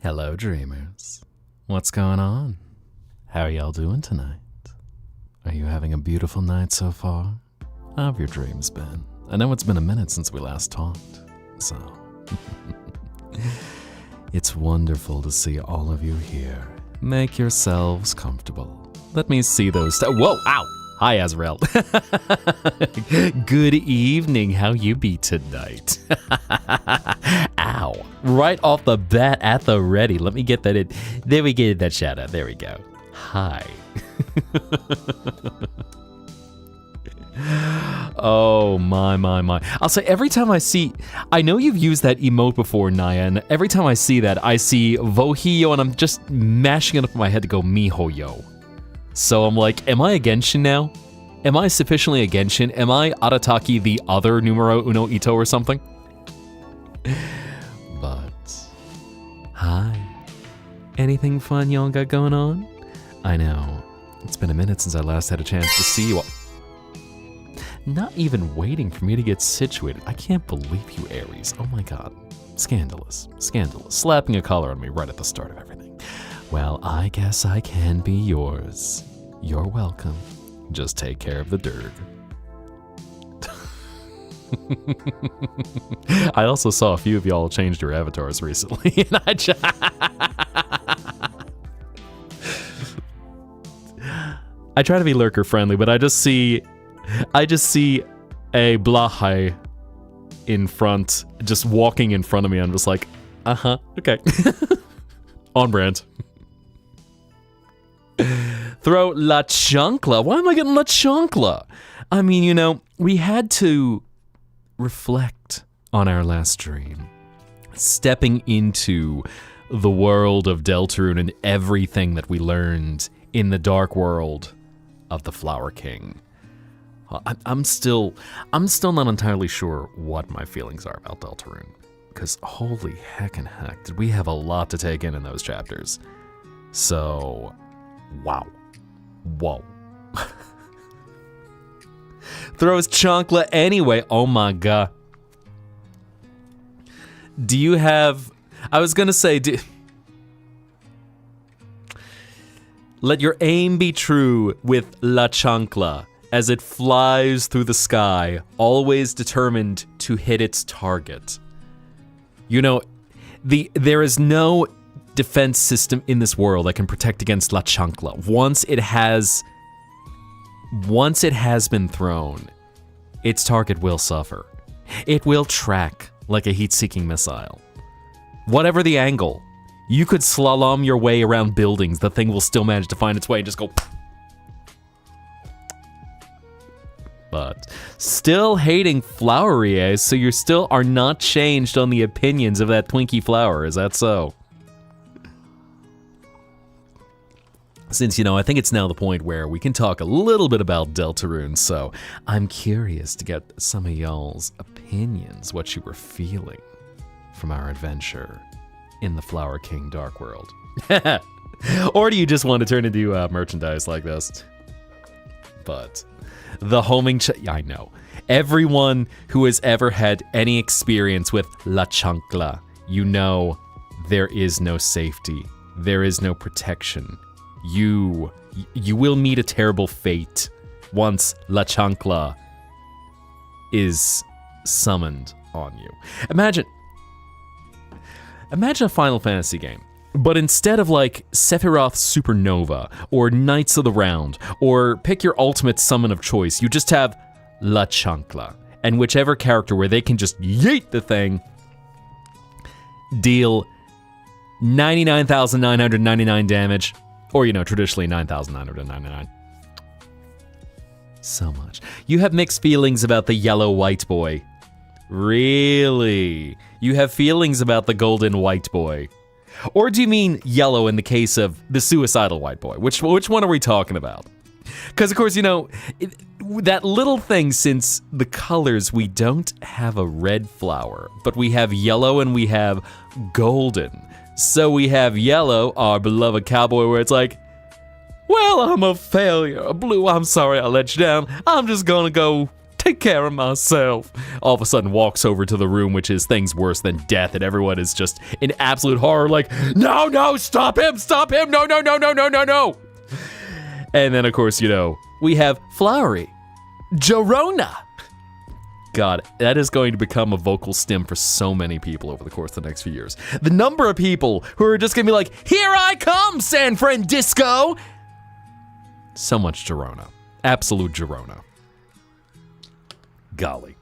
Hello, dreamers. What's going on? How are y'all doing tonight? Are you having a beautiful night so far? How have your dreams been? I know it's been a minute since we last talked, so... It's wonderful to see all of you here. Make yourselves comfortable. Let me see those... Whoa, ow! Hi, Azrael. Good evening. How you be tonight? Ow. Right off the bat at the ready. Let me get that in. There we get that shout out. There we go. Hi. Oh, my. I'll say every time I see... I know you've used that emote before, Naya, and every time I see that, I see Vohiyo, and I'm just mashing it up in my head to go Mihoyo. So I'm like, am I a Genshin now? Am I sufficiently a Genshin? Am I Arataki the other numero uno Ito or something? But, hi. Anything fun y'all got going on? I know, it's been a minute since I last had a chance to see you all. Not even waiting for me to get situated. I can't believe you, Aries. Oh my god. Scandalous. Slapping a collar on me right at the start of everything. Well, I guess I can be yours. You're welcome. Just take care of the Durg. I also saw a few of y'all changed your avatars recently, and I try to be lurker friendly, but I just see a Blahai in front, just walking in front of me. I'm just like, okay. On brand. Throw La Chancla. Why am I getting La Chancla? I mean, you know, we had to reflect on our last dream. Stepping into the world of Deltarune and everything that we learned in the dark world of the Flower King. I'm still not entirely sure what my feelings are about Deltarune. Because holy heck, did we have a lot to take in those chapters. So, wow. Whoa. Throws Chancla anyway. Oh my god. Do you have... I was gonna say... Let your aim be true with La Chancla as it flies through the sky, always determined to hit its target. You know, there is no defense system in this world that can protect against La Chancla. Once it has been thrown, its target will suffer. It will track like a heat-seeking missile. Whatever the angle, you could slalom your way around buildings, the thing will still manage to find its way and just go... But still hating Flowery, so you still are not changed on the opinions of that Twinkie flower, is that so? Since, you know, I think it's now the point where we can talk a little bit about Deltarune, so I'm curious to get some of y'all's opinions, what you were feeling from our adventure in the Flower King Dark World. Or do you just want to turn into merchandise like this? But the homing... I know. Everyone who has ever had any experience with La Chancla, you know there is no safety. There is no protection. You will meet a terrible fate once La Chancla is summoned on you. Imagine a Final Fantasy game, but instead of like Sephiroth Supernova or Knights of the Round or pick your ultimate summon of choice, you just have La Chancla, and whichever character where they can just yeet the thing, deal 99,999 damage. Or, you know, traditionally 9,999. So much. You have mixed feelings about the yellow white boy. Really? You have feelings about the golden white boy? Or do you mean yellow in the case of the suicidal white boy? Which one are we talking about? Because, of course, you know, that little thing, since the colors, we don't have a red flower, but we have yellow and we have golden. So we have yellow, our beloved cowboy, where it's like, well, I'm a failure. Blue, I'm sorry I let you down. I'm just gonna go take care of myself. All of a sudden walks over to the room, which is things worse than death, and everyone is just in absolute horror, like, no, stop him, no. And then, of course, we have Flowery. Jorona. God, that is going to become a vocal stim for so many people over the course of the next few years. The number of people who are just going to be like, here I come, San Francisco. So much Jorona. Absolute Jorona. Golly.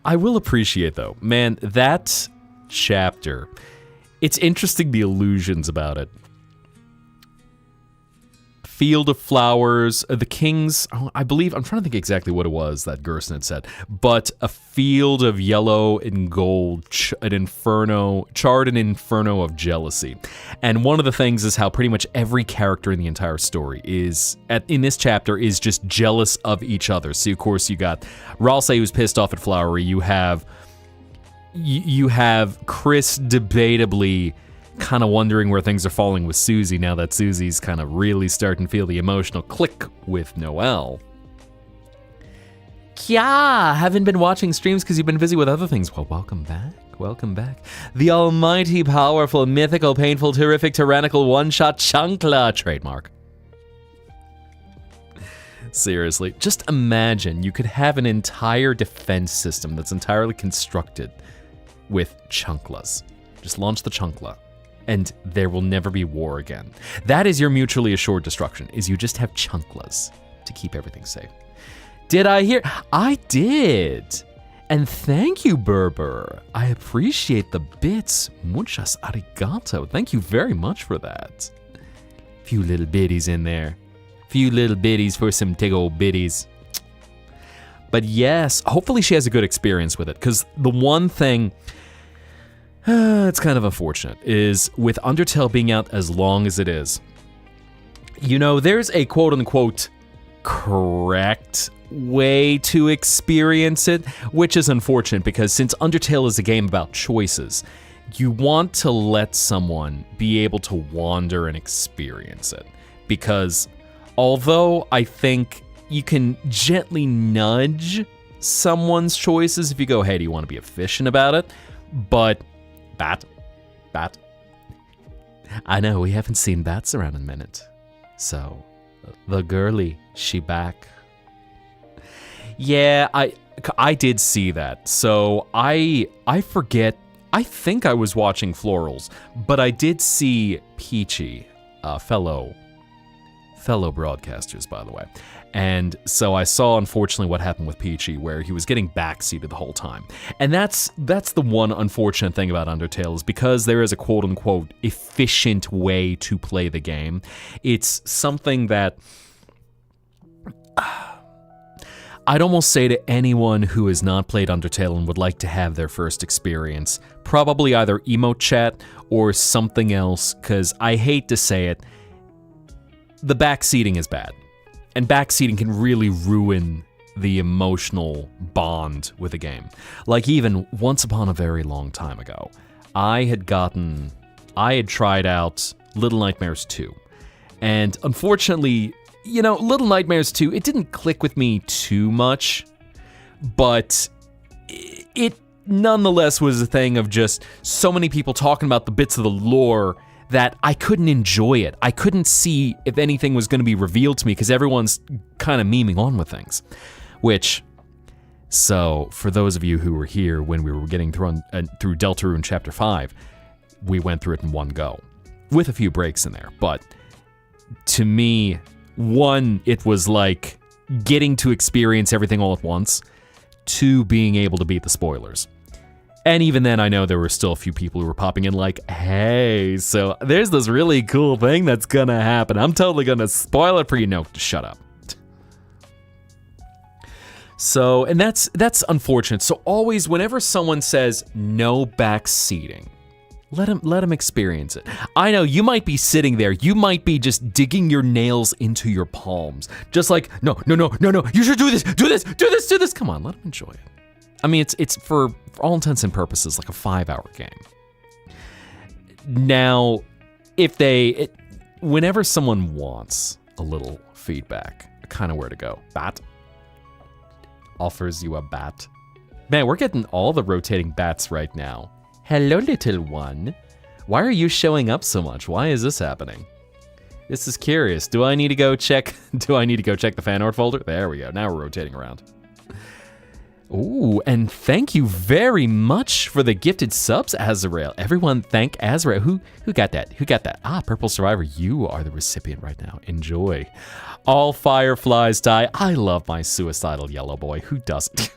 I will appreciate, though, man, that chapter, it's interesting the illusions about it. Field of flowers, the kings, I believe, I'm trying to think exactly what it was that Gerson had said, but a field of yellow and gold, charred an inferno of jealousy. And one of the things is how pretty much every character in the entire story in this chapter is just jealous of each other. So, of course, you got Ralsei, who's pissed off at Flowery. You have Chris debatably kind of wondering where things are falling with Susie now that Susie's kind of really starting to feel the emotional click with Noelle. Kya, haven't been watching streams because you've been busy with other things. Well, welcome back. The almighty, powerful, mythical, painful, terrific, tyrannical, one-shot Chancla trademark. Seriously, just imagine you could have an entire defense system that's entirely constructed with Chanclas. Just launch the Chancla, and there will never be war again. That is your mutually assured destruction, is you just have Chanclas to keep everything safe. Did I hear? I did. And thank you, Berber. I appreciate the bits. Muchas arigato. Thank you very much for that. Few little biddies in there. Few little biddies for some tig old biddies. But yes, hopefully she has a good experience with it, because the one thing... it's kind of unfortunate, is with Undertale being out as long as it is, there's a quote-unquote correct way to experience it, which is unfortunate because since Undertale is a game about choices, you want to let someone be able to wander and experience it. Because although I think you can gently nudge someone's choices if you go, hey, do you want to be efficient about it? But Bat. I know, we haven't seen Bats around in a minute. So, the girly, she back. Yeah, I did see that. So, I forget, I think I was watching Florals, but I did see Peachy, fellow broadcasters, by the way. And so I saw, unfortunately, what happened with Peachy, where he was getting backseated the whole time. And that's the one unfortunate thing about Undertale, is because there is a quote-unquote efficient way to play the game, it's something that I'd almost say to anyone who has not played Undertale and would like to have their first experience, probably either emote chat or something else, because I hate to say it, the backseating is bad. And backseating can really ruin the emotional bond with a game. Like even once upon a very long time ago, I had tried out Little Nightmares 2. And unfortunately, Little Nightmares 2, it didn't click with me too much, but it nonetheless was a thing of just so many people talking about the bits of the lore that I couldn't enjoy it. I couldn't see if anything was going to be revealed to me because everyone's kind of memeing on with things. So for those of you who were here when we were getting through Deltarune Chapter 5, we went through it in one go, with a few breaks in there. But to me, one, it was like getting to experience everything all at once. Two, being able to beat the spoilers. And even then, I know there were still a few people who were popping in like, hey, so there's this really cool thing that's gonna happen. I'm totally gonna spoil it for you. No, shut up. So, and that's unfortunate. So always, whenever someone says no backseating, let them experience it. I know you might be sitting there, you might be just digging your nails into your palms. Just like, no, you should do this. Come on, let them enjoy it. I mean, it's for all intents and purposes like a 5-hour game. Now, whenever someone wants a little feedback, kind of where to go. Bat, offers you a bat. Man, we're getting all the rotating bats right now. Hello, little one. Why are you showing up so much? Why is this happening? This is curious. Do I need to go check the fan art folder? There we go. Now we're rotating around. Ooh, and thank you very much for the gifted subs, Azrael. Everyone thank Azrael. Who got that? Who got that? Ah, Purple Survivor, you are the recipient right now. Enjoy. All fireflies die. I love my suicidal yellow boy. Who doesn't?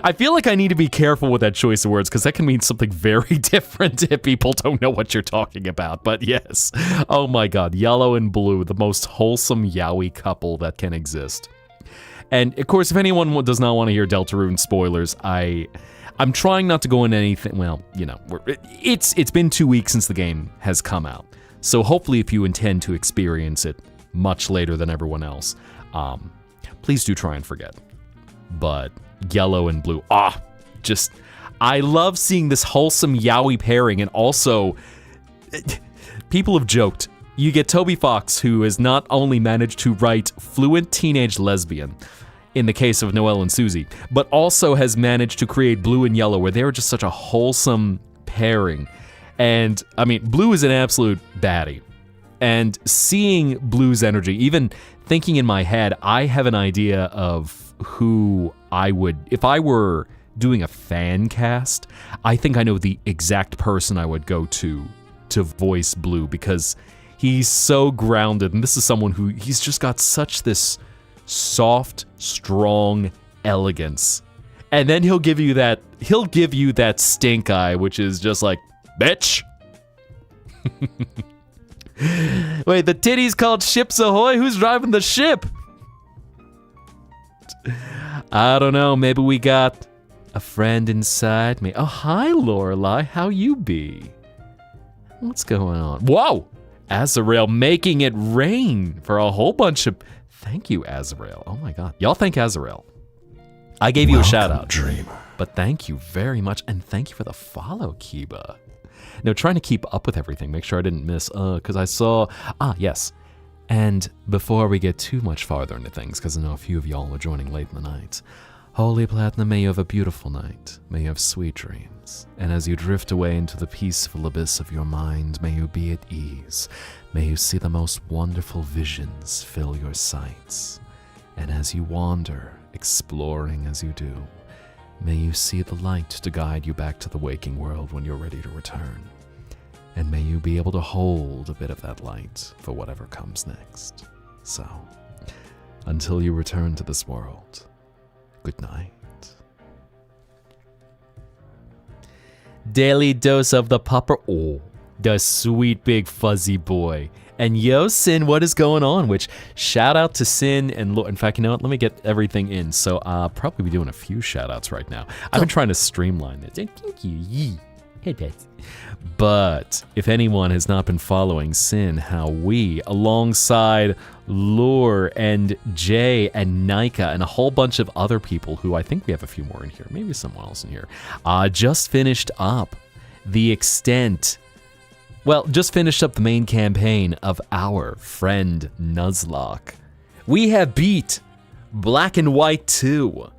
I feel like I need to be careful with that choice of words because that can mean something very different if people don't know what you're talking about. But yes, oh my god, yellow and blue, the most wholesome yaoi couple that can exist. And of course, if anyone does not want to hear Deltarune spoilers, I'm trying not to go into anything. Well, you know, it's been 2 weeks since the game has come out, so hopefully, if you intend to experience it much later than everyone else, please do try and forget. But yellow and blue, I love seeing this wholesome yaoi pairing, and also, people have joked. You get Toby Fox, who has not only managed to write fluent teenage lesbian, in the case of Noelle and Susie, but also has managed to create blue and yellow, where they were just such a wholesome pairing. And, I mean, blue is an absolute baddie. And seeing blue's energy, even thinking in my head, I have an idea of who I would, if I were doing a fan cast, I think I know the exact person I would go to voice Blue, because he's so grounded, and this is someone who, he's just got such this soft, strong elegance. And then he'll give you that stink eye, which is just like, bitch. Wait, the titty's called Ships Ahoy? Who's driving the ship? I don't know, maybe we got a friend inside me. Oh, hi, Lorelei, how you be? What's going on? Whoa! Azrael making it rain for a whole bunch of... Thank you, Azrael. Oh my god. Y'all thank Azrael. I gave you a shout out. Dreamer. But thank you very much, and thank you for the follow, Kiba. Now, trying to keep up with everything, make sure I didn't miss, because I saw... yes. And before we get too much farther into things, because I know a few of y'all are joining late in the night, Holy Platinum, may you have a beautiful night. May you have sweet dreams. And as you drift away into the peaceful abyss of your mind, may you be at ease. May you see the most wonderful visions fill your sights. And as you wander, exploring as you do, may you see the light to guide you back to the waking world when you're ready to return. And may you be able to hold a bit of that light for whatever comes next. So, until you return to this world, good night. Daily dose of the pupper. Oh, the sweet big fuzzy boy. And yo, Sin, what is going on? Which, shout out to Sin and in fact, you know what? Let me get everything in. So I'll probably be doing a few shout outs right now. I've been trying to streamline it. Thank you. But if anyone has not been following Sin, how we, alongside Lure and Jay and Nika and a whole bunch of other people who I think we have a few more in here, maybe someone else in here, just finished up the main campaign of our friend Nuzlocke. We have beat Black and White 2.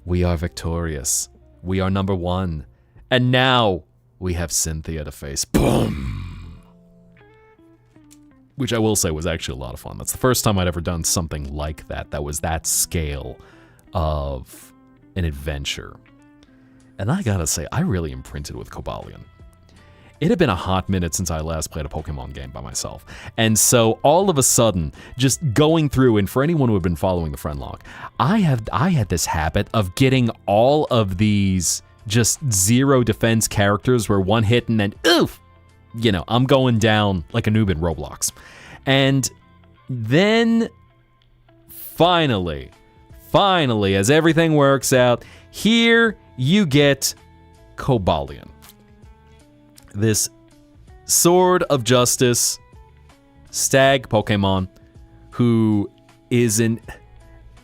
We are victorious. We are number 1. And now we have Cynthia to face. Boom! Which I will say was actually a lot of fun. That's the first time I'd ever done something like that. That was that scale of an adventure. And I gotta say, I really imprinted with Cobalion. It had been a hot minute since I last played a Pokemon game by myself. And so all of a sudden, just going through, and for anyone who had been following the friend log, I had this habit of getting all of these just zero defense characters where one hit and then, oof, you know, I'm going down like a noob in Roblox. And then finally, as everything works out, here you get Cobalion. This Sword of Justice stag Pokemon who is an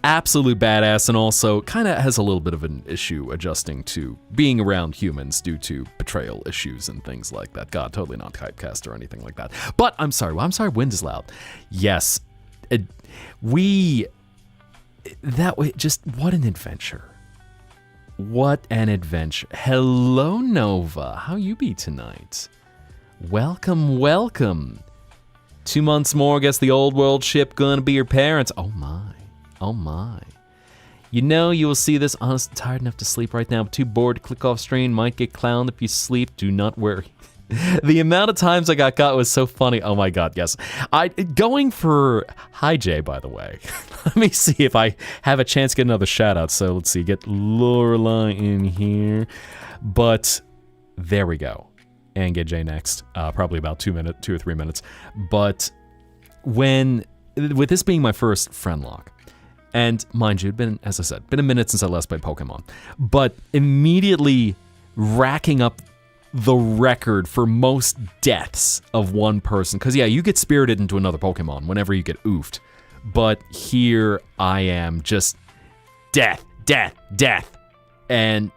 absolute badass and also kind of has a little bit of an issue adjusting to being around humans due to betrayal issues and things like that. God, totally not typecast or anything like that. But I'm sorry, wind is loud. Yes, that way, just what an adventure. What an adventure. Hello, Nova. How you be tonight? Welcome, welcome. 2 months more, guess the old world ship gonna be your parents. Oh my, oh my. You know you will see this. Honestly, tired enough to sleep right now. Too bored to click off stream. Might get clowned if you sleep. Do not worry. The amount of times I got caught was so funny. Oh my god, yes. Going for... Hi, Jay, by the way. Let me see if I have a chance to get another shout out. So let's see, get Lorelei in here. But there we go. And get Jay next. Probably about 2 or 3 minutes. But with this being my first friend lock, and mind you, as I said, been a minute since I last played Pokemon, but immediately racking up the record for most deaths of one person. Because, yeah, you get spirited into another Pokemon whenever you get oofed. But here I am, just death, death, death. And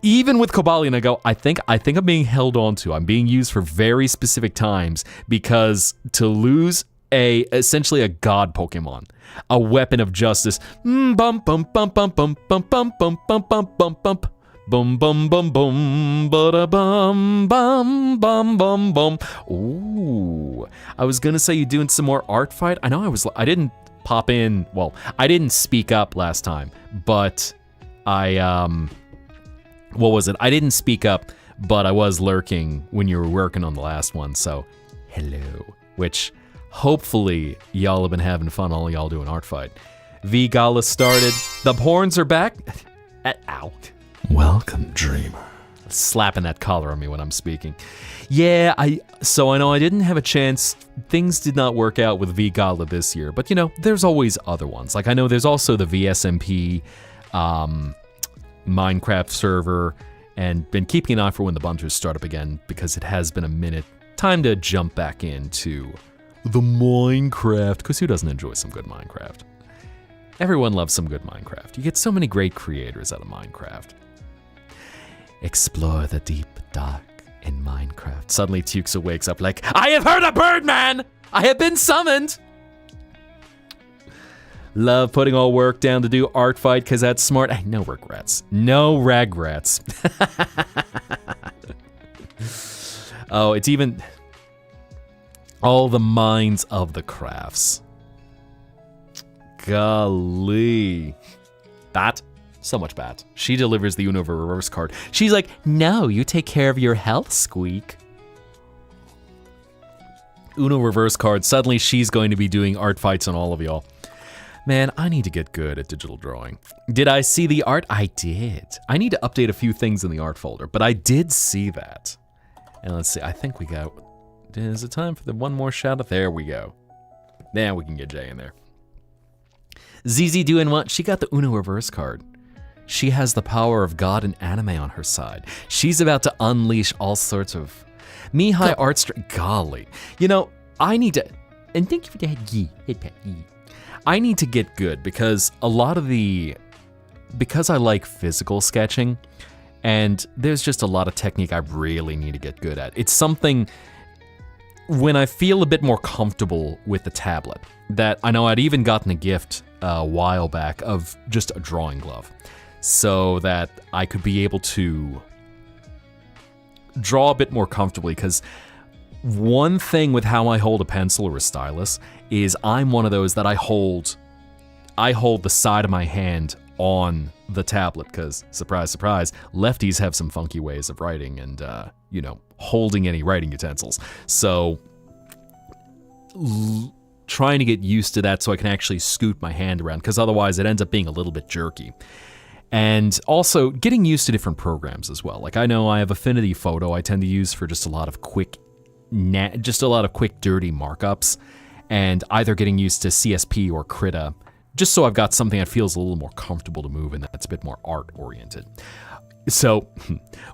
even with Cobalion, I go, I think I'm being held on to. I'm being used for very specific times, because to lose essentially a god Pokemon, a weapon of justice, bum bum bum bum bum bum bum bum bum bum bum bum. Boom, boom, boom, boom, ba bum, bum, bum, bum, bum. Ooh, I was gonna say you doing some more art fight. I know I didn't pop in. Well, I didn't speak up last time, but what was it? I didn't speak up, but I was lurking when you were working on the last one. So, hello. Which hopefully y'all have been having fun. All y'all doing art fight. V Gala started. The horns are back. Ow. Welcome, dreamer. Slapping that collar on me when I'm speaking. Yeah, so I know I didn't have a chance. Things did not work out with V Gala this year, but you know, there's always other ones. Like I know there's also the VSMP Minecraft server, and been keeping an eye for when the bunters start up again, because it has been a minute. Time to jump back into the Minecraft, because who doesn't enjoy some good Minecraft? Everyone loves some good Minecraft. You get so many great creators out of Minecraft. Explore the deep dark in Minecraft. Suddenly Tukes wakes up like, I have heard a Birdman! I have been summoned! Love putting all work down to do art fight, because that's smart. No regrets. No regrets. Oh, it's even... all the minds of the crafts. Golly. Bat. So much Bat. She delivers the Unova reverse card. She's like, no, you take care of your health, Squeak. Uno reverse card. Suddenly she's going to be doing art fights on all of y'all. Man, I need to get good at digital drawing. Did I see the art? I did. I need to update a few things in the art folder, but I did see that. And let's see, I think we got... Is it time for the one more shout out? There we go. Now we can get Jay in there. ZZ doing what? She got the Uno reverse card. She has the power of God and anime on her side. She's about to unleash all sorts of Mihai art golly. You know, I need to... And thank you for that, Yee. Hit that, Yee. I need to get good, because a lot of the... Because I like physical sketching, and there's just a lot of technique I really need to get good at. It's something... When I feel a bit more comfortable with the tablet, that I know I'd even gotten a gift a while back of just a drawing glove, so that I could be able to draw a bit more comfortably, because one thing with how I hold a pencil or a stylus is I'm one of those that I hold the side of my hand on the tablet, because, surprise, surprise, lefties have some funky ways of writing and, you know, holding any writing utensils. So, trying to get used to that so I can actually scoot my hand around, because otherwise it ends up being a little bit jerky. And also, getting used to different programs as well. Like, I know I have Affinity Photo I tend to use for just a lot of quick, dirty markups, and either getting used to CSP or Krita, just so I've got something that feels a little more comfortable to move and that's a bit more art-oriented. So,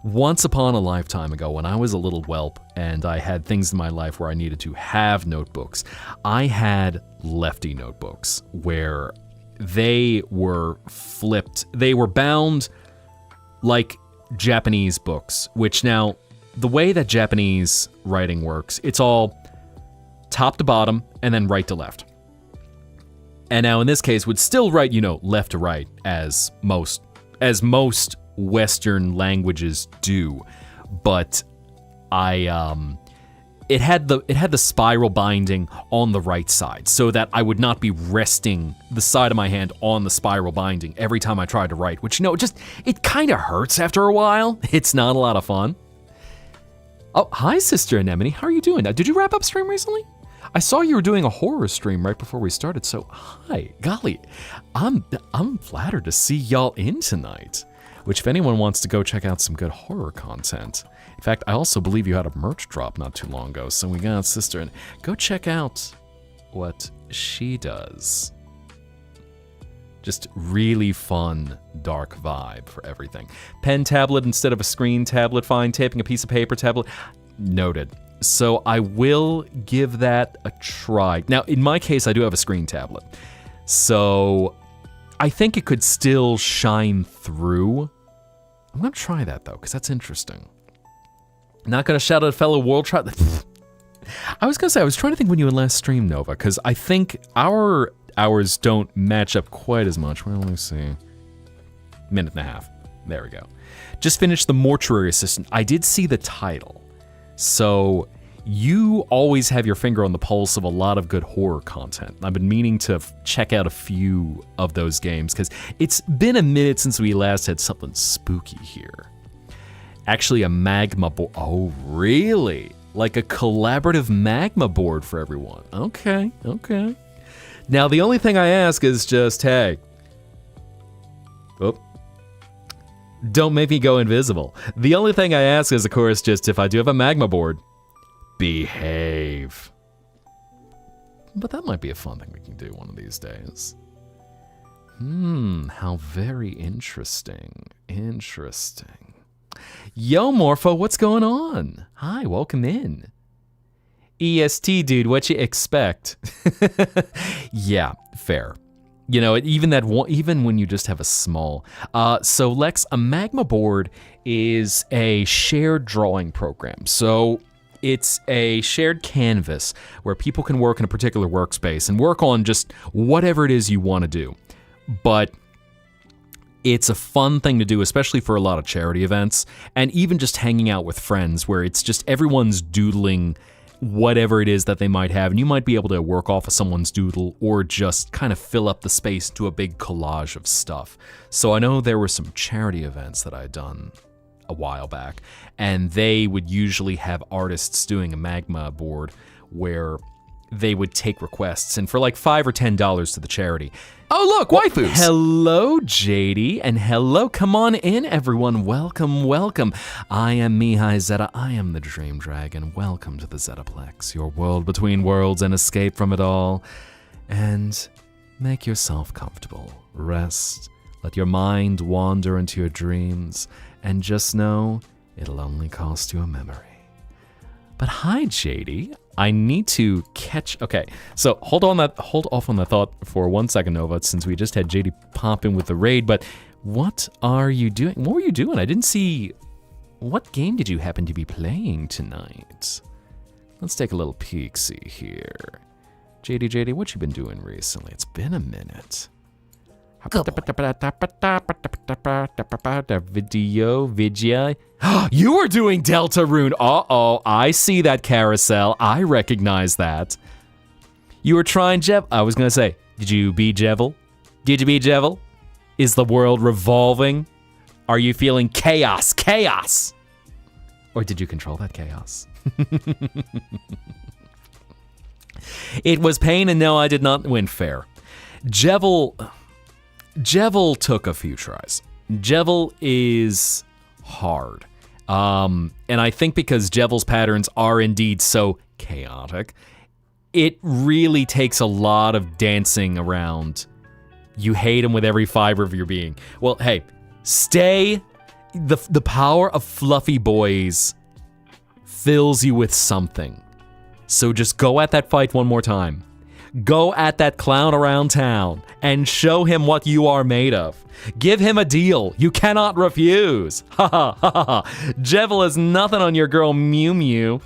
once upon a lifetime ago, when I was a little whelp and I had things in my life where I needed to have notebooks, I had lefty notebooks where they were flipped. They were bound like Japanese books, which now, the way that Japanese writing works, it's all top to bottom and then right to left. And now in this case would still write, left to right as most Western languages do. But it had the spiral binding on the right side so that I would not be resting the side of my hand on the spiral binding every time I tried to write, which, it kind of hurts after a while. It's not a lot of fun. Oh, hi, Sister Anemone. How are you doing? Did you wrap up stream recently? I saw you were doing a horror stream right before we started, so hi. Golly, I'm flattered to see y'all in tonight. Which, if anyone wants to go check out some good horror content. In fact, I also believe you had a merch drop not too long ago, so we got Sister, and go check out what she does. Just really fun, dark vibe for everything. Pen tablet instead of a screen tablet, fine. Taping a piece of paper tablet, noted. So I will give that a try. Now, in my case, I do have a screen tablet. So I think it could still shine through. I'm going to try that, though, because that's interesting. Not going to shout at a fellow world try. I was going to say, I was trying to think when you would last stream, Nova, because I think our hours don't match up quite as much. Well, let me see. Minute and a half. There we go. Just finished The Mortuary Assistant. I did see the title. So you always have your finger on the pulse of a lot of good horror content. I've been meaning to check out a few of those games because it's been a minute since we last had something spooky here. Actually, a magma board. Oh, really? Like a collaborative magma board for everyone. Okay. Now, the only thing I ask is just, hey. Oh. Don't make me go invisible. The only thing I ask is, of course, just if I do have a magma board, behave. But that might be a fun thing we can do one of these days. How very interesting. Yo, Morpho, what's going on? Hi, welcome in. EST, dude, what you expect? Yeah, fair. Even when you just have a small. So Lex, a magma board is a shared drawing program. So it's a shared canvas where people can work in a particular workspace and work on just whatever it is you want to do. But it's a fun thing to do, especially for a lot of charity events and even just hanging out with friends where it's just everyone's doodling whatever it is that they might have, and you might be able to work off of someone's doodle or just kind of fill up the space to a big collage of stuff. So I know there were some charity events that I had done a while back, and they would usually have artists doing a magma board where they would take requests, and for like $5 or $10 to the charity. Oh, look, waifus! Hello, JD, and hello, come on in, everyone. Welcome. I am Mihai Zetta. I am the Dream Dragon. Welcome to the Zettaplex, your world between worlds and escape from it all. And make yourself comfortable. Rest. Let your mind wander into your dreams, and just know it'll only cost you a memory. But hi, JD. I need to catch. Okay, so hold off on that thought for 1 second, Nova, since we just had JD pop in with the raid. But what are you doing? What were you doing? I didn't see. What game did you happen to be playing tonight? Let's take a little peek-see here. JD, what you been doing recently? It's been a minute. Video. You were doing Deltarune. Uh-oh, I see that carousel. I recognize that. You were trying Jev. I was gonna say, did you beat Jevil? Did you beat Jevil? Is the world revolving? Are you feeling chaos? Or did you control that chaos? It was pain, and no, I did not win fair. Jevil took a few tries. Jevil is hard. And I think because Jevil's patterns are indeed so chaotic, it really takes a lot of dancing around. You hate him with every fiber of your being. Well, hey, stay. The power of fluffy boys fills you with something. So just go at that fight one more time. Go at that clown around town and show him what you are made of. Give him a deal you cannot refuse. Ha ha ha ha. Jevil is nothing on your girl Mew Mew.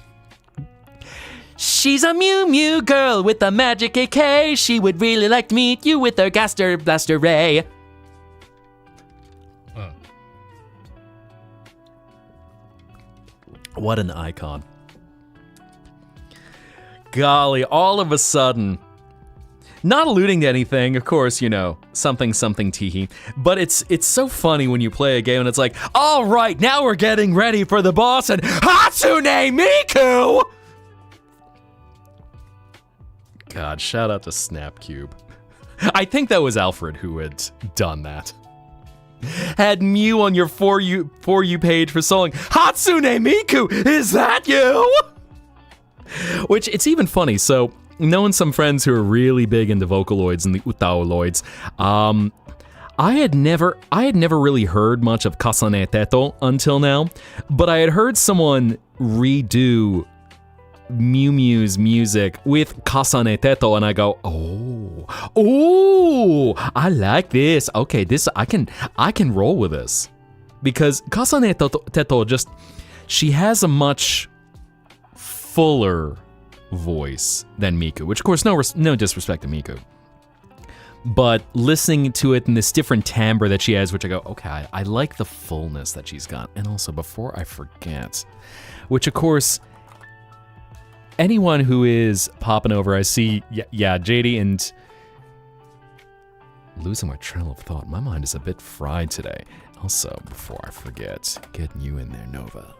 She's a Mew Mew girl with a magic AK. She would really like to meet you with her Gaster Blaster Ray. What an icon. Golly, all of a sudden, not alluding to anything, of course, you know, something teehee, but it's so funny when you play a game and it's like, all right, now we're getting ready for the boss and Hatsune Miku! God, shout out to Snapcube. I think that was Alfred who had done that. Had Mew on your For You page for so long. Hatsune Miku, is that you? Which, it's even funny, so knowing some friends who are really big into Vocaloids and the Utaoloids, I had never really heard much of Kasane Teto until now, but I had heard someone redo Mew Mew's music with Kasane Teto, and I go, oh, I like this. Okay, this I can roll with this, because Kasane Teto just, she has a much fuller voice than Miku, which of course no disrespect to Miku, but listening to it in this different timbre that she has, which I go, okay, I like the fullness that she's got. And also, before I forget, which of course, anyone who is popping over, I see, yeah, JD, and losing my trail of thought. My mind is a bit fried today. Also, before I forget, getting you in there, Nova.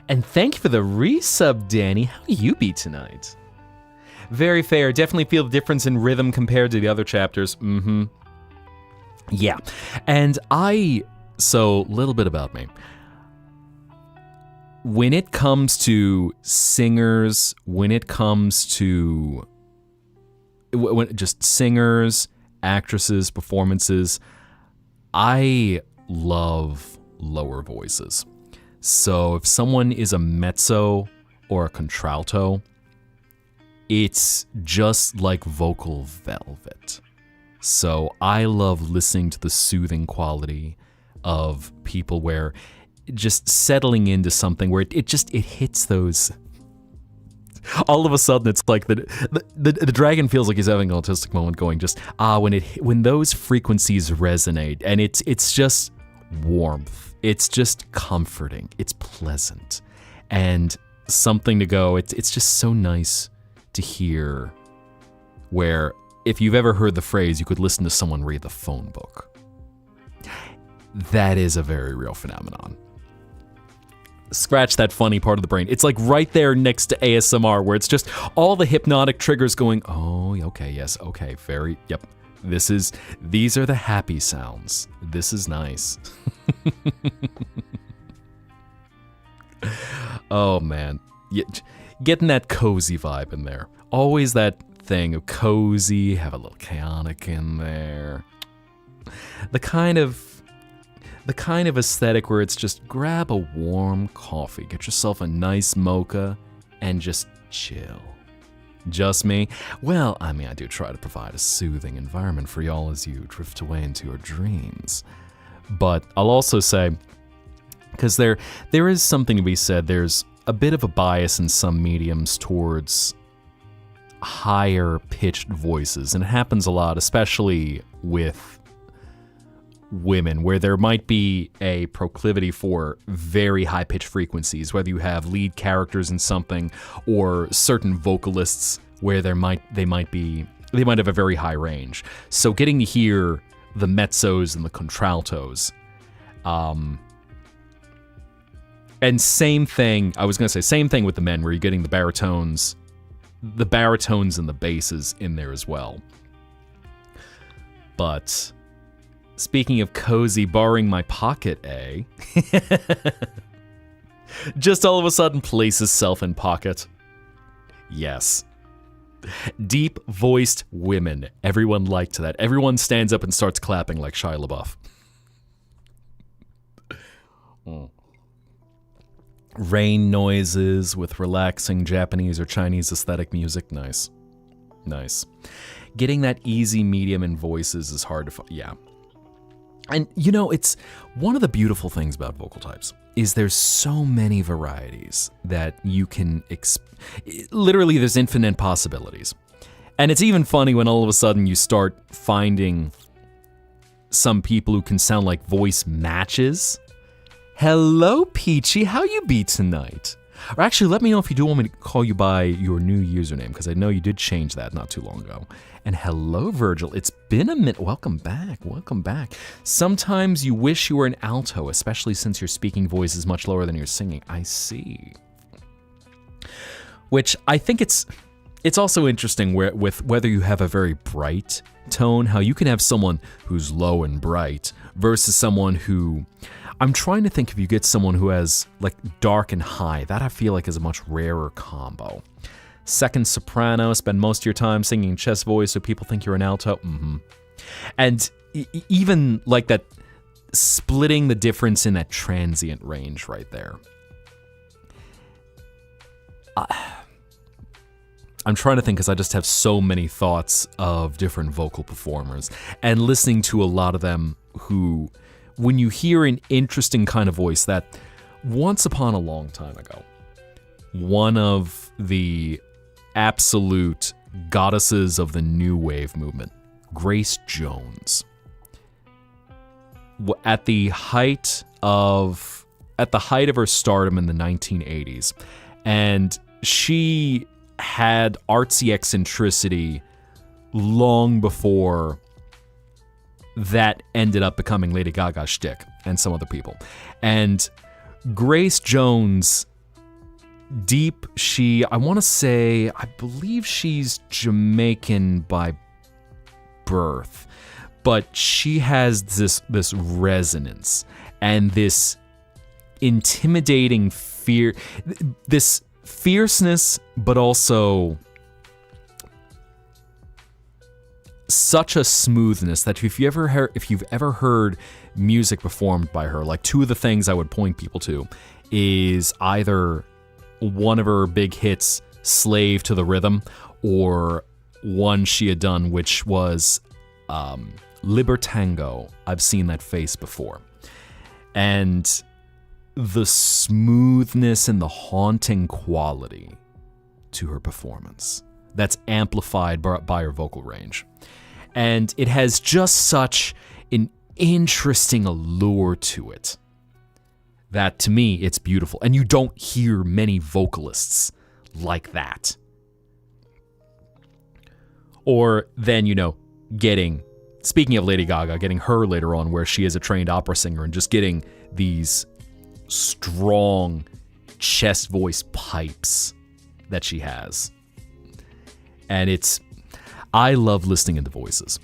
And thank you for the resub, Danny. How you be tonight? Very fair. Definitely feel the difference in rhythm compared to the other chapters. Yeah. And so, little bit about me. When it comes to singers, just singers, actresses, performances, I love lower voices. So if someone is a mezzo or a contralto, it's just like vocal velvet. So I love listening to the soothing quality of people where just settling into something where it hits those. All of a sudden, it's like the dragon feels like he's having an autistic moment, going just when those frequencies resonate, and it's just warmth. It's just comforting. It's pleasant, and something to go. It's just so nice to hear. Where if you've ever heard the phrase, you could listen to someone read the phone book. That is a very real phenomenon. Scratch that funny part of the brain. It's like right there next to ASMR, where it's just all the hypnotic triggers going, oh, okay, yes, okay, yep. These are the happy sounds. This is nice. Oh man, getting that cozy vibe in there. Always that thing of cozy, have a little chaotic in there. The kind of aesthetic where it's just grab a warm coffee, get yourself a nice mocha, and just chill. Just me? Well, I mean, I do try to provide a soothing environment for y'all as you drift away into your dreams. But I'll also say, because there is something to be said, there's a bit of a bias in some mediums towards higher pitched voices, and it happens a lot, especially with women, where there might be a proclivity for very high-pitched frequencies, whether you have lead characters in something or certain vocalists where they might have a very high range. So getting to hear the mezzos and the contraltos, and same thing with the men, where you're getting the baritones and the basses in there as well. But speaking of cozy, borrowing my pocket A, just all of a sudden places self in pocket. Yes. Deep-voiced women. Everyone liked that. Everyone stands up and starts clapping like Shia LaBeouf. Rain noises with relaxing Japanese or Chinese aesthetic music. Nice. Getting that easy medium in voices is hard to find. Yeah. And, it's one of the beautiful things about vocal types is there's so many varieties that you can, literally there's infinite possibilities. And it's even funny when all of a sudden you start finding some people who can sound like voice matches. Hello, Peachy, how you be tonight? Or actually, let me know if you do want me to call you by your new username, because I know you did change that not too long ago. And hello, Virgil. It's been a minute. Welcome back. Welcome back. Sometimes you wish you were an alto, especially since your speaking voice is much lower than your singing. I see. Which I think it's also interesting with whether you have a very bright tone, how you can have someone who's low and bright versus someone who... I'm trying to think if you get someone who has like dark and high. That I feel like is a much rarer combo. Second soprano, spend most of your time singing chest voice so people think you're an alto. And even like that, splitting the difference in that transient range right there. I'm trying to think because I just have so many thoughts of different vocal performers and listening to a lot of them who, when you hear an interesting kind of voice that once upon a long time ago, one of the absolute goddesses of the new wave movement, Grace Jones, at the height of her stardom in the 1980s, and she had artsy eccentricity long before that ended up becoming Lady Gaga's shtick and some other people. And Grace Jones, I believe she's Jamaican by birth, but she has this resonance and this intimidating fear, this fierceness, but also such a smoothness that if you've ever heard music performed by her, like two of the things I would point people to is either one of her big hits, Slave to the Rhythm, or one she had done, which was Libertango. I've seen that face before. And the smoothness and the haunting quality to her performance that's amplified by her vocal range. And it has just such an interesting allure to it that, to me, it's beautiful. And you don't hear many vocalists like that. Or then, speaking of Lady Gaga, getting her later on where she is a trained opera singer and just getting these strong chest voice pipes that she has. And I love listening into voices.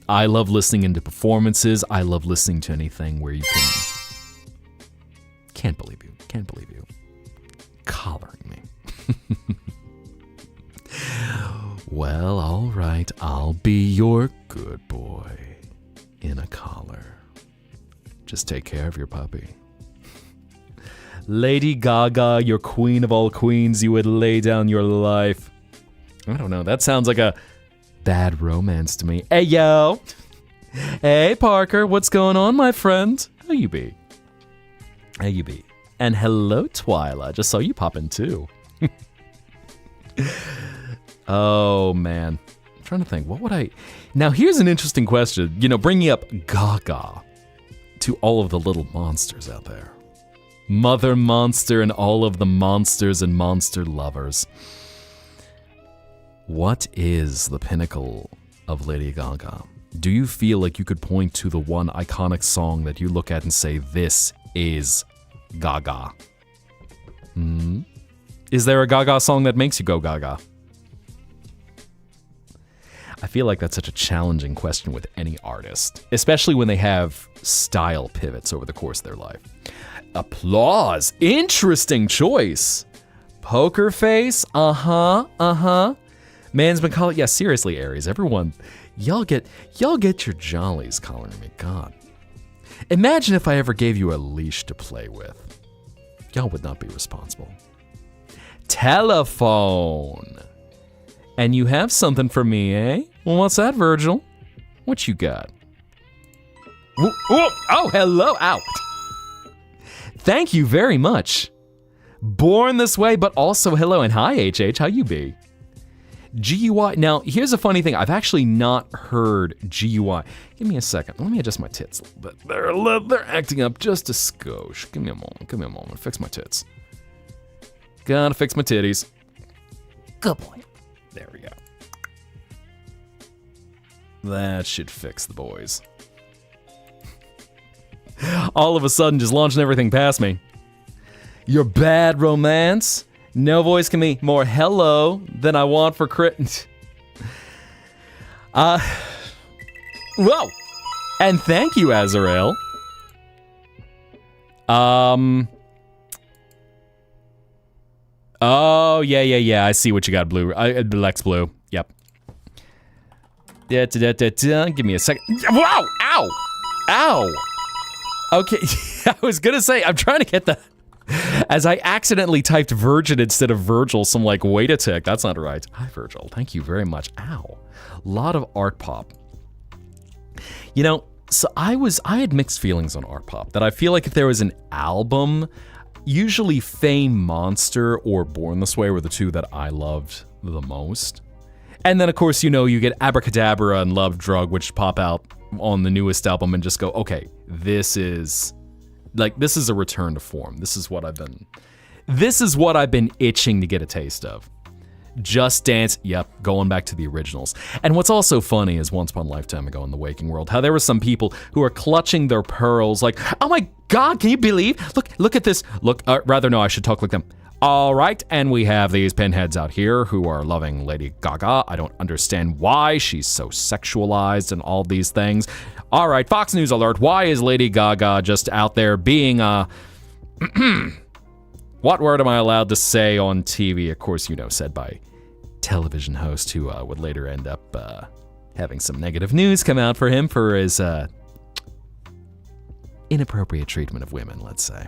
I love listening into performances. I love listening to anything where you can't believe you. Collaring me. Well, all right. I'll be your good boy in a collar. Just take care of your puppy. Lady Gaga, your queen of all queens, you would lay down your life. I don't know. That sounds like a bad romance to me. Hey, yo. Hey, Parker. What's going on, my friend? How you be? And hello, Twyla. Just saw you pop in, too. Oh, man. I'm trying to think. What would I... Now, here's an interesting question. Bringing up Gaga to all of the little monsters out there. Mother Monster and all of the monsters and monster lovers. What is the pinnacle of Lady Gaga? Do you feel like you could point to the one iconic song that you look at and say, this is Gaga? Is there a Gaga song that makes you go Gaga? I feel like that's such a challenging question with any artist, especially when they have style pivots over the course of their life. Applause! Interesting choice! Poker face? Man's been calling... Yeah, seriously, Aries. Everyone, y'all get your jollies calling me. God. Imagine if I ever gave you a leash to play with. Y'all would not be responsible. Telephone! And you have something for me, eh? Well, what's that, Virgil? What you got? Oh, hello, out. Thank you very much. Born this way, but also hello and hi, HH, how you be? GUI, now here's a funny thing. I've actually not heard GUI. Give me a second. Let me adjust my tits a little bit. They're acting up just a skosh. Give me a moment. Fix my tits. Gotta fix my titties. Good boy. There we go. That should fix the boys. All of a sudden, just launching everything past me. Your bad romance? No voice can be more hello than I want for crit. Whoa! And thank you, Azrael. Oh, yeah. I see what you got, Blue. Lex Blue. Yep. Give me a second. Wow! Ow! Okay, I was gonna say, I'm trying to get the... As I accidentally typed Virgin instead of Virgil, some like, wait a tick, that's not right. Hi, Virgil, thank you very much. Ow. Lot of art pop. You know, so I had mixed feelings on art pop, that I feel like if there was an album, usually Fame Monster or Born This Way were the two that I loved the most. And then, of course, you know, you get Abracadabra and Love Drug, which pop out on the newest album and just go, okay, this is a return to form. This is what I've been itching to get a taste of. Just Dance, yep, going back to the originals. And what's also funny is Once Upon a Lifetime Ago in the Waking World, how there were some people who are clutching their pearls like, oh my God, can you believe? Look at this. I should talk like them. All right, and we have these pinheads out here who are loving Lady Gaga. I don't understand why she's so sexualized and all these things. All right, Fox News alert. Why is Lady Gaga just out there being what word am I allowed to say on TV? Of course, you know, said by television host who would later end up having some negative news come out for him for his inappropriate treatment of women, let's say.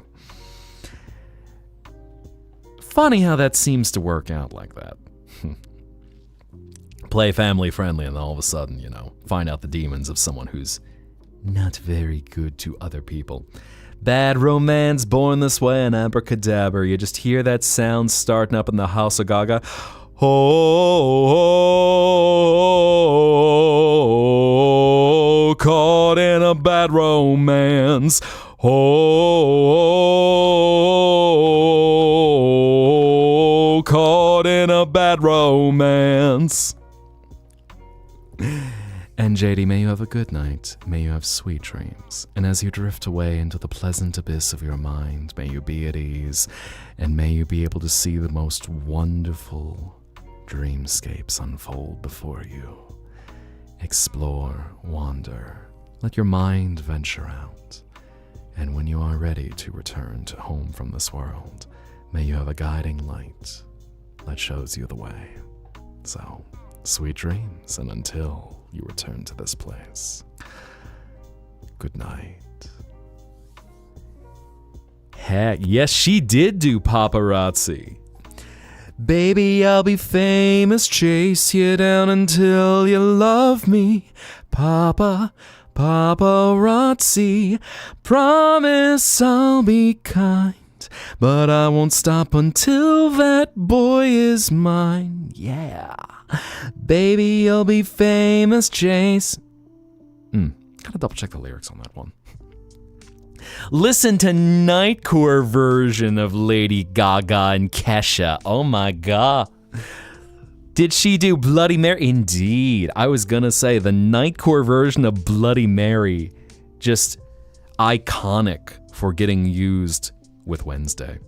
Funny how that seems to work out like that. Play family friendly and then all of a sudden, you know, find out the demons of someone who's not very good to other people. Bad romance, Born This Way, and Abracadabra. You just hear that sound starting up in the house of Gaga. Oh, caught in a bad romance. Oh, caught in a bad romance. And JD, may you have a good night. May you have sweet dreams. And as you drift away into the pleasant abyss of your mind, may you be at ease. And may you be able to see the most wonderful dreamscapes unfold before you. Explore, wander. Let your mind venture out. And when you are ready to return to home from this world, may you have a guiding light that shows you the way. So, sweet dreams, and until you return to this place, good night. Heck, yes, she did do paparazzi. Baby, I'll be famous, chase you down until you love me. Paparazzi, promise I'll be kind, but I won't stop until that boy is mine. Yeah, baby, you'll be famous, chase. Gotta double check the lyrics on that one. Listen to Nightcore version of Lady Gaga and Kesha. Oh my God. Did she do Bloody Mary? Indeed. I was gonna say the Nightcore version of Bloody Mary, just iconic for getting used with Wednesday.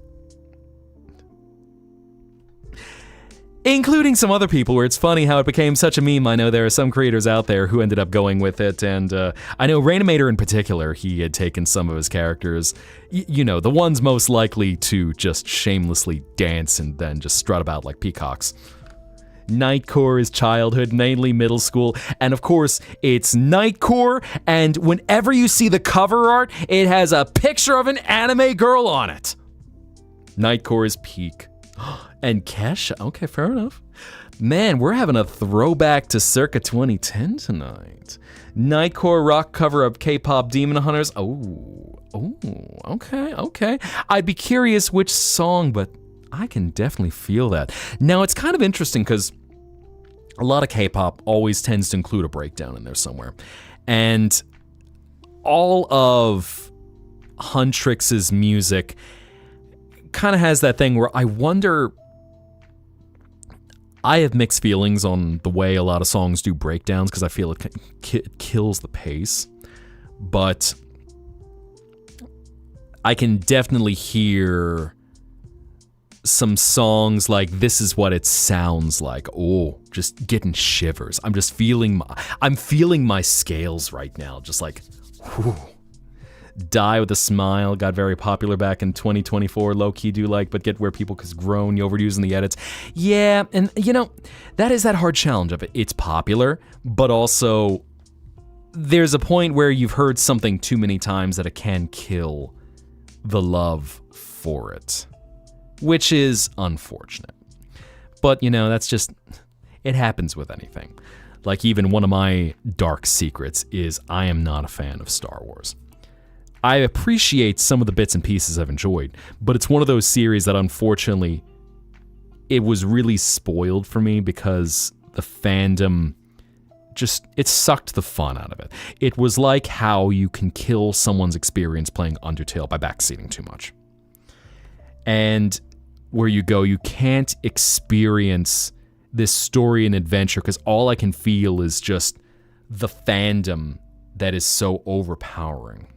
Including some other people where it's funny how it became such a meme. I know there are some creators out there who ended up going with it, and I know Rainimator in particular, he had taken some of his characters, you know, the ones most likely to just shamelessly dance and then just strut about like peacocks. Nightcore is childhood, mainly middle school, and of course, it's Nightcore, and whenever you see the cover art, it has a picture of an anime girl on it. Nightcore is peak. And Kesha, okay, fair enough. Man, we're having a throwback to circa 2010 tonight. Nightcore rock cover of K-pop Demon Hunters. Oh, okay. I'd be curious which song, but I can definitely feel that. Now, it's kind of interesting because a lot of K-pop always tends to include a breakdown in there somewhere. And all of Huntrix's music kind of has that thing where I wonder... I have mixed feelings on the way a lot of songs do breakdowns because I feel it kills the pace. But I can definitely hear some songs like This Is What It Sounds Like. Oh, just getting shivers. I'm just feeling my scales right now. Just like, whew. Die With a Smile got very popular back in 2024. Low-key do like, but get where people cause groan, you overusing the edits. Yeah, and that is that hard challenge of it. It's popular, but also there's a point where you've heard something too many times that it can kill the love for it, which is unfortunate. But, that's just, it happens with anything. Like even one of my dark secrets is I am not a fan of Star Wars. I appreciate some of the bits and pieces I've enjoyed, but it's one of those series that unfortunately it was really spoiled for me because the fandom it sucked the fun out of it. It was like how you can kill someone's experience playing Undertale by backseating too much. And where you go, you can't experience this story and adventure because all I can feel is just the fandom that is so overpowering.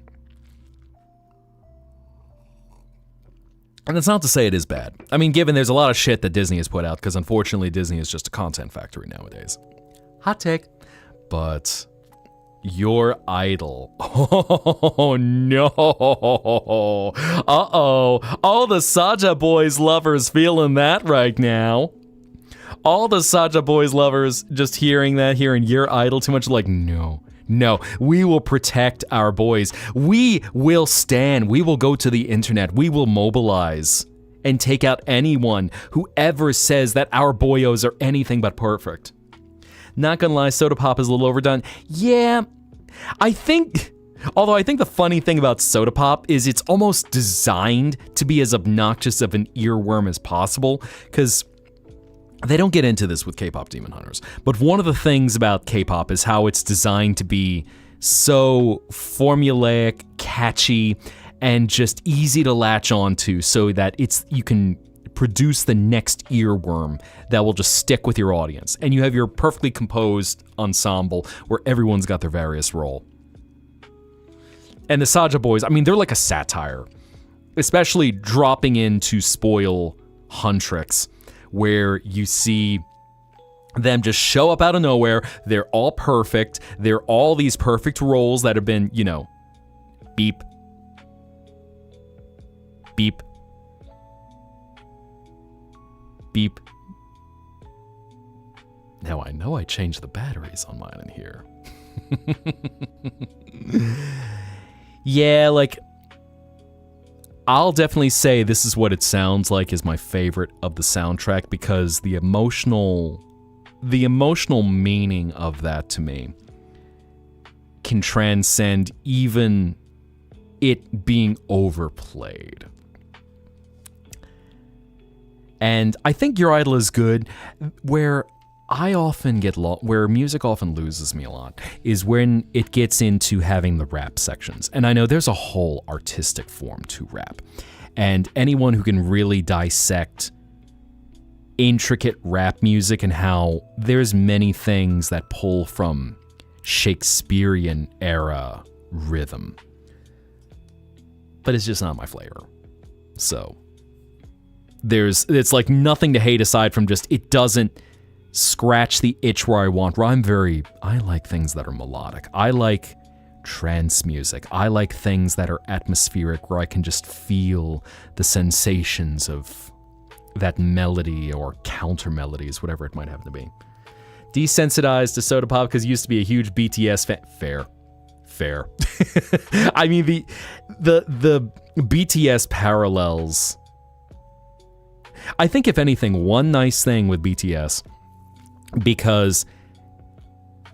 And that's not to say it is bad. I mean, given there's a lot of shit that Disney has put out, because unfortunately Disney is just a content factory nowadays. Hot take. But your idol. Oh, no. Uh-oh. All the Saja Boys lovers feeling that right now. All the Saja Boys lovers just hearing your idol too much, like, no, we will protect our boys. We will stand. We will go to the internet. We will mobilize and take out anyone who ever says that our boyos are anything but perfect. Not gonna lie, Soda Pop is a little overdone. Yeah, I think the funny thing about Soda Pop is it's almost designed to be as obnoxious of an earworm as possible, because they don't get into this with K-pop Demon Hunters, but one of the things about K-pop is how it's designed to be so formulaic, catchy, and just easy to latch onto so that you can produce the next earworm that will just stick with your audience. And you have your perfectly composed ensemble where everyone's got their various role. And the Saja Boys, I mean, they're like a satire, especially dropping in to spoil Huntrix, where you see them just show up out of nowhere. They're all perfect. They're all these perfect roles that have been, beep, beep, beep. Now I know I changed the batteries on mine in here. Yeah, like, I'll definitely say This Is What It Sounds Like is my favorite of the soundtrack because the emotional meaning of that to me can transcend even it being overplayed. And I think Your Idol is good. Where I often get where music often loses me a lot is when it gets into having the rap sections. And I know there's a whole artistic form to rap. And anyone who can really dissect intricate rap music and how there's many things that pull from Shakespearean era rhythm. But it's just not my flavor. So it's like nothing to hate aside from just it doesn't scratch the itch where I want. Where I like things that are melodic. I like trance music. I like things that are atmospheric where I can just feel the sensations of that melody or counter melodies, whatever it might happen to be. Desensitized to Soda Pop because used to be a huge BTS fan. Fair. I mean, the BTS parallels. I think if anything, one nice thing with BTS, because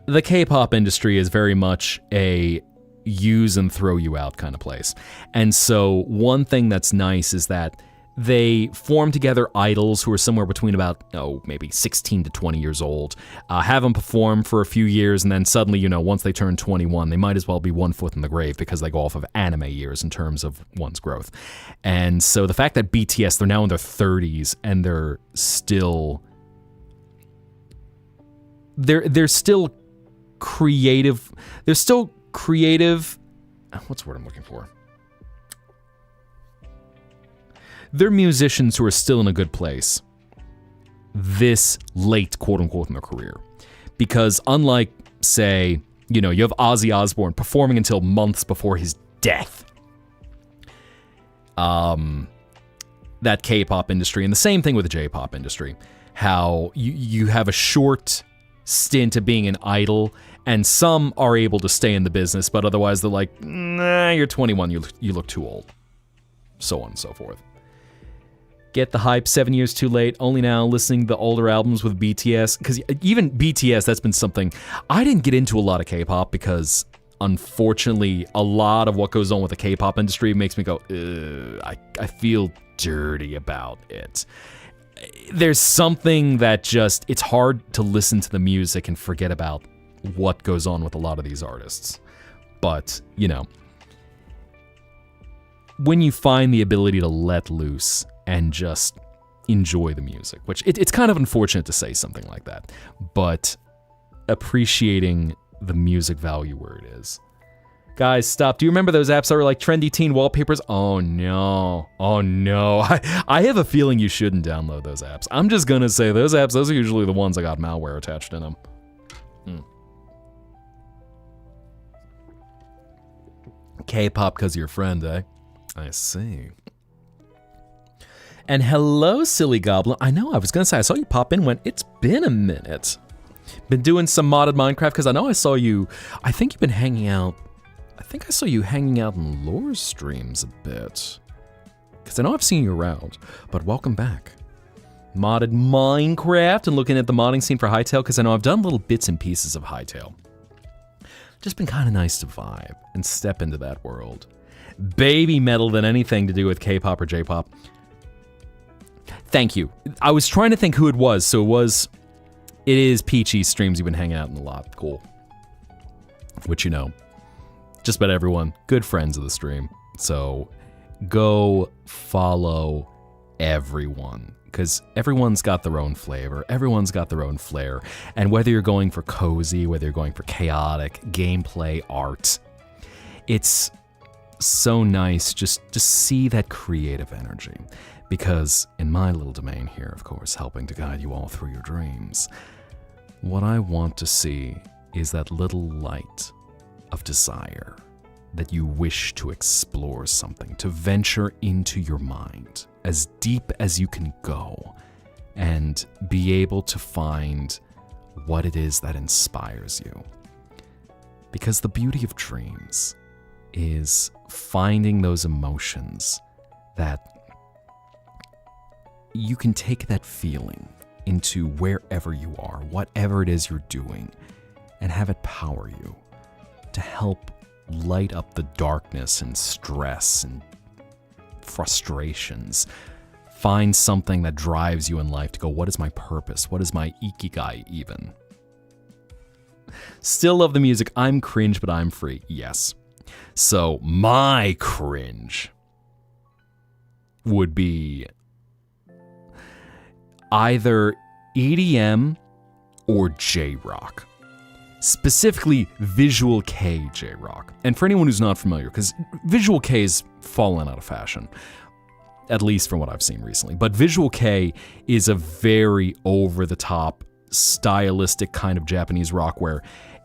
the K-pop industry is very much a use and throw you out kind of place. And so one thing that's nice is that they form together idols who are somewhere between about, maybe 16 to 20 years old, have them perform for a few years, and then suddenly, once they turn 21, they might as well be one foot in the grave because they go off of anime years in terms of one's growth. And so the fact that BTS, they're now in their 30s and they're still creative. They're still creative. What's the word I'm looking for? They're musicians who are still in a good place this late, quote unquote, in their career. Because unlike, say, you have Ozzy Osbourne performing until months before his death. That K-pop industry, and the same thing with the J-pop industry, how you have a short stint of being an idol, and some are able to stay in the business, but otherwise they're like, nah, you're 21, you look too old. So on and so forth. Get the hype 7 years too late, only now listening to the older albums with BTS. Because even BTS, that's been something. I didn't get into a lot of K-pop because, unfortunately, a lot of what goes on with the K-pop industry makes me go, I feel dirty about it. There's something that just, it's hard to listen to the music and forget about what goes on with a lot of these artists. But, when you find the ability to let loose and just enjoy the music, which it's kind of unfortunate to say something like that, but appreciating the music value where it is. Guys, stop. Do you remember those apps that were like trendy teen wallpapers? Oh no. I have a feeling you shouldn't download those apps. I'm just gonna say those apps, those are usually the ones that got malware attached in them. K-pop because you're your friend, eh? I see. And hello, Silly Goblin. I know, I was going to say, I saw you pop in when it's been a minute. Been doing some modded Minecraft, because I know I saw you, I think you've been hanging out, I think I saw you hanging out in lore streams a bit. Because I know I've seen you around, but welcome back. Modded Minecraft and looking at the modding scene for Hytale, because I know I've done little bits and pieces of Hytale. Just been kind of nice to vibe and step into that world. Baby metal than anything to do with K-pop or J-pop. Thank you. I was trying to think who it was, so it is Peachy's streams you've been hanging out in a lot. Cool. Which, just about everyone, good friends of the stream. So go follow everyone, because everyone's got their own flavor, everyone's got their own flair, and whether you're going for cozy, whether you're going for chaotic, gameplay, art, it's so nice just to see that creative energy. Because in my little domain here, of course, helping to guide you all through your dreams, what I want to see is that little light of desire, that you wish to explore something, to venture into your mind as deep as you can go and be able to find what it is that inspires you. Because the beauty of dreams is finding those emotions that you can take that feeling into wherever you are, whatever it is you're doing, and have it power you to help light up the darkness and stress and frustrations. Find something that drives you in life to go, what is my purpose? What is my ikigai even? Still love the music. I'm cringe, but I'm free. Yes. So my cringe would be either EDM or J-Rock. Specifically, Visual K J-Rock. And for anyone who's not familiar, because Visual K's fallen out of fashion, at least from what I've seen recently, but Visual K is a very over-the-top, stylistic kind of Japanese rock where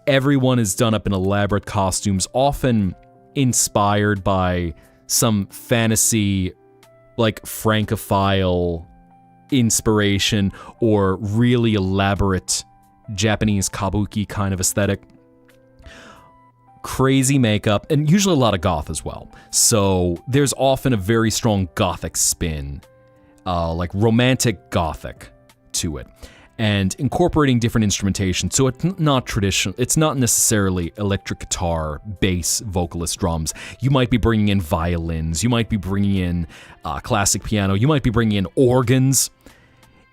everyone is done up in elaborate costumes, often inspired by some fantasy, like Francophile inspiration or really elaborate Japanese kabuki kind of aesthetic. Crazy makeup, and usually a lot of goth as well. So there's often a very strong gothic spin, like romantic gothic to it. and incorporating different instrumentation. So it's not traditional. It's not necessarily electric guitar, bass, vocalist, drums. You might be bringing in violins. You might be bringing in classic piano. You might be bringing in organs.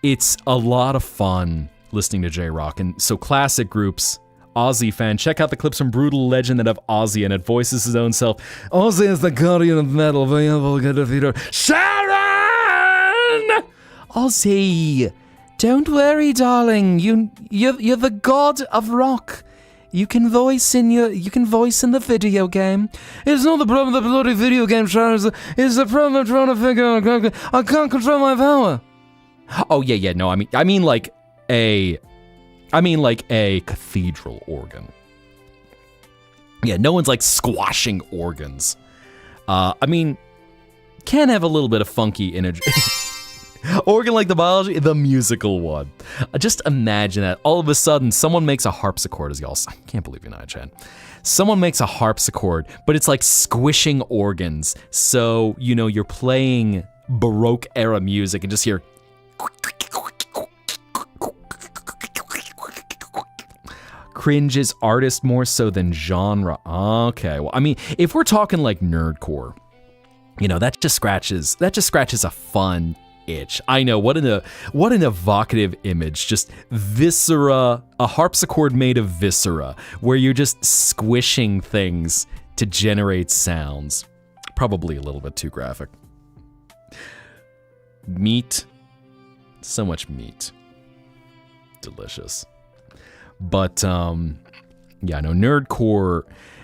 It's a lot of fun listening to J-Rock. And so classic groups, Ozzy fan, check out the clips from Brutal Legend that have Ozzy, and it voices his own self. Ozzy is the guardian of metal. Sharon! Ozzy! Don't worry, darling. You're the god of rock. You can voice in the video game. It's not the problem of the bloody video game, Sharon. It's the problem of trying to figure out. I can't control my power. Oh yeah. No, I mean like a cathedral organ. Yeah, no one's like squashing organs. Can have a little bit of funky energy. Organ like the biology, the musical one. Just imagine that. All of a sudden, someone makes a harpsichord, as y'all say. I can't believe you, Chan. Someone makes a harpsichord, but it's like squishing organs. So, you're playing Baroque era music and just hear... Cringes artist more so than genre. Okay, well, if we're talking like nerdcore, that just scratches a fun itch. I know, what an evocative image. Just viscera, a harpsichord made of viscera, where you're just squishing things to generate sounds. Probably a little bit too graphic. Meat. So much meat. Delicious. But,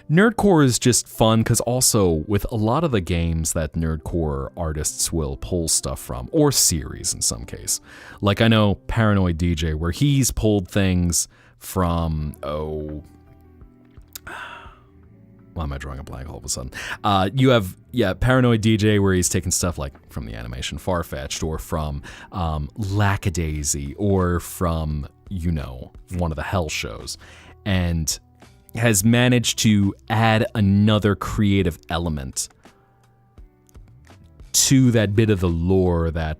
Nerdcore is just fun because also with a lot of the games that nerdcore artists will pull stuff from, or series in some case. Like I know Paranoid DJ, where he's pulled things from, why am I drawing a blank all of a sudden? You have, Paranoid DJ, where he's taken stuff like from the animation Farfetch'd, or from Lackadaisy, or from, one of the Hell shows. And has managed to add another creative element to that bit of the lore that,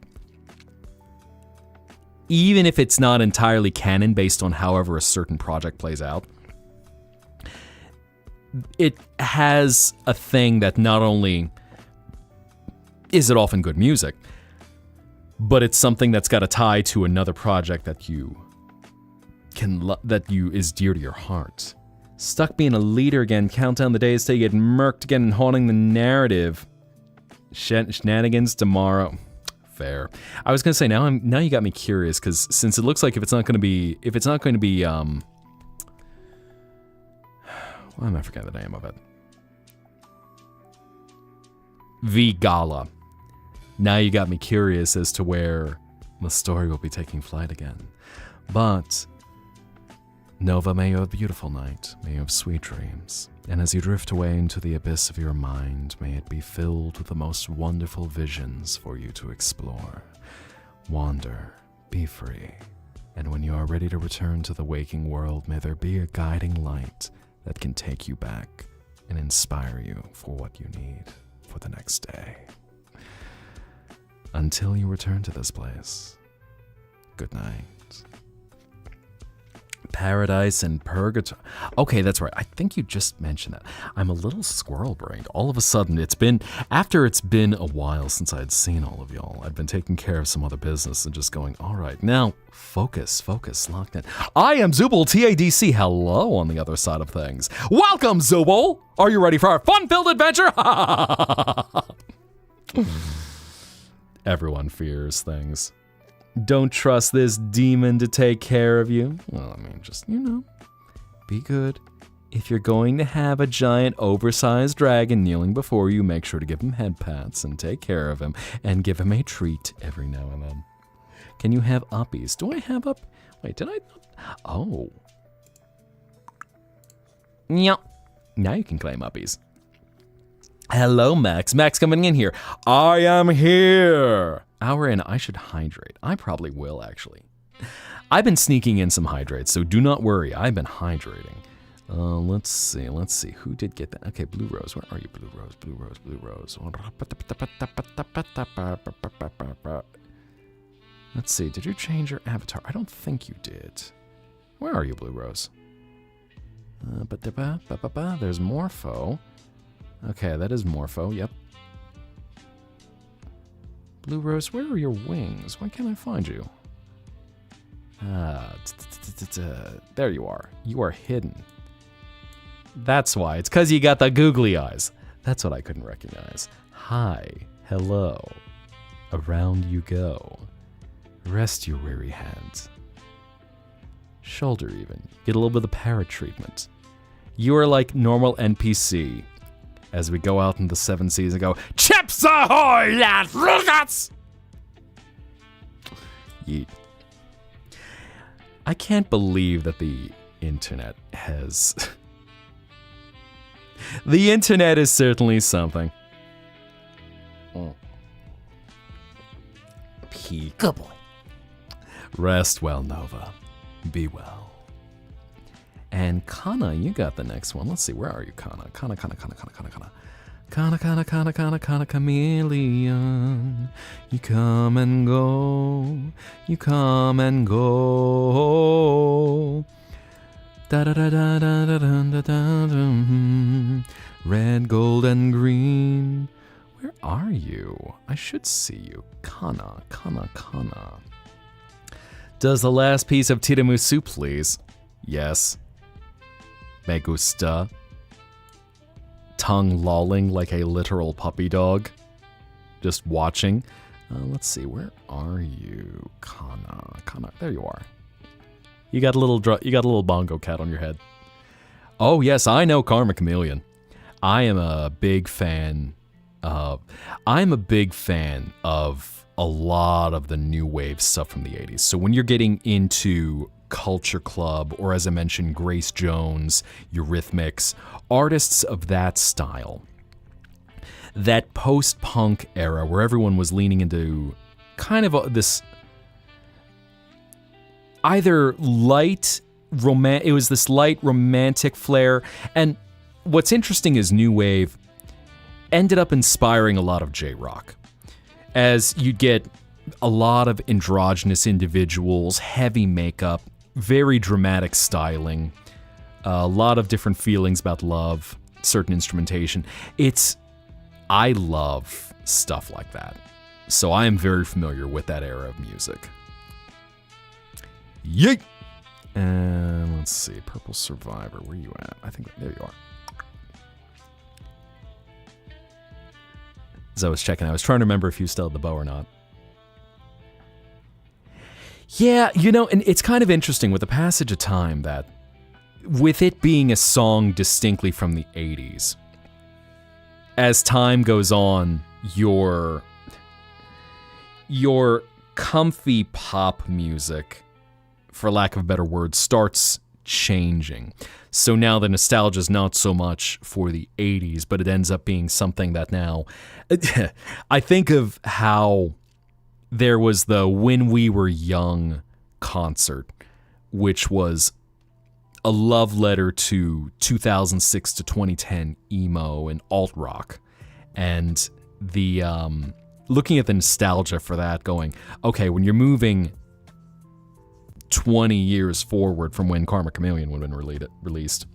even if it's not entirely canon based on however a certain project plays out, it has a thing that not only is it often good music, but it's something that's got a tie to another project that is dear to your heart. Stuck being a leader again, count down the days till you get murked again and haunting the narrative. Shenanigans tomorrow. Fair. I was gonna say, now you got me curious, because since it looks like if it's not gonna be why am I forgetting the name of it? V-Gala. Now you got me curious as to where the story will be taking flight again. But Nova, may you have a beautiful night, may you have sweet dreams, and as you drift away into the abyss of your mind, may it be filled with the most wonderful visions for you to explore. Wander, be free, and when you are ready to return to the waking world, may there be a guiding light that can take you back and inspire you for what you need for the next day. Until you return to this place, good night. Paradise and Purgatory. Okay, that's right. I think you just mentioned that. I'm a little squirrel-brained. All of a sudden, it's been a while since I'd seen all of y'all. I'd been taking care of some other business and just going, all right, now focus, locked in. I am Zubul, TADC. Hello on the other side of things. Welcome, Zubul. Are you ready for our fun-filled adventure? Everyone fears things. Don't trust this demon to take care of you. Well, just, be good. If you're going to have a giant oversized dragon kneeling before you, make sure to give him head pats and take care of him and give him a treat every now and then. Can you have uppies? Do I have up? Wait, did I? Oh. Yeah. Now you can claim uppies. Hello, Max. Max coming in here. I am here. Hour in, I should hydrate. I probably will, actually. I've been sneaking in some hydrates, so do not worry. I've been hydrating. Let's see. Who did get that? Okay, Blue Rose. Where are you, Blue Rose? Blue Rose. Let's see, did you change your avatar? I don't think you did. Where are you, Blue Rose? There's Morpho. Okay, that is Morpho, yep. Blue Rose, where are your wings? Why can't I find you? There you are. You are hidden. That's why. It's because you got the googly eyes. That's what I couldn't recognize. Hi. Hello. Around you go. Rest your weary hands. Shoulder even. Get a little bit of the parrot treatment. You are like normal NPC. As we go out in the 7 seas and go, Chips ahoy, lads! Yeet. I can't believe that the internet has... The internet is certainly something. Peak. Good boy. Rest well, Nova. Be well. And Kana, you got the next one. Let's see, where are you, Kana? Kana. Kana, chameleon. You come and go. You come and go. Da da da da da da da da da. Red, gold, and green. Where are you? I should see you. Kana. Does the last piece of tiramisu, please? Yes. Me gusta. Tongue lolling like a literal puppy dog. Just watching. Let's see, where are you? Kana. There you are. You got a little bongo cat on your head. Oh yes, I know Karma Chameleon. I'm a big fan of a lot of the new wave stuff from the 80s. So when you're getting into Culture Club, or as I mentioned, Grace Jones, Eurythmics, artists of that style, that post-punk era where everyone was leaning into kind of this either it was this light romantic flair, and what's interesting is new wave ended up inspiring a lot of J-rock, as you'd get a lot of androgynous individuals, heavy makeup, very dramatic styling, a lot of different feelings about love, certain instrumentation. I love stuff like that. So I am very familiar with that era of music. Yeet! And let's see, Purple Survivor, where you at? I think, there you are. As I was checking, I was trying to remember if you still had the bow or not. Yeah, and it's kind of interesting with the passage of time that, with it being a song distinctly from the 80s, as time goes on, your comfy pop music, for lack of a better word, starts changing. So now the nostalgia is not so much for the 80s, but it ends up being something that now... I think of how there was the When We Were Young concert, which was a love letter to 2006 to 2010 emo and alt-rock. And the looking at the nostalgia for that, going, okay, when you're moving 20 years forward from when Karma Chameleon would have been released.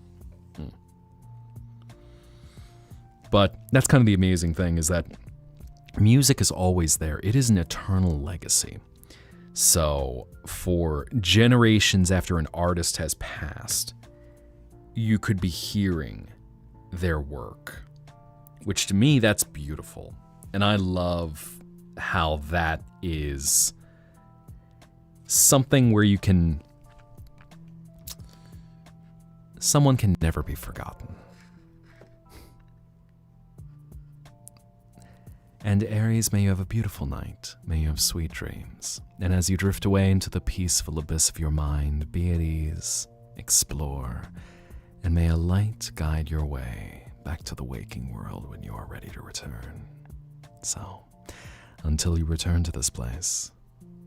But that's kind of the amazing thing, is that music is always there. It is an eternal legacy. So for generations after an artist has passed, you could be hearing their work, which to me, that's beautiful. And I love how that is something where someone can never be forgotten. And Aries, may you have a beautiful night. May you have sweet dreams. And as you drift away into the peaceful abyss of your mind, be at ease, explore, and may a light guide your way back to the waking world when you are ready to return. So, until you return to this place,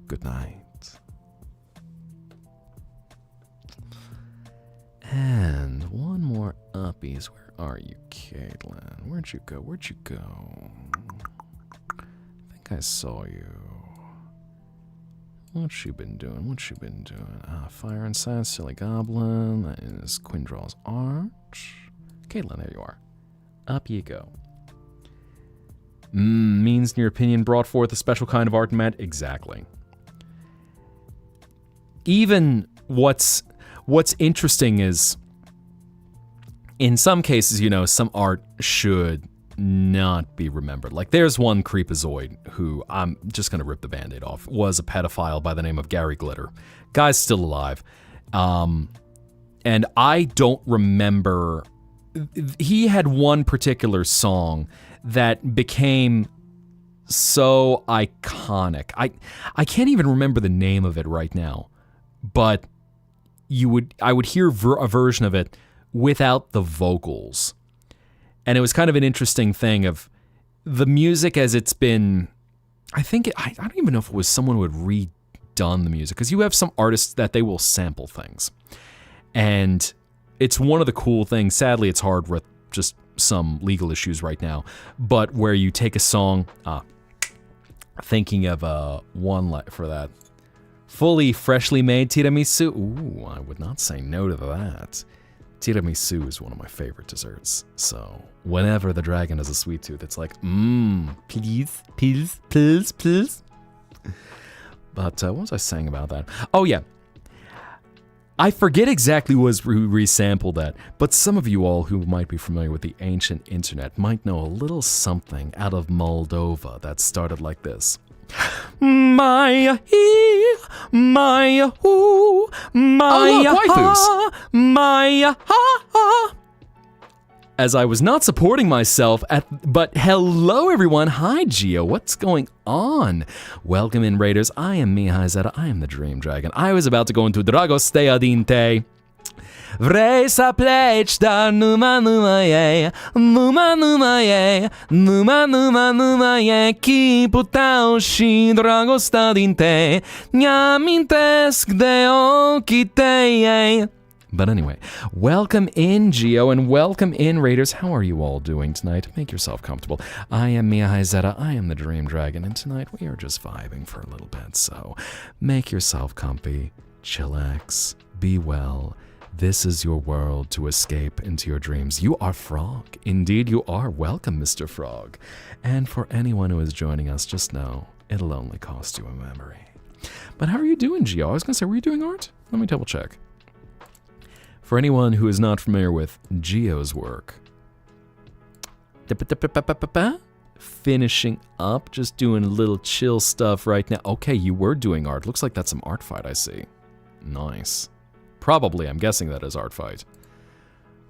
good night. And one more uppies. Where are you, Caitlin? Where'd you go? I think I saw you. What's she been doing? Fire and Sand, Silly Goblin. That is Quindraw's art. Caitlin, there you are. Up you go. Means, in your opinion, brought forth a special kind of art and exactly. Even what's interesting is, in some cases, some art should not be remembered. Like, there's one creepazoid who, I'm just going to rip the Band-Aid off, was a pedophile by the name of Gary Glitter. Guy's still alive. And I don't remember... He had one particular song that became so iconic. I can't even remember the name of it right now, but I would hear a version of it without the vocals. And it was kind of an interesting thing of the music as it's been, I don't even know if it was someone who had redone the music, because you have some artists that they will sample things. And it's one of the cool things, sadly it's hard with just some legal issues right now, but where you take a song, thinking of one for that, fully freshly made tiramisu. Ooh, I would not say no to that. Tiramisu is one of my favorite desserts, so whenever the dragon has a sweet tooth, it's like, please. But what was I saying about that? Oh yeah, I forget exactly who resampled that, but some of you all who might be familiar with the ancient internet might know a little something out of Moldova that started like this. Maya he, Maya who, Maya ha, Maya ha. As I was not supporting myself but hello everyone, hi Gio, what's going on? Welcome in Raiders, I am Mihai Zetta, I am the Dream Dragon. I was about to go into Dragostea Dinte. Vrei să pleci, dar numai ei, numai ei, chipul tău și dragostea din te, mi-amintesc de ochii tăi. But anyway, welcome in Gio and welcome in Raiders. How are you all doing tonight? Make yourself comfortable. I am Mihai Zetta, I am the Dream Dragon, and tonight we are just vibing for a little bit, so make yourself comfy, chillax, be well. This is your world to escape into your dreams. You are Frog. Indeed you are. Welcome, Mr. Frog. And for anyone who is joining us, just know it'll only cost you a memory. But how are you doing, Gio? I was going to say, were you doing art? Let me double check. For anyone who is not familiar with Gio's work, finishing up, just doing a little chill stuff right now. Okay, you were doing art. Looks like that's some art fight I see. Nice. Probably, I'm guessing that is art fight.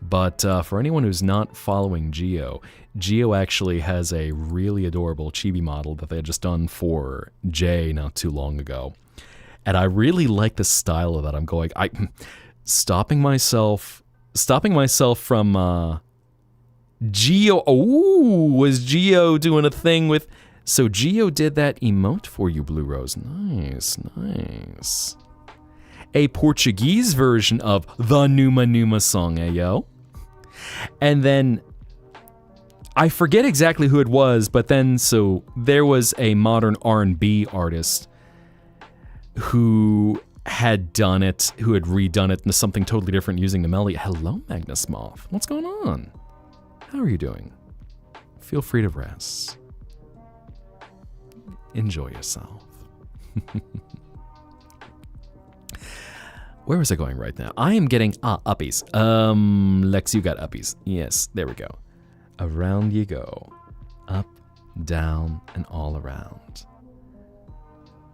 But for anyone who's not following Gio actually has a really adorable chibi model that they had just done for Jay not too long ago. And I really like the style of that. I'm going, stopping myself from Gio. Oh, was Gio doing a thing with? So Gio did that emote for you, Blue Rose. Nice. A Portuguese version of the Numa Numa song, yo. And then I forget exactly who it was, but then so there was a modern R&B artist who had done it, who had redone it into something totally different using the melody. Hello, Magnus Moth. What's going on? How are you doing? Feel free to rest. Enjoy yourself. Where was I going right now? I am getting, uppies. Lex, you got uppies. Yes, there we go. Around you go. Up, down, and all around.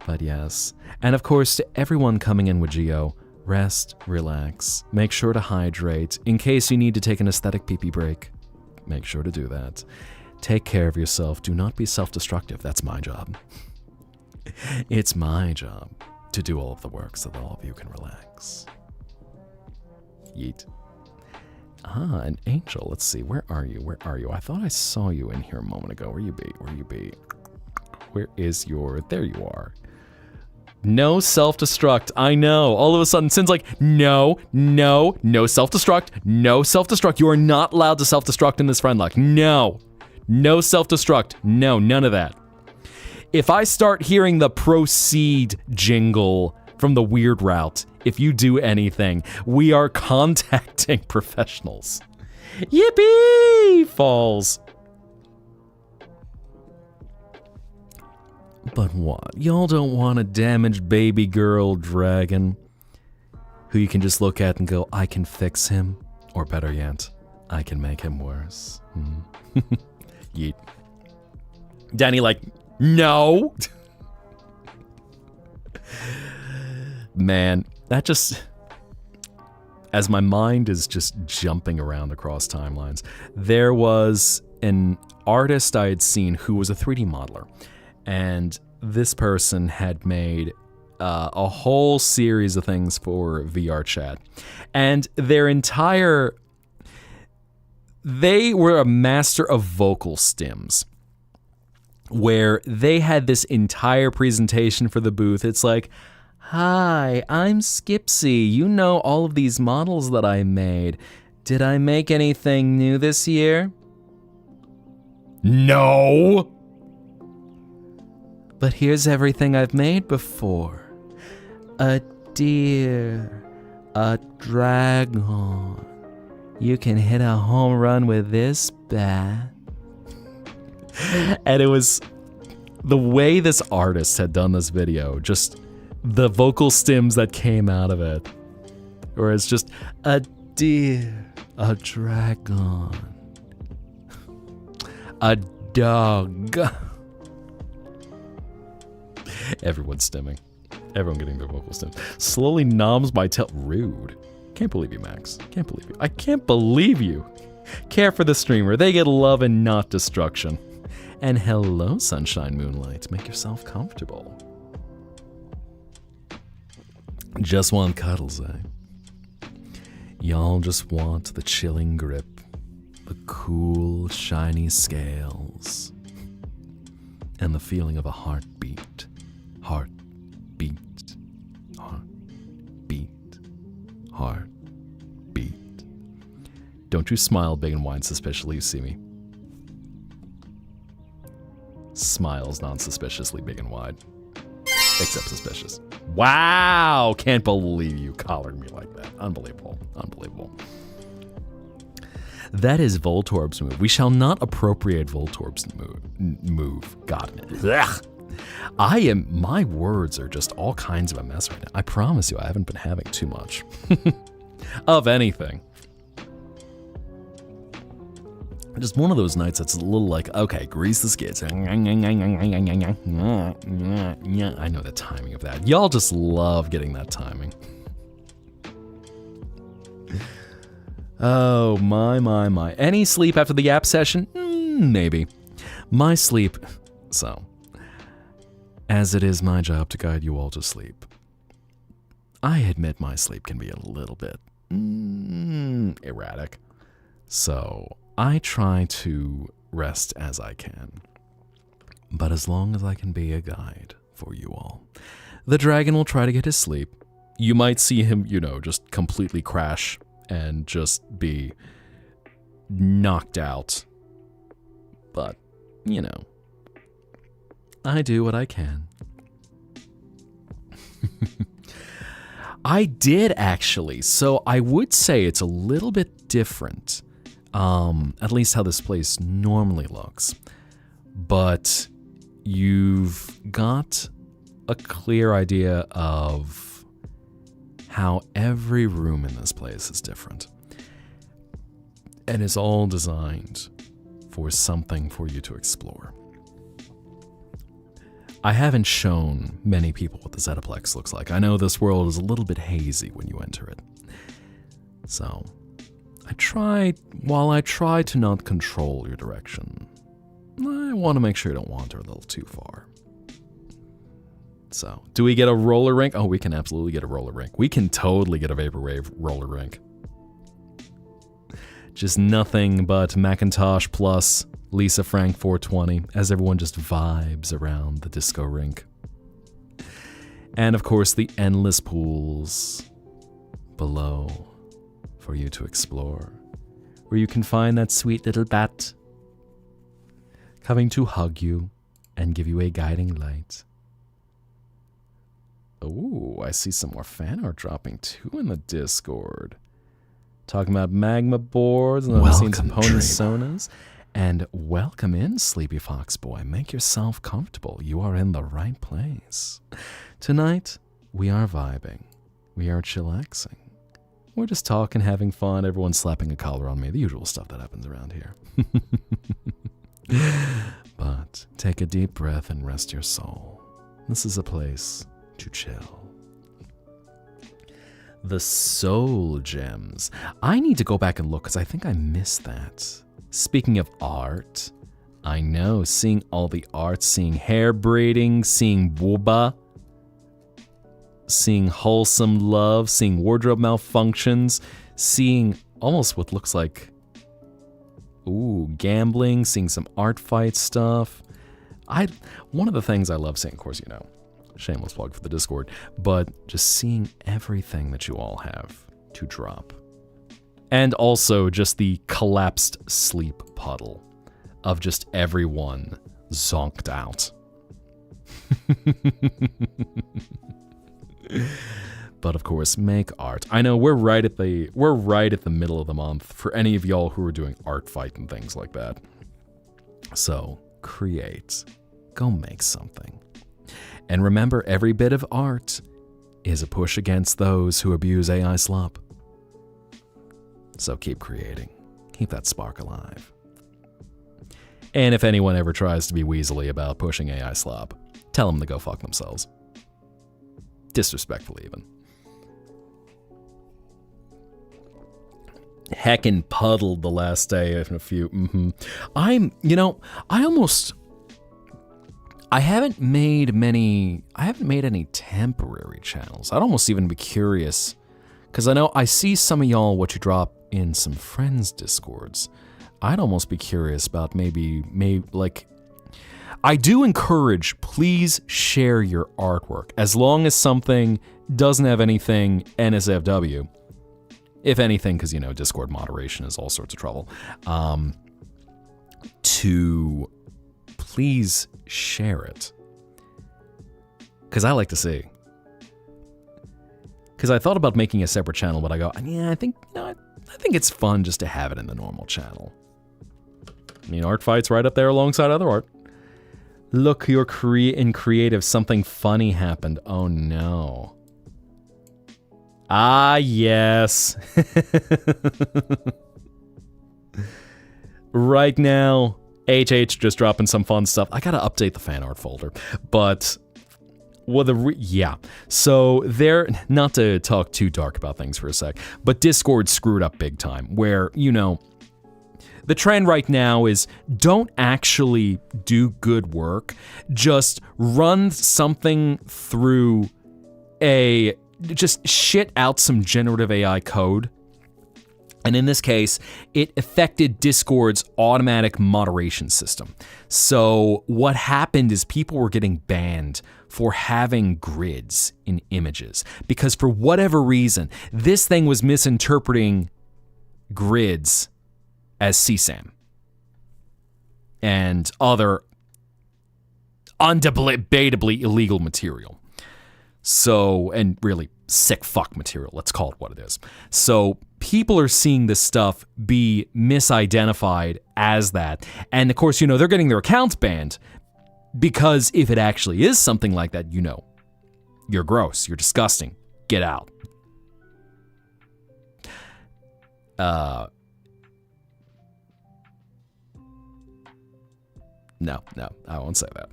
But yes. And of course, to everyone coming in with Gio, rest, relax, make sure to hydrate. In case you need to take an aesthetic pee-pee break, make sure to do that. Take care of yourself. Do not be self-destructive. That's my job. It's my job to do all of the work so that all of you can relax. Yeet. An angel. Let's see. Where are you? I thought I saw you in here a moment ago. Where you be? Where is your... There you are. No self-destruct. I know. All of a sudden, Sin's like, no self-destruct. No self-destruct. You are not allowed to self-destruct in this friend lock. No self-destruct. No, none of that. If I start hearing the proceed jingle from the weird route, if you do anything, we are contacting professionals. Yippee! Falls. But what? Y'all don't want a damaged baby girl dragon who you can just look at and go, I can fix him. Or better yet, I can make him worse. Yeet. Danny like, no! Man, that just... As my mind is just jumping around across timelines, there was an artist I had seen who was a 3D modeler. And this person had made a whole series of things for VR chat. And their entire... They were a master of vocal stims, where they had this entire presentation for the booth. It's like, hi, I'm Skipsy. You know all of these models that I made. Did I make anything new this year? No! But here's everything I've made before. A deer, a dragon. You can hit a home run with this bat. And it was the way this artist had done this video, just the vocal stims that came out of it. Or it's just a deer, a dragon, a dog. Everyone's stimming. Everyone getting their vocal stims. Slowly noms my tail. Rude. Can't believe you, Max. Can't believe you. I can't believe you. Care for the streamer. They get love and not destruction. And hello, Sunshine Moonlight. Make yourself comfortable. Just want cuddles, eh? Y'all just want the chilling grip, the cool, shiny scales, and the feeling of a heartbeat. Heartbeat. Heartbeat. Heartbeat. Don't you smile big and wide suspiciously, you see me. Smiles non-suspiciously big and wide. Except suspicious. Wow! Can't believe you collared me like that. Unbelievable. Unbelievable. That is Voltorb's move. We shall not appropriate Voltorb's move. God. Ugh. My words are just all kinds of a mess right now. I promise you, I haven't been having too much of anything. Just one of those nights that's a little like, okay, grease the skids. I know the timing of that. Y'all just love getting that timing. Oh, my. Any sleep after the Yap session? Maybe. My sleep. So, as it is my job to guide you all to sleep, I admit my sleep can be a little bit erratic. So, I try to rest as I can, but as long as I can be a guide for you all. The dragon will try to get his sleep. You might see him, just completely crash and just be knocked out. But, I do what I can. I did actually, so I would say it's a little bit different. At least how this place normally looks. But you've got a clear idea of how every room in this place is different. And it's all designed for something for you to explore. I haven't shown many people what the Zettaplex looks like. I know this world is a little bit hazy when you enter it. So, while I try to not control your direction, I want to make sure you don't wander a little too far. So, do we get a roller rink? Oh, we can absolutely get a roller rink. We can totally get a Vaporwave roller rink. Just nothing but Macintosh plus Lisa Frank 420 as everyone just vibes around the disco rink. And of course, the endless pools below for you to explore, where you can find that sweet little bat coming to hug you and give you a guiding light. Ooh, I see some more fan art dropping too in the Discord. Talking about magma boards, and I've seen some personas. And welcome in, Sleepy Fox Boy. Make yourself comfortable. You are in the right place. Tonight, we are vibing. We are chillaxing. We're just talking, having fun. Everyone's slapping a collar on me. The usual stuff that happens around here. But take a deep breath and rest your soul. This is a place to chill. The Soul Gems. I need to go back and look because I think I missed that. Speaking of art, I know, seeing all the art, seeing hair braiding, seeing booba, seeing wholesome love, seeing wardrobe malfunctions, seeing almost what looks like, gambling, seeing some art fight stuff. One of the things I love seeing, of course, shameless plug for the Discord, but just seeing everything that you all have to drop. And also just the collapsed sleep puddle of just everyone zonked out. But of course, make art. I know we're right at the middle of the month for any of y'all who are doing art fight and things like that. So create, go make something. And remember, every bit of art is a push against those who abuse AI slop. So keep creating. Keep that spark alive. And if anyone ever tries to be weaselly about pushing AI slop, tell them to go fuck themselves. Disrespectfully, even. Heckin' puddled the last day in a few. I haven't made any temporary channels. I'd almost even be curious, because I know I see some of y'all what you drop in some friends' Discords. I'd almost be curious about maybe like, I do encourage, please share your artwork, as long as something doesn't have anything NSFW. If anything, because, Discord moderation is all sorts of trouble. To please share it. Because I like to see. Because I thought about making a separate channel, but I go, yeah, I think it's fun just to have it in the normal channel. Art fight's right up there alongside other art. Look, you're in creative. Something funny happened. Oh no. Ah, yes. Right now, HH just dropping some fun stuff. I gotta update the fan art folder, but so they're, not to talk too dark about things for a sec, but Discord screwed up big time, where, the trend right now is don't actually do good work, just run something through just shit out some generative AI code. And in this case, it affected Discord's automatic moderation system. So what happened is people were getting banned for having grids in images, because for whatever reason, this thing was misinterpreting grids as CSAM and other undebatably illegal material. So, and really sick fuck material, let's call it what it is. So people are seeing this stuff be misidentified as that. And of course, they're getting their accounts banned, because if it actually is something like that, you're gross, you're disgusting, get out. No, I won't say that.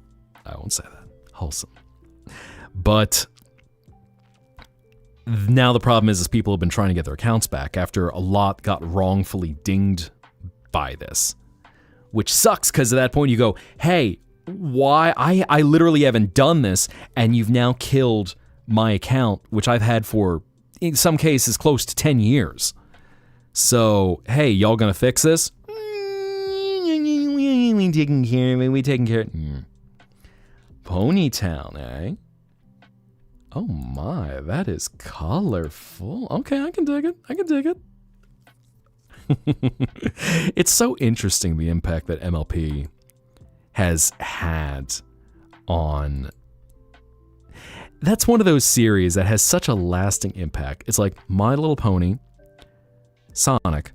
Wholesome. But now the problem is people have been trying to get their accounts back after a lot got wrongfully dinged by this, which sucks, because at that point you go, hey, why? I literally haven't done this, and you've now killed my account, which I've had for, in some cases, close to 10 years. So, hey, y'all gonna fix this? We taking care of it. Ponytown, eh? Oh my, that is colorful. Okay, I can dig it. It's so interesting, the impact that MLP has had on... That's one of those series that has such a lasting impact. It's like My Little Pony, Sonic,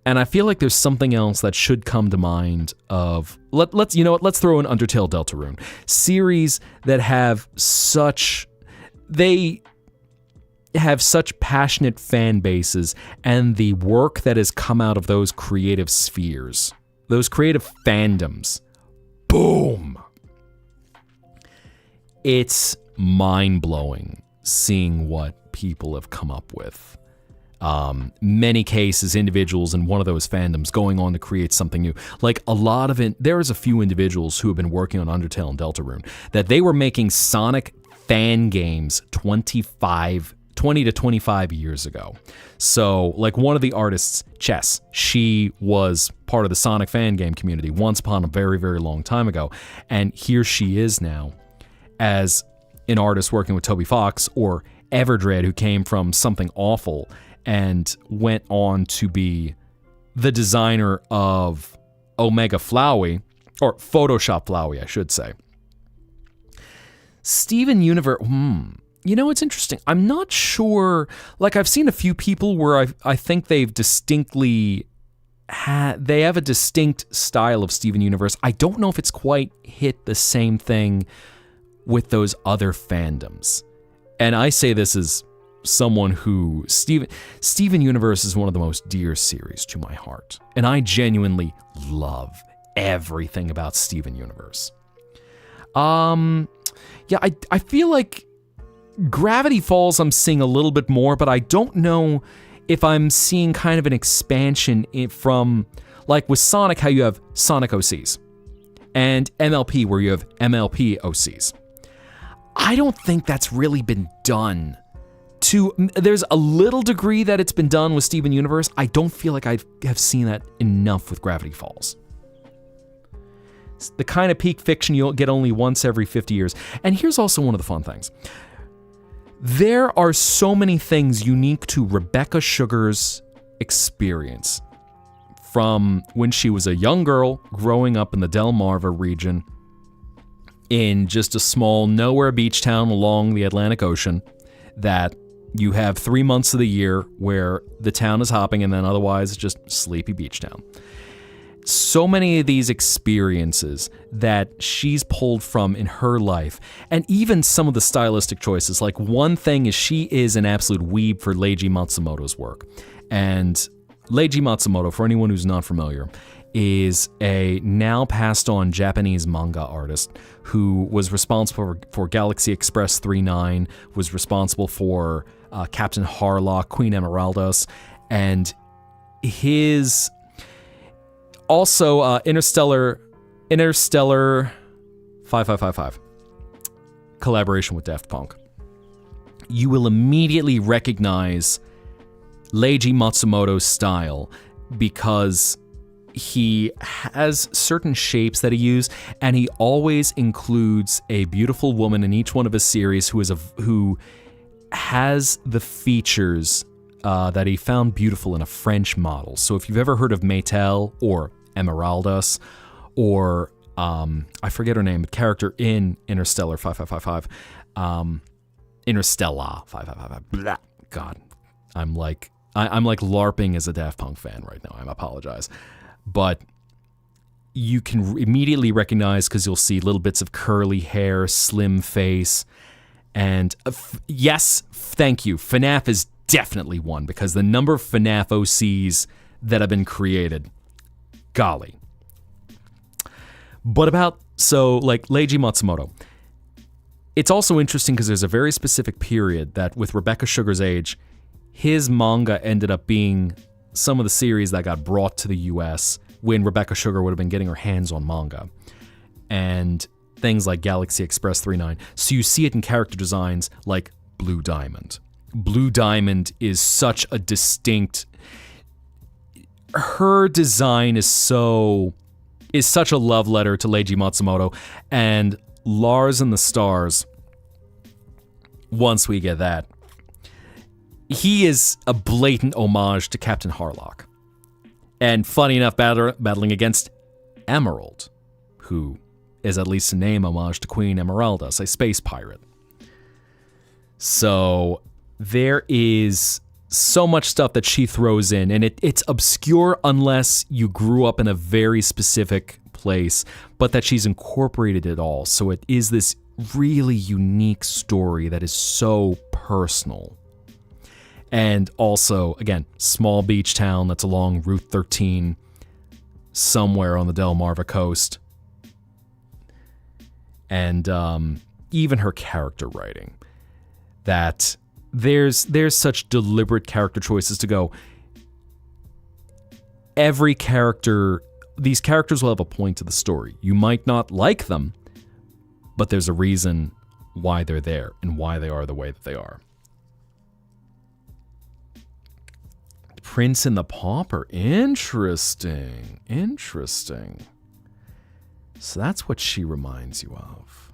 and I feel like there's something else that should come to mind of... Let's throw in Undertale Deltarune. Series that have such... They have such passionate fan bases, and the work that has come out of those creative spheres, those creative fandoms, boom! It's mind-blowing seeing what people have come up with. Many cases, individuals in one of those fandoms going on to create something new. Like a lot of it, there's a few individuals who have been working on Undertale and Deltarune that they were making Sonic fan games 20 to 25 years ago. So, like one of the artists, Chess, she was part of the Sonic fan game community once upon a very, very long time ago. And here she is now as an artist working with Toby Fox, or Everdread, who came from Something Awful and went on to be the designer of Omega Flowey, or Photoshop Flowey, I should say. Steven Universe, it's interesting. I'm not sure, like I've seen a few people where I think they've distinctly they have a distinct style of Steven Universe. I don't know if it's quite hit the same thing with those other fandoms. And I say this as someone who... Steven Universe is one of the most dear series to my heart. And I genuinely love everything about Steven Universe. I feel like Gravity Falls I'm seeing a little bit more, but I don't know if I'm seeing kind of an expansion from... Like with Sonic, how you have Sonic OCs. And MLP, where you have MLP OCs. I don't think that's really been done there's a little degree that it's been done with Steven Universe. I don't feel like I have seen that enough with Gravity Falls. It's the kind of peak fiction you'll get only once every 50 years. And here's also one of the fun things. There are so many things unique to Rebecca Sugar's experience. From when she was a young girl growing up in the Delmarva region, in just a small nowhere beach town along the Atlantic Ocean, that you have 3 months of the year where the town is hopping and then otherwise it's just sleepy beach town. So many of these experiences that she's pulled from in her life, and even some of the stylistic choices. Like one thing is she is an absolute weeb for Leiji Matsumoto's work. And Leiji Matsumoto, for anyone who's not familiar, is a now passed on Japanese manga artist who was responsible for Galaxy Express 39, was responsible for Captain Harlock, Queen Emeraldas, and his also Interstellar 5555 collaboration with Daft Punk. You will immediately recognize Leiji Matsumoto's style because he has certain shapes that he uses, and he always includes a beautiful woman in each one of his series who has the features that he found beautiful in a French model. So if you've ever heard of Maytel or Emeraldas, or I forget her name, the character in Interstellar 5555, Interstellar 5555. Blah. God, I'm like LARPing as a Daft Punk fan right now. I apologize. But you can immediately recognize, because you'll see little bits of curly hair, slim face, and yes, thank you. FNAF is definitely one, because the number of FNAF OCs that have been created, golly. But like Leiji Matsumoto, it's also interesting because there's a very specific period that with Rebecca Sugar's age, his manga ended up being some of the series that got brought to the US when Rebecca Sugar would have been getting her hands on manga. And things like Galaxy Express 39. So you see it in character designs like Blue Diamond. Blue Diamond is such a distinct... Her design is such a love letter to Leiji Matsumoto, and Lars and the Stars, once we get that, he is a blatant homage to Captain Harlock. And funny enough, battling against Emerald, who is at least a name homage to Queen Emeraldas, a space pirate. So there is so much stuff that she throws in, and it's obscure unless you grew up in a very specific place, but that she's incorporated it all. So it is this really unique story that is so personal. And also, again, small beach town that's along Route 13, somewhere on the Delmarva coast. And even her character writing, that there's such deliberate character choices to go. Every character, these characters will have a point to the story. You might not like them, but there's a reason why they're there and why they are the way that they are. Prince and the Pauper. Interesting. So that's what she reminds you of.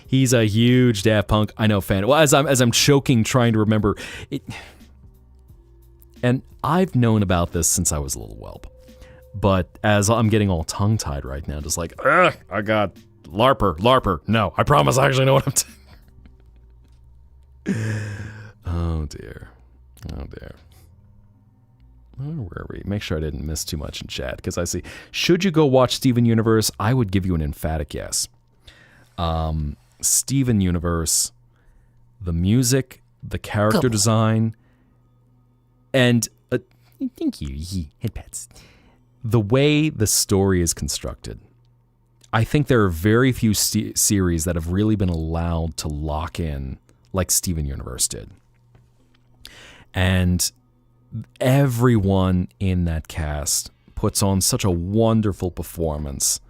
He's a huge Daft Punk, I know, fan. Well, as I'm choking trying to remember it, and I've known about this since I was a little whelp. But as I'm getting all tongue-tied right now, just like, I got LARPer. No, I promise I actually know what I'm doing. Oh dear. Where were we? Make sure I didn't miss too much in chat, because I see, should you go watch Steven Universe? I would give you an emphatic yes. Steven Universe, the music, the character design, and thank you, head pets. The way the story is constructed. I think there are very few series that have really been allowed to lock in like Steven Universe did. And everyone in that cast puts on such a wonderful performance.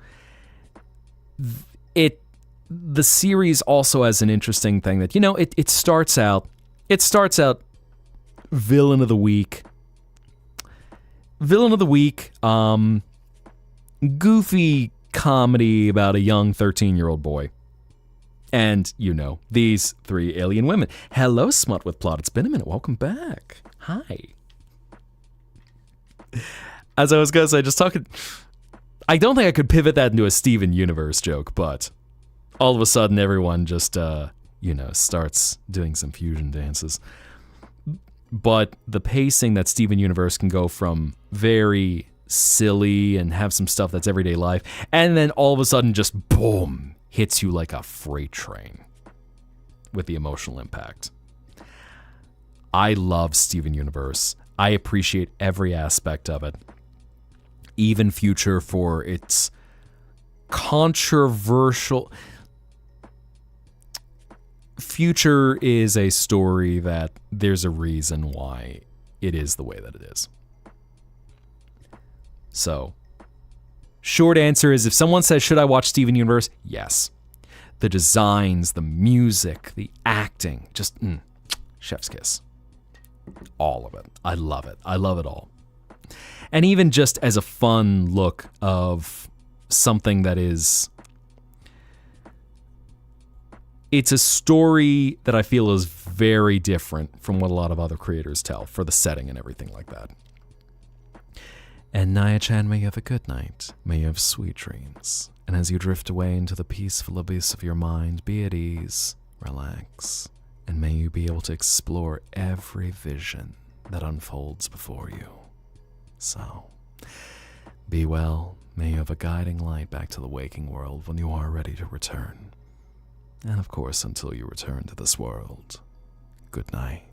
The series also has an interesting thing that, it starts out villain of the week, goofy comedy about a young 13-year-old boy. And, these three alien women. Hello, Smut with Plot. It's been a minute. Welcome back. Hi. As I was going to say, just talking, I don't think I could pivot that into a Steven Universe joke, but all of a sudden everyone just, starts doing some fusion dances. But the pacing that Steven Universe can go from very silly and have some stuff that's everyday life, and then all of a sudden just boom, hits you like a freight train with the emotional impact. I love Steven Universe. I appreciate every aspect of it. Even Future for its controversial... Future is a story that there's a reason why it is the way that it is. So, short answer is, if someone says, should I watch Steven Universe? Yes. The designs, the music, the acting, just chef's kiss. All of it. I love it. I love it all. And even just as a fun look of something that is... It's a story that I feel is very different from what a lot of other creators tell, for the setting and everything like that. And Naya-chan, may you have a good night. May you have sweet dreams. And as you drift away into the peaceful abyss of your mind, be at ease, relax, and may you be able to explore every vision that unfolds before you. So, be well. May you have a guiding light back to the waking world when you are ready to return. And of course, until you return to this world, good night.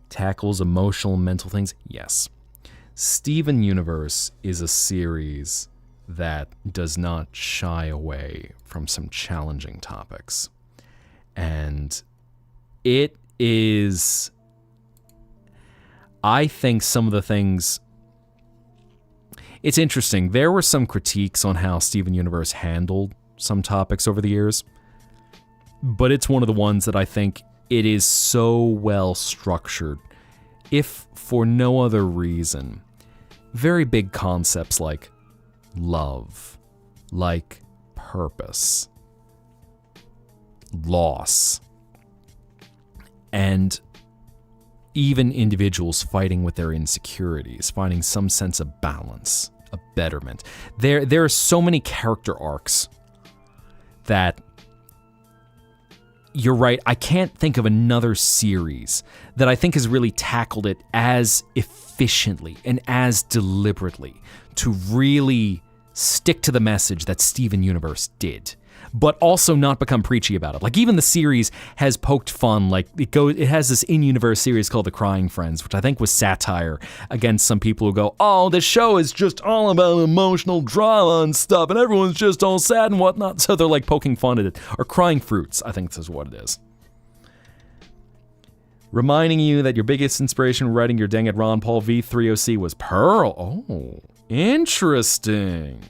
Tackles emotional and mental things? Yes. Steven Universe is a series that does not shy away from some challenging topics. And it is... I think some of the things... It's interesting. There were some critiques on how Steven Universe handled some topics over the years. But it's one of the ones that I think it is so well structured, if for no other reason. Very big concepts like love, like purpose, loss, and even individuals fighting with their insecurities, finding some sense of balance, a betterment. There are so many character arcs that you're right. I can't think of another series that I think has really tackled it as efficiently and as deliberately to really stick to the message that Steven Universe did, but also not become preachy about it. Like, even the series has poked fun. Like, it has this in-universe series called The Crying Friends, which I think was satire against some people who go, oh, this show is just all about emotional drama and stuff, and everyone's just all sad and whatnot. So they're like poking fun at it. Or Crying Fruits, I think this is what it is. Reminding you that your biggest inspiration when writing your Dang It Ron Paul V30C was Pearl. Oh, interesting.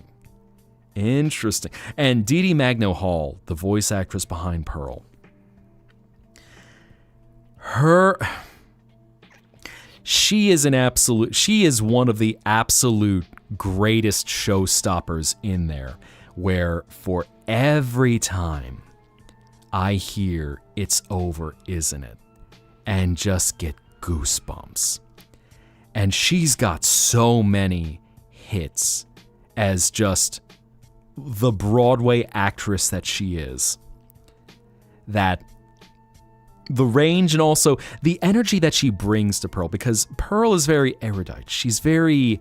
Interesting. And Dee Dee Magno-Hall, the voice actress behind Pearl. She is one of the absolute greatest showstoppers in there, where for every time I hear "It's over, isn't it?" and just get goosebumps. And she's got so many hits as just the Broadway actress that she is, that the range and also the energy that she brings to Pearl, because Pearl is very erudite. She's very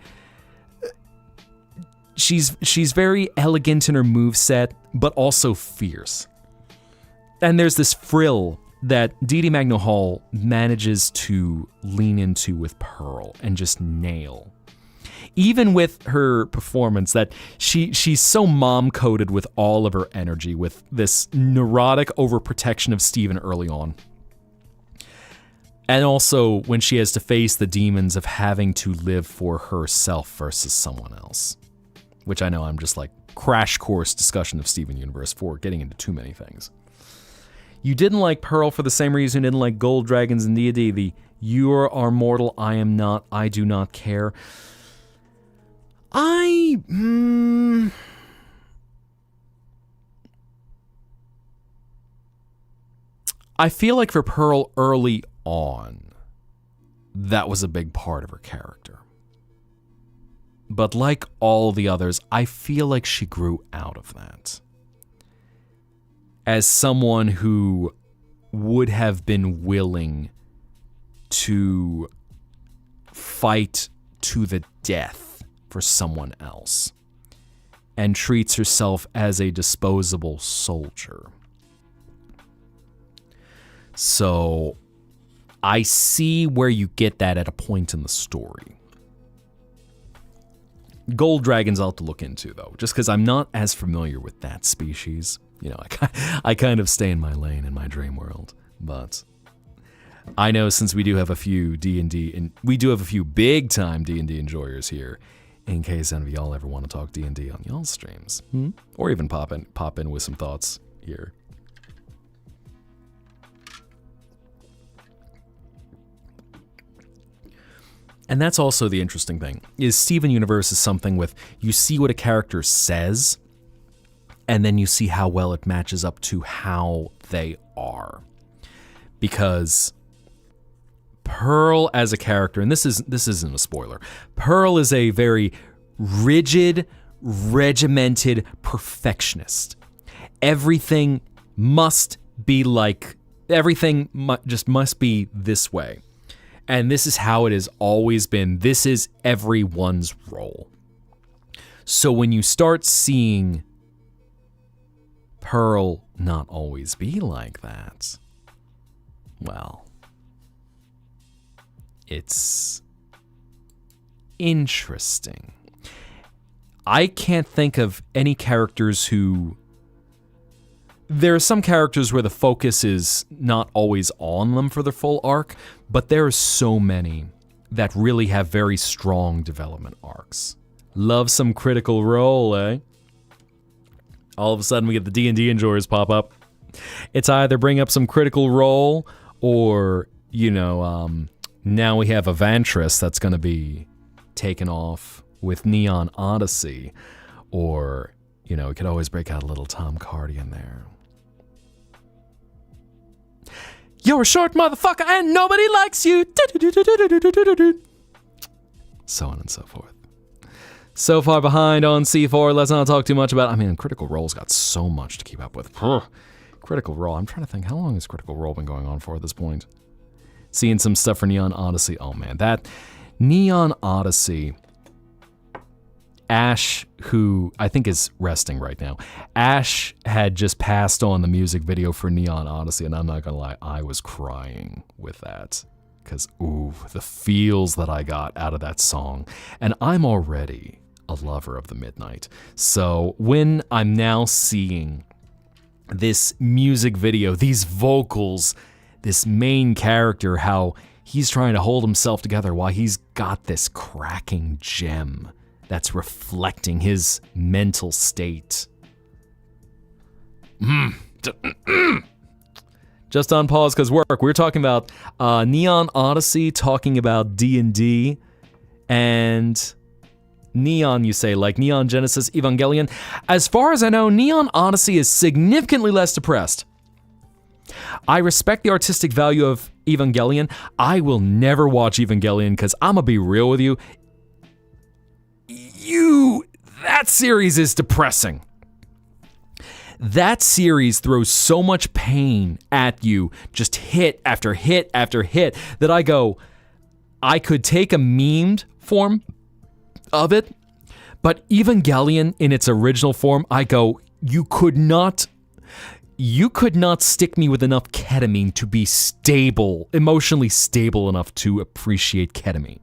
elegant in her moveset, but also fierce. And there's this frill that Dee Dee Magno-Hall manages to lean into with Pearl and just nail. Even with her performance, that she's so mom-coded with all of her energy, with this neurotic overprotection of Steven early on. And also when she has to face the demons of having to live for herself versus someone else. Which I know I'm just like crash course discussion of Steven Universe for getting into too many things. You didn't like Pearl for the same reason you didn't like Gold Dragons and D&D. The "You are mortal, I am not, I do not care." I feel like for Pearl early on, that was a big part of her character. But like all the others, I feel like she grew out of that. As someone who would have been willing to fight to the death for someone else, and treats herself as a disposable soldier. So I see where you get that at a point in the story. Gold Dragons I'll have to look into, though, just because I'm not as familiar with that species. You know, I kind of stay in my lane in my dream world, but I know since we do have a few D&D, and we do have a few big-time D&D enjoyers here, in case any of y'all ever want to talk D&D on y'all's streams, or even pop in with some thoughts here. And that's also the interesting thing, is Steven Universe is something with, you see what a character says, and then you see how well it matches up to how they are. Because Pearl as a character, and this isn't a spoiler, Pearl is a very rigid, regimented perfectionist. Everything must be like, everything just must be this way. And this is how it has always been. This is everyone's role. So when you start seeing Pearl not always be like that, well, it's interesting. I can't think of any characters who... There are some characters where the focus is not always on them for the full arc, but there are so many that really have very strong development arcs. Love some Critical Role, eh? All of a sudden we get the D&D enjoyers pop up. It's either bring up some Critical Role or, now we have Evantris that's going to be taken off with Neon Odyssey, or, we could always break out a little Tom Cardy in there. You're a short motherfucker and nobody likes you. So on and so forth. So far behind on C4, let's not talk too much about... I mean, Critical Role's got so much to keep up with. Critical Role, I'm trying to think, how long has Critical Role been going on for at this point? Seeing some stuff for Neon Odyssey. Oh man, that Neon Odyssey... Ash, who I think is resting right now, Ash had just passed on the music video for Neon Odyssey, and I'm not gonna lie, I was crying with that. Because, ooh, the feels that I got out of that song. And I'm already a lover of the Midnight. So when I'm now seeing this music video, these vocals, this main character, how he's trying to hold himself together while he's got this cracking gem that's reflecting his mental state. Just on pause because work. We're talking about Neon Odyssey, talking about D&D, and Neon, you say, like Neon Genesis Evangelion. As far as I know, Neon Odyssey is significantly less depressed. I respect the artistic value of Evangelion. I will never watch Evangelion because I'm going to be real with you. That series is depressing. That series throws so much pain at you, just hit after hit after hit, that I could take a memed form of it, but Evangelion in its original form, you could not stick me with enough ketamine to be stable, emotionally stable enough to appreciate ketamine.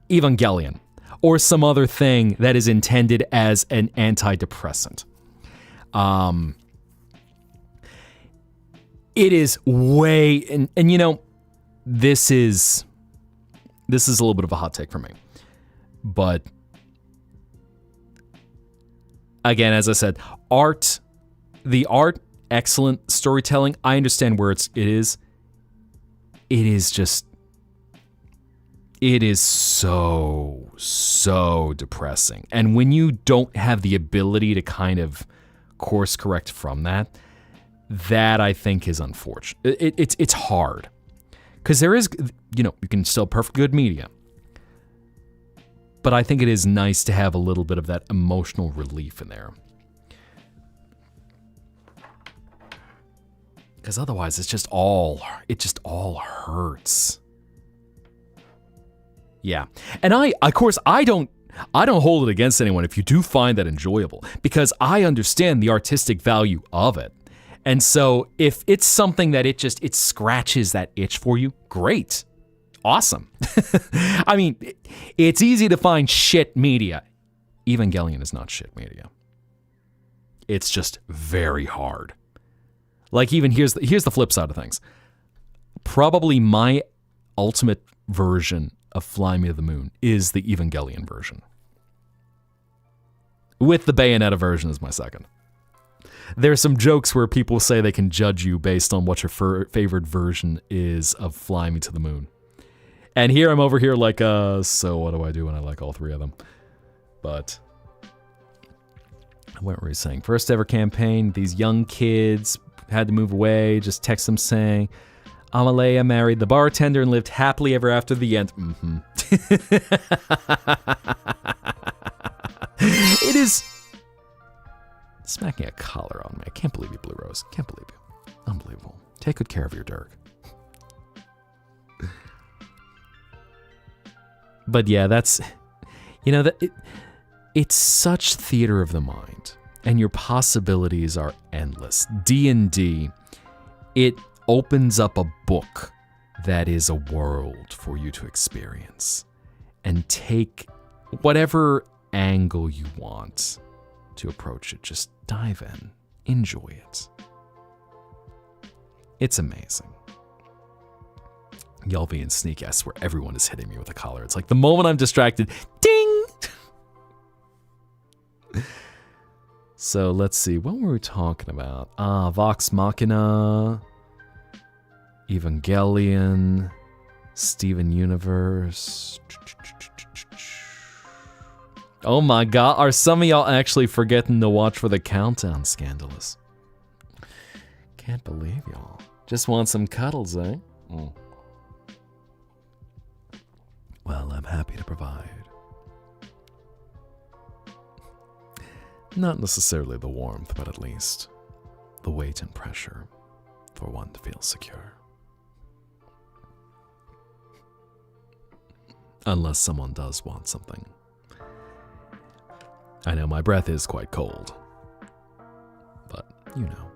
Evangelion. Or some other thing that is intended as an antidepressant. It is way, and you know, this is a little bit of a hot take for me. But again, as I said, the art, excellent storytelling. I understand where it is. It is so depressing. And when you don't have the ability to kind of course correct from that I think is unfortunate. It's hard. Because there is, you know, you can still perfect good media. But I think it is nice to have a little bit of that emotional relief in there. Because otherwise it just all hurts. Yeah. And I don't hold it against anyone if you do find that enjoyable, because I understand the artistic value of it. And so if it's something that it scratches that itch for you, great. Awesome. I mean, it's easy to find shit media. Evangelion is not shit media. It's just very hard. Like, even here's the flip side of things. Probably my ultimate version of Fly Me to the Moon is the Evangelion version. With the Bayonetta version as my second. There's some jokes where people say they can judge you based on what your favorite version is of Fly Me to the Moon. And here I'm over here like, so what do I do when I like all three of them? But what were we saying? First ever campaign, these young kids had to move away, just text them saying, Amalea married the bartender and lived happily ever after the end. Mm-hmm. It is smacking a collar on me. I can't believe you, Blue Rose. Can't believe you. Unbelievable. Take good care of your Dirk. But yeah, that's, you know, it's such theater of the mind, and your possibilities are endless. D&D, it opens up a book that is a world for you to experience and take whatever angle you want to approach it. Just dive in, enjoy it. It's amazing. Yelvy and Sneak S, where everyone is hitting me with a collar. It's like the moment I'm distracted, ding! So let's see, what were we talking about? Vox Machina, Evangelion, Steven Universe. Oh my god, are some of y'all actually forgetting to watch for the countdown? Scandalous. Can't believe y'all. Just want some cuddles, eh? Well, I'm happy to provide. Not necessarily the warmth, but at least the weight and pressure for one to feel secure. Unless someone does want something. I know my breath is quite cold. But, you know,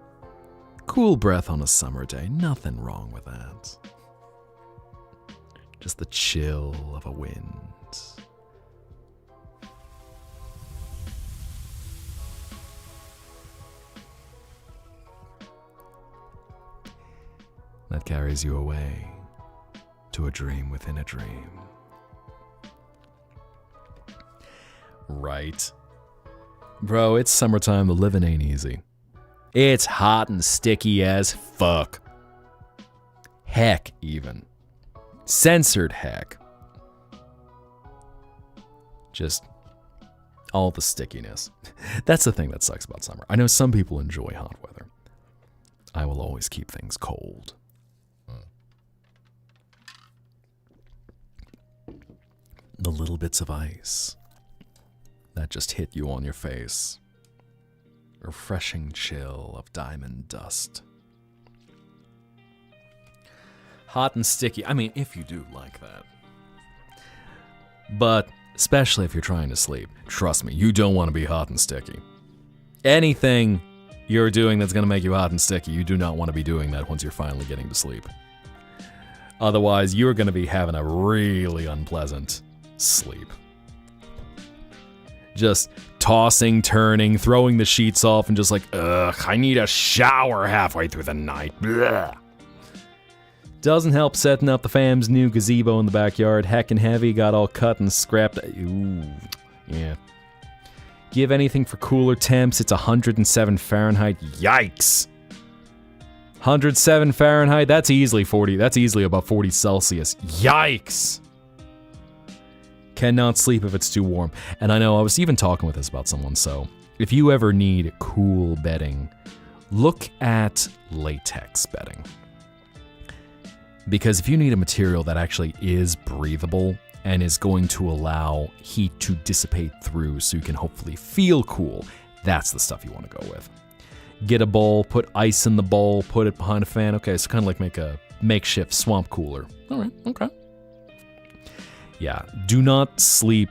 cool breath on a summer day, nothing wrong with that. Just the chill of a wind. That carries you away to a dream within a dream. Right. Bro, it's summertime, the living ain't easy. It's hot and sticky as fuck. Heck, even. Censored heck. Just all the stickiness. That's the thing that sucks about summer. I know some people enjoy hot weather. I will always keep things cold. The little bits of ice that just hit you on your face. Refreshing chill of diamond dust. Hot and sticky. I mean, if you do like that. But especially if you're trying to sleep, trust me, you don't want to be hot and sticky. Anything you're doing that's going to make you hot and sticky, you do not want to be doing that once you're finally getting to sleep. Otherwise, you're going to be having a really unpleasant sleep. Just tossing, turning, throwing the sheets off, and just like, ugh, I need a shower halfway through the night. Blah. Doesn't help setting up the fam's new gazebo in the backyard. Heckin' heavy, got all cut and scrapped. Ooh, yeah. Give anything for cooler temps. It's 107 Fahrenheit. Yikes. 107 Fahrenheit, that's easily 40. That's easily about 40 Celsius. Yikes. Cannot sleep if it's too warm. And I know I was even talking with this about someone, so if you ever need cool bedding, look at latex bedding. Because if you need a material that actually is breathable and is going to allow heat to dissipate through so you can hopefully feel cool, that's the stuff you want to go with. Get a bowl, put ice in the bowl, put it behind a fan. Okay, so kind of like make a makeshift swamp cooler. All right, okay. Yeah, do not sleep.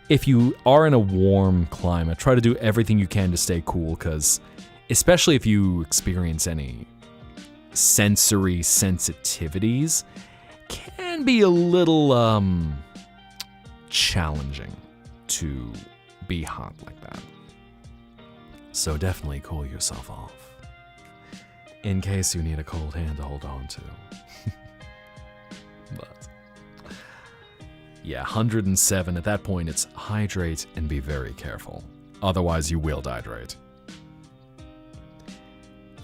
If you are in a warm climate, try to do everything you can to stay cool, because especially if you experience any sensory sensitivities, can be a little challenging to be hot like that. So definitely cool yourself off, in case you need a cold hand to hold on to. But yeah, 107, at that point it's hydrate and be very careful. Otherwise you will dehydrate.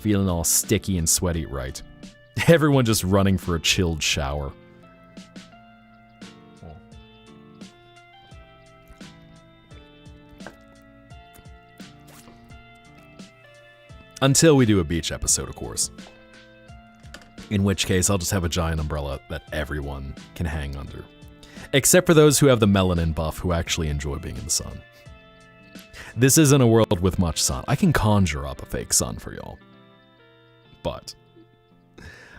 Feeling all sticky and sweaty, right? Everyone just running for a chilled shower. Until we do a beach episode, of course. In which case, I'll just have a giant umbrella that everyone can hang under. Except for those who have the melanin buff who actually enjoy being in the sun. This isn't a world with much sun. I can conjure up a fake sun for y'all. But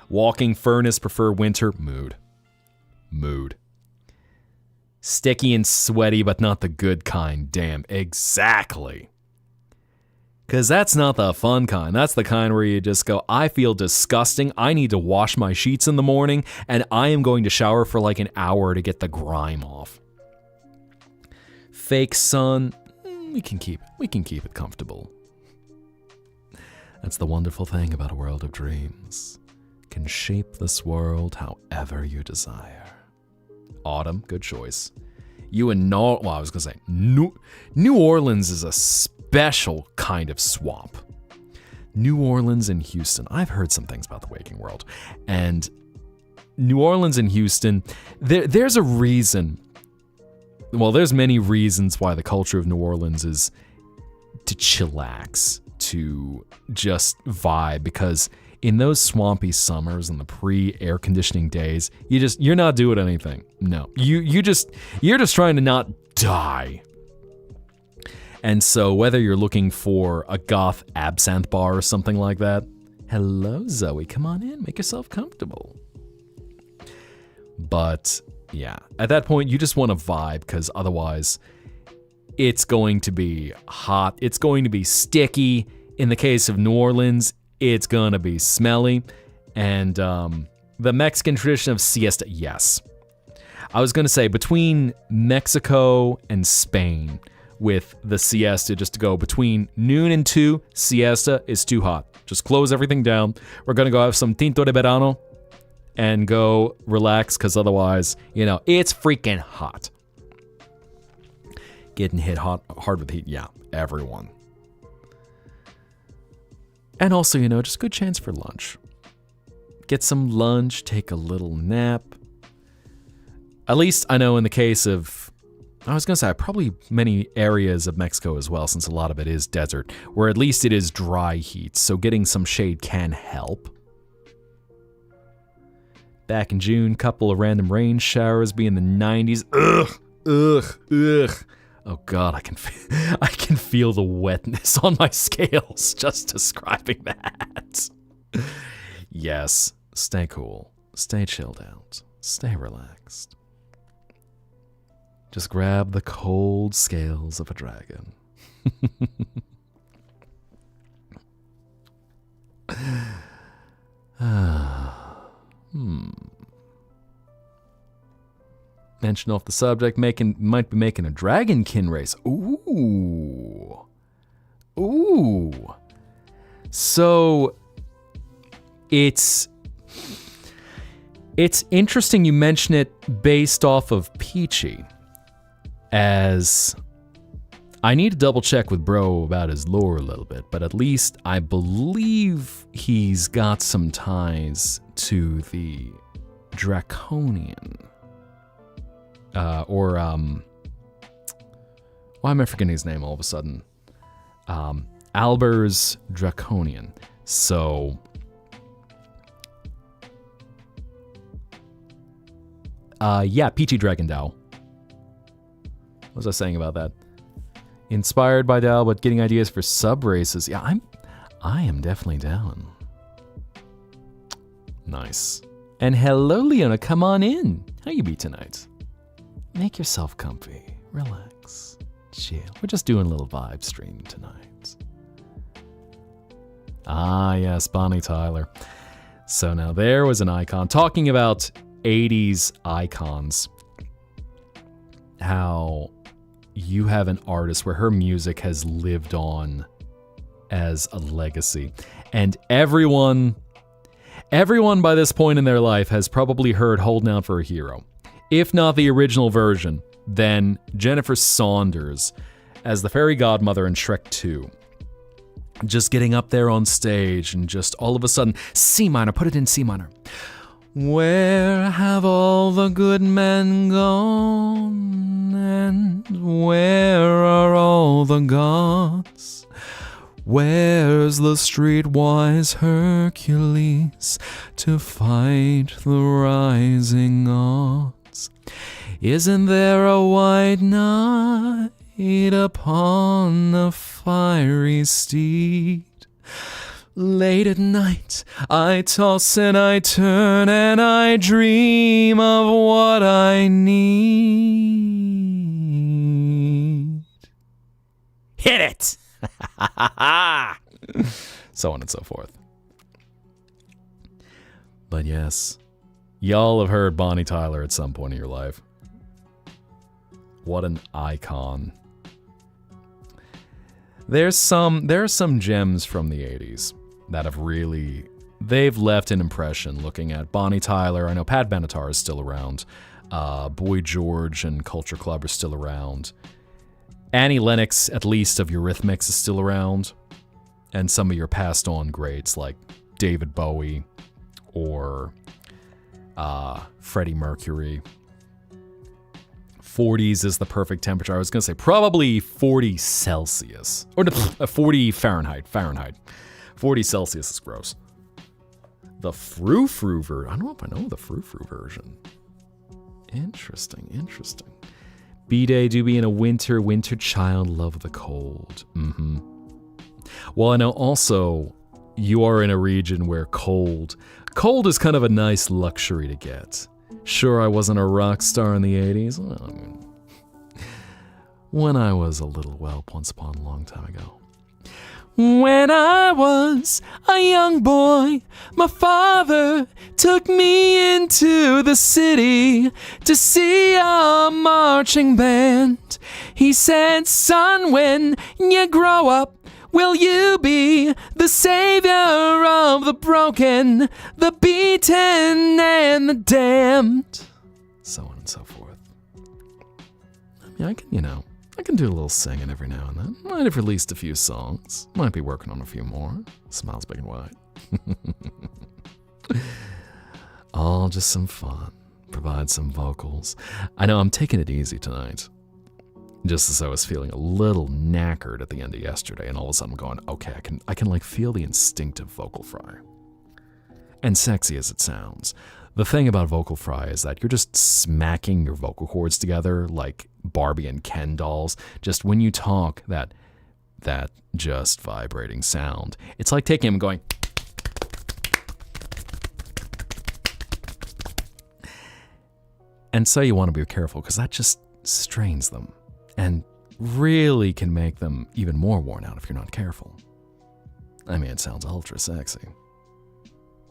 walking furnace, prefer winter. Mood. Sticky and sweaty, but not the good kind. Damn, exactly. Because that's not the fun kind. That's the kind where you just go, I feel disgusting. I need to wash my sheets in the morning, and I am going to shower for like an hour to get the grime off. Fake sun, we can keep it comfortable. That's the wonderful thing about a world of dreams. Can shape this world however you desire. Autumn, good choice. You and New Orleans is a special kind of swamp. New Orleans and Houston. I've heard some things about the waking world. And New Orleans and Houston, there's a reason. Well, there's many reasons why the culture of New Orleans is to chillax, to just vibe. Because in those swampy summers and the pre-air conditioning days, you're not doing anything. No, you're just trying to not die. And so whether you're looking for a goth absinthe bar or something like that, hello Zoe, come on in, make yourself comfortable. But yeah, at that point you just want to vibe, because otherwise it's going to be hot, it's going to be sticky. In the case of New Orleans, it's gonna be smelly. And the Mexican tradition of siesta, yes. I was gonna say, between Mexico and Spain, with the siesta, just to go between noon and 2, siesta is too hot. Just close everything down. We're gonna go have some tinto de verano and go relax, because otherwise, it's freaking hot. Getting hit hard with heat, yeah, everyone. And also, just good chance for lunch. Get some lunch, take a little nap. At least I know in the case of, I was going to say, probably many areas of Mexico as well, since a lot of it is desert, where at least it is dry heat, so getting some shade can help. Back in June, couple of random rain showers, be in the 90s. Ugh. Oh God, I can feel the wetness on my scales just describing that. Yes, stay cool, stay chilled out, stay relaxed. Just grab the cold scales of a dragon. Mention off the subject, might be making a dragonkin race. Ooh. So it's interesting you mention it based off of Peachy, as I need to double check with Bro about his lore a little bit, but at least I believe he's got some ties to the Draconian. Why am I forgetting his name all of a sudden? Alber's Draconian. So, Peachy Dragon Dow. What was I saying about that? Inspired by Dow, but getting ideas for sub races. Yeah, I am definitely down. Nice. And hello, Leona, come on in. How you be tonight? Make yourself comfy, relax, chill. We're just doing a little vibe stream tonight. Ah, yes, Bonnie Tyler. So now there was an icon. Talking about 80s icons. How you have an artist where her music has lived on as a legacy. And everyone by this point in their life has probably heard Holding Out for a Hero. If not the original version, then Jennifer Saunders as the fairy godmother in Shrek 2. Just getting up there on stage and just all of a sudden, C minor, put it in C minor. Where have all the good men gone? And where are all the gods? Where's the streetwise Hercules to fight the rising odds? Isn't there a white knight upon a fiery steed? Late at night, I toss and I turn and I dream of what I need. Hit it! So on and so forth. But yes, y'all have heard Bonnie Tyler at some point in your life. What an icon. There are some gems from the 80s that they've left an impression looking at Bonnie Tyler. I know Pat Benatar is still around. Boy George and Culture Club are still around. Annie Lennox, at least of Eurythmics, is still around. And some of your passed on greats like David Bowie or Freddie Mercury. 40s is the perfect temperature. I was going to say probably 40 Celsius. Or 40 Fahrenheit. 40 Celsius is gross. The frou-frou version. I don't know if I know the frou-frou version. Interesting, interesting. B-Day do be in a winter child, love the cold. Mm-hmm. Well, I know also you are in a region where cold is kind of a nice luxury to get. Sure, I wasn't a rock star in the 80s. Well, I mean, when I was a little whelp once upon a long time ago. When I was a young boy, my father took me into the city to see a marching band. He said, son, when you grow up, will you be the savior of the broken, the beaten, and the damned? So on and so forth. I mean, I can do a little singing every now and then. Might have released a few songs. Might be working on a few more. Smiles big and wide. All just some fun. Provide some vocals. I know I'm taking it easy tonight. Just as I was feeling a little knackered at the end of yesterday, and all of a sudden I'm going, okay, I can like feel the instinctive vocal fry. And sexy as it sounds, the thing about vocal fry is that you're just smacking your vocal cords together like Barbie and Ken dolls. Just when you talk, that just vibrating sound. It's like taking them and going. And so you want to be careful because that just strains them and really can make them even more worn out if you're not careful. I mean, it sounds ultra sexy.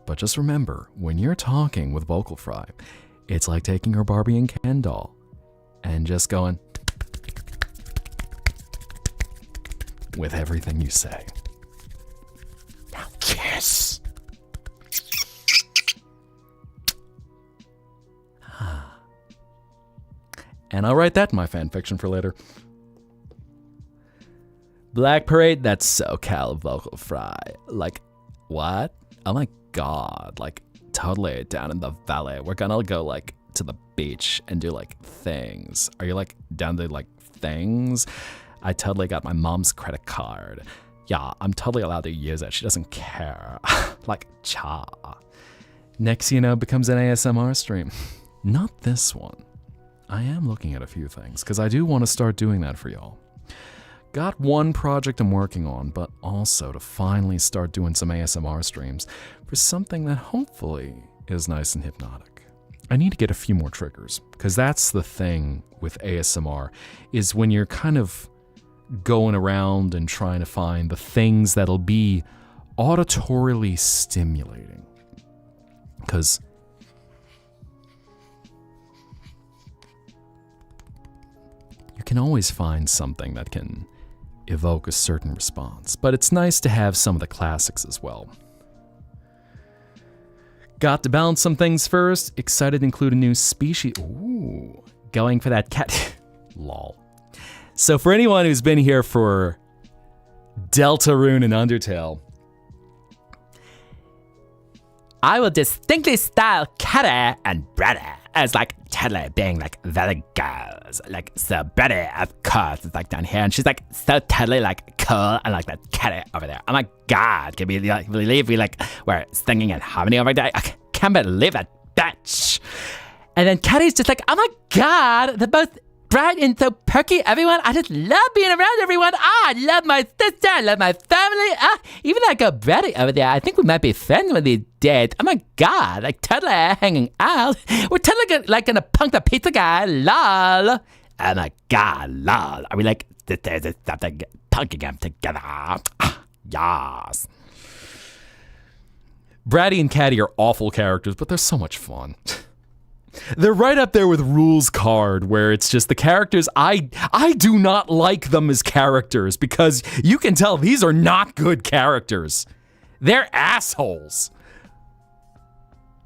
But just remember, when you're talking with vocal fry, it's like taking your Barbie and Ken doll and just going with everything you say. Now kiss. And I'll write that in my fan fiction for later. Black Parade, that's SoCal vocal fry. Like, what? Oh my god, like, totally down in the valley. We're gonna go, like, to the beach and do, like, things. Are you, like, down to, like, things? I totally got my mom's credit card. Yeah, I'm totally allowed to use it. She doesn't care. Like, cha. Next, you know, becomes an ASMR stream. Not this one. I am looking at a few things, because I do want to start doing that for y'all. Got one project I'm working on, but also to finally start doing some ASMR streams for something that hopefully is nice and hypnotic. I need to get a few more triggers, because that's the thing with ASMR, is when you're kind of going around and trying to find the things that'll be auditorily stimulating. Because you can always find something that can evoke a certain response, but it's nice to have some of the classics as well. Got to balance some things first. Excited to include a new species. Ooh, going for that cat. Lol. So for anyone who's been here for Deltarune and Undertale, I will distinctly style Kata and Brady as like totally being like very girls. Like, so Brady, of course, is like down here, and she's like so totally like cool and like that Kata over there. Oh my god, can we like believe we like we're singing in harmony over there? I can't believe it, bitch. And then Kata's just like, oh my god, they're both bright and so perky, everyone. I just love being around everyone. I love my sister. I love my family. Even that girl Brady over there, I think we might be friends when they did. Oh my god, like totally hanging out. We're totally gonna punk the pizza guy. Lol. Oh my god, lol. Are we like sisters or something? Punking them together. Yes. Brady and Caddy are awful characters, but they're so much fun. They're right up there with Rules Card, where it's just the characters, I do not like them as characters, because you can tell these are not good characters. They're assholes.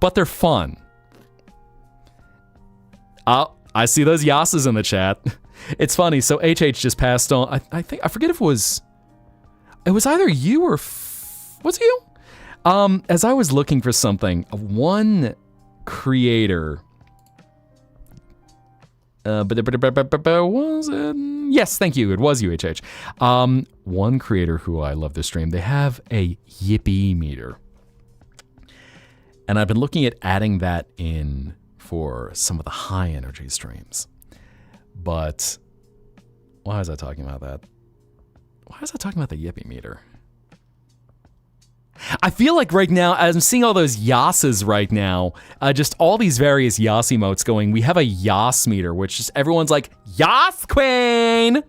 But they're fun. Oh, I see those yasses in the chat. It's funny, so HH just passed on. I forget if it was either you or, was it you? As I was looking for something, one creator... was it? Yes, thank you. It was UHH. One creator who I love to stream, they have a yippee meter. And I've been looking at adding that in for some of the high energy streams. But why was I talking about that? Why was I talking about the Yippee meter? I feel like right now, as I'm seeing all those Yasas right now, just all these various Yas emotes going, we have a Yas meter, which just everyone's like, Yas Queen!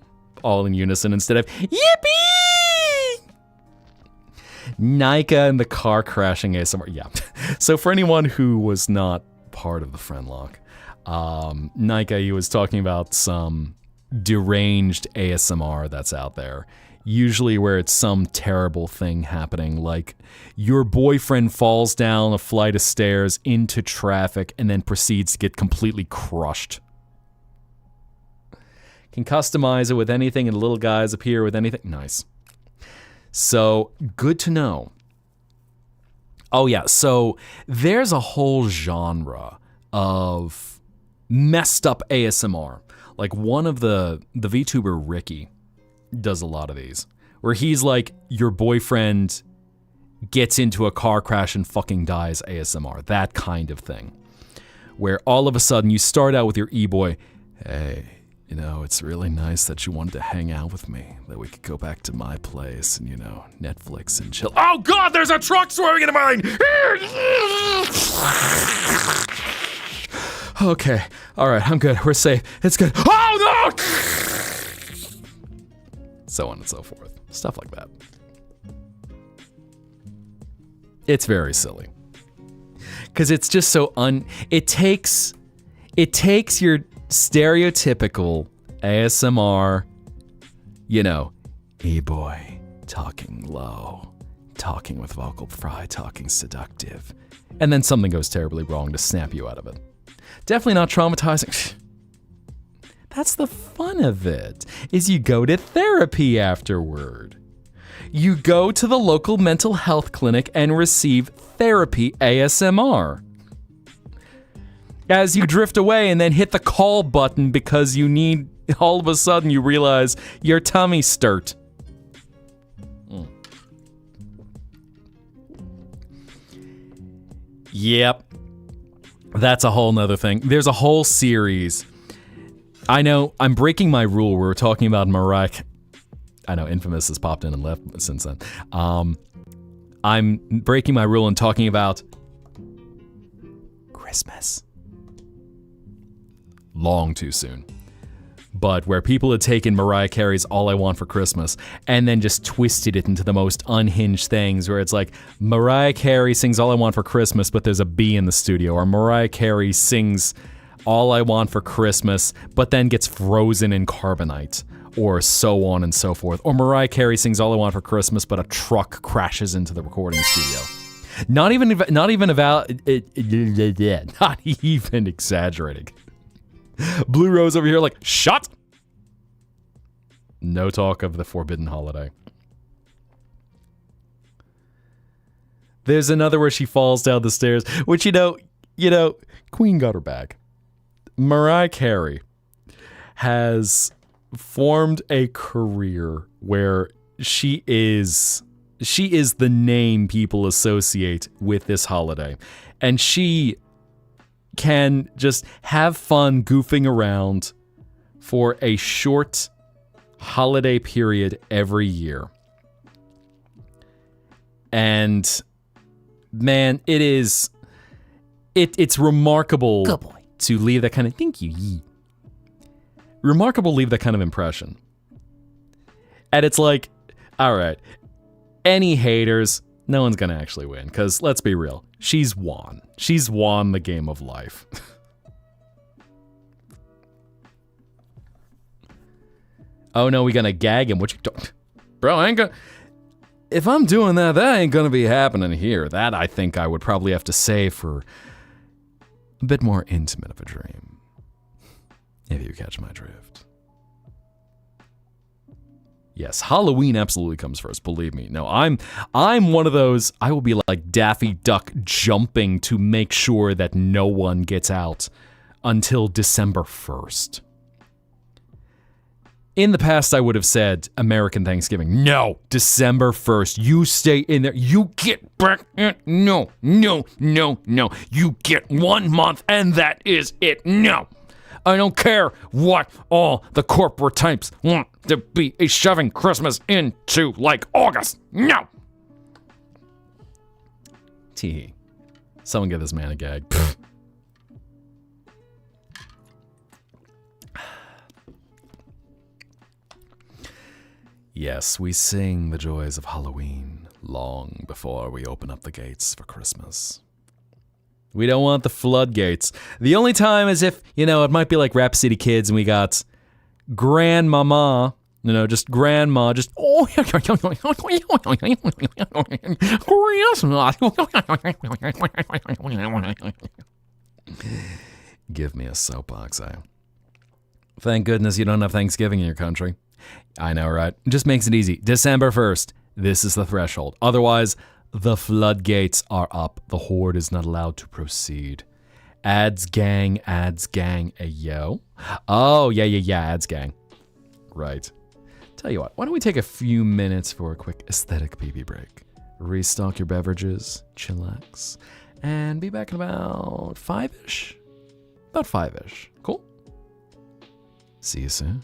All in unison instead of, Yippee! Nika and the car crashing ASMR. Yeah. So for anyone who was not part of the friend lock, Nika, he was talking about some deranged ASMR that's out there. Usually where it's some terrible thing happening, like your boyfriend falls down a flight of stairs into traffic and then proceeds to get completely crushed. Can customize it with anything and little guys appear with anything. Nice. So, good to know. Oh yeah, so there's a whole genre of messed up ASMR. Like one of the VTuber Ricky does a lot of these, where he's like, your boyfriend gets into a car crash and fucking dies ASMR, that kind of thing. Where all of a sudden you start out with your e-boy, hey, you know, it's really nice that you wanted to hang out with me, that we could go back to my place and, you know, Netflix and chill. Oh God, there's a truck swerving into mine! Okay, all right, I'm good, we're safe, it's good. Oh no! So on and so forth. Stuff like that. It's very silly. Because it's just so it takes your stereotypical ASMR, you know, e-boy, talking low, talking with vocal fry, talking seductive, and then something goes terribly wrong to snap you out of it. Definitely not traumatizing. That's the fun of it, is you go to therapy afterward. You go to the local mental health clinic and receive therapy ASMR. As you drift away and then hit the call button because you need, all of a sudden you realize your tummy's sturt. Yep. That's a whole nother thing. There's a whole series. I know, I'm breaking my rule. We were talking about Mariah. I know, Infamous has popped in and left since then. I'm breaking my rule and talking about Christmas. Long too soon. But where people had taken Mariah Carey's All I Want for Christmas and then just twisted it into the most unhinged things, where it's like, Mariah Carey sings All I Want for Christmas, but there's a bee in the studio. Or Mariah Carey sings All I Want for Christmas, but then gets frozen in carbonite, or so on and so forth. Or Mariah Carey sings All I Want for Christmas, but a truck crashes into the recording studio. Not even exaggerating. Blue Rose over here like, shut! No talk of the forbidden holiday. There's another where she falls down the stairs, which, you know, Queen got her back. Mariah Carey has formed a career where she is the name people associate with this holiday. And she can just have fun goofing around for a short holiday period every year. And man, it's remarkable. Good boy. To leave that kind of, thank you, yee. Remarkable to leave that kind of impression. And it's like, all right, any haters, no one's gonna actually win, because let's be real, she's won. She's won the game of life. Oh no, we gonna gag him, what you don't, bro, I ain't gonna, if I'm doing that, that ain't gonna be happening here. That I think I would probably have to say for a bit more intimate of a dream, if you catch my drift. Yes, Halloween absolutely comes first, believe me. No, I'm one of those, I will be like Daffy Duck jumping to make sure that no one gets out until December 1st. In the past, I would have said American Thanksgiving. No, December 1st. You stay in there. You get back in. No. You get 1 month and that is it. No. I don't care what all the corporate types want to be shoving Christmas into like August. No. Tee. Someone give this man a gag. Yes, we sing the joys of Halloween long before we open up the gates for Christmas. We don't want the floodgates. The only time is if, it might be like Rap City Kids and we got grandmama, just grandma, just, give me a soapbox, Thank goodness you don't have Thanksgiving in your country. I know, right? Just makes it easy. December 1st, this is the threshold. Otherwise, the floodgates are up. The horde is not allowed to proceed. Ads gang, ayo. Oh, yeah, ads gang. Right. Tell you what, why don't we take a few minutes for a quick aesthetic pee-pee break? Restock your beverages, chillax, and be back in about 5-ish? About 5-ish. Cool? See you soon.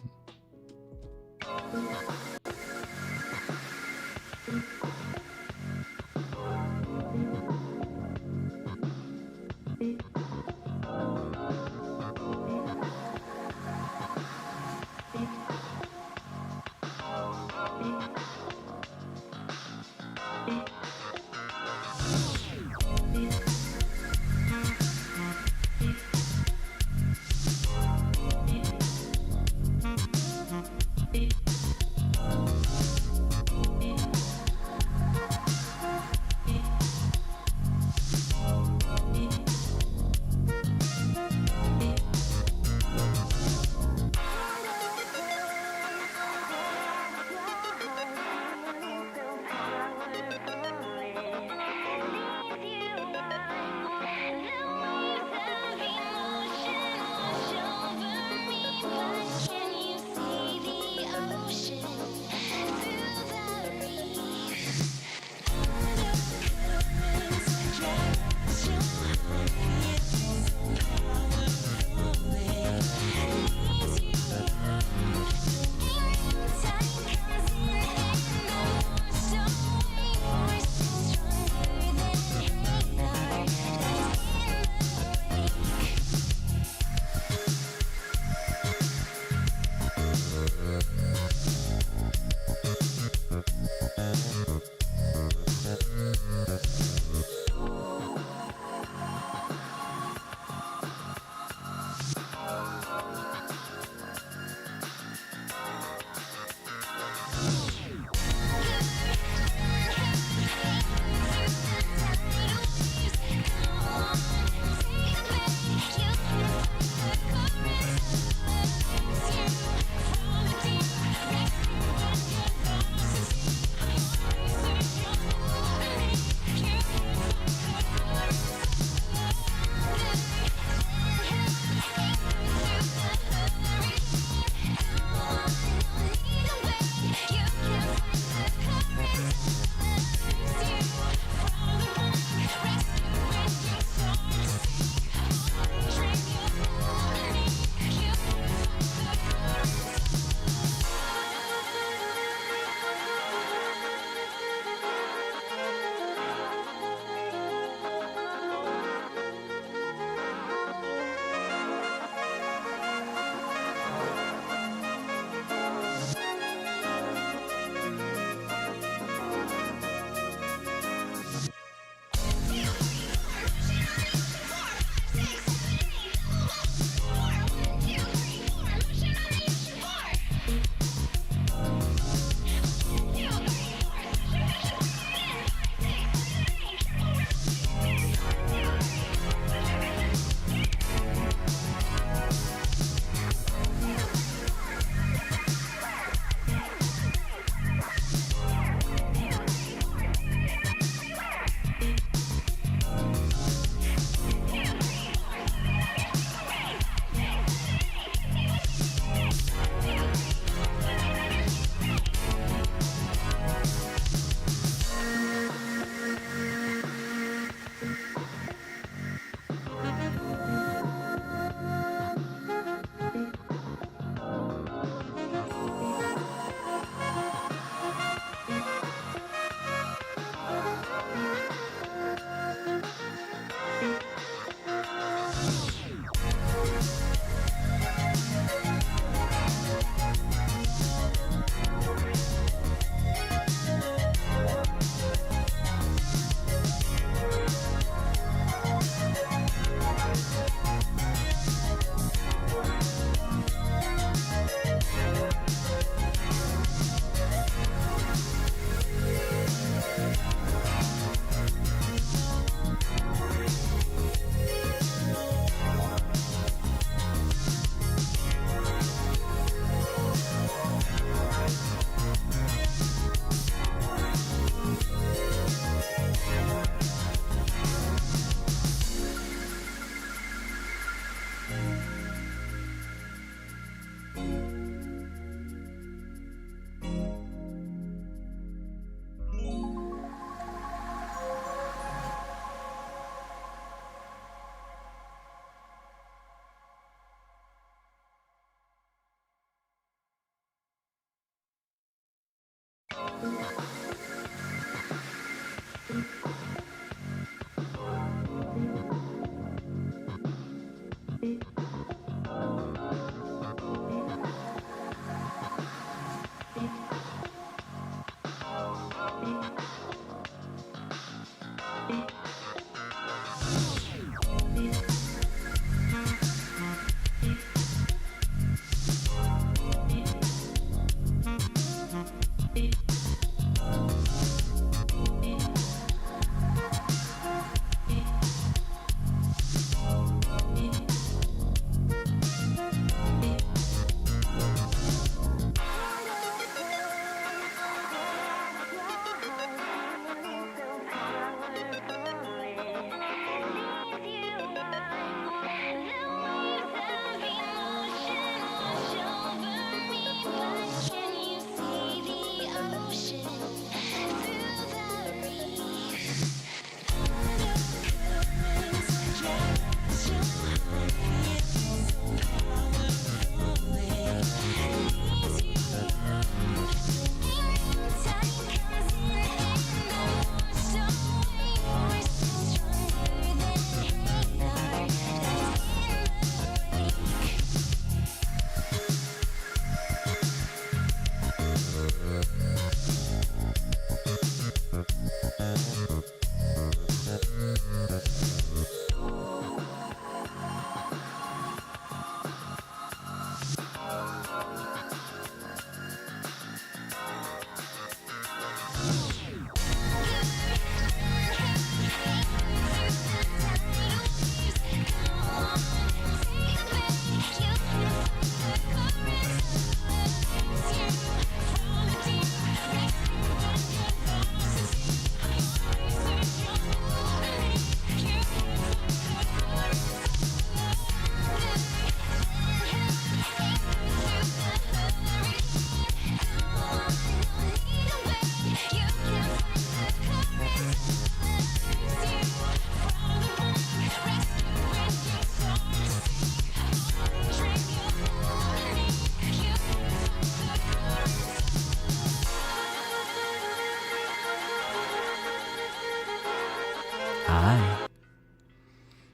Hi.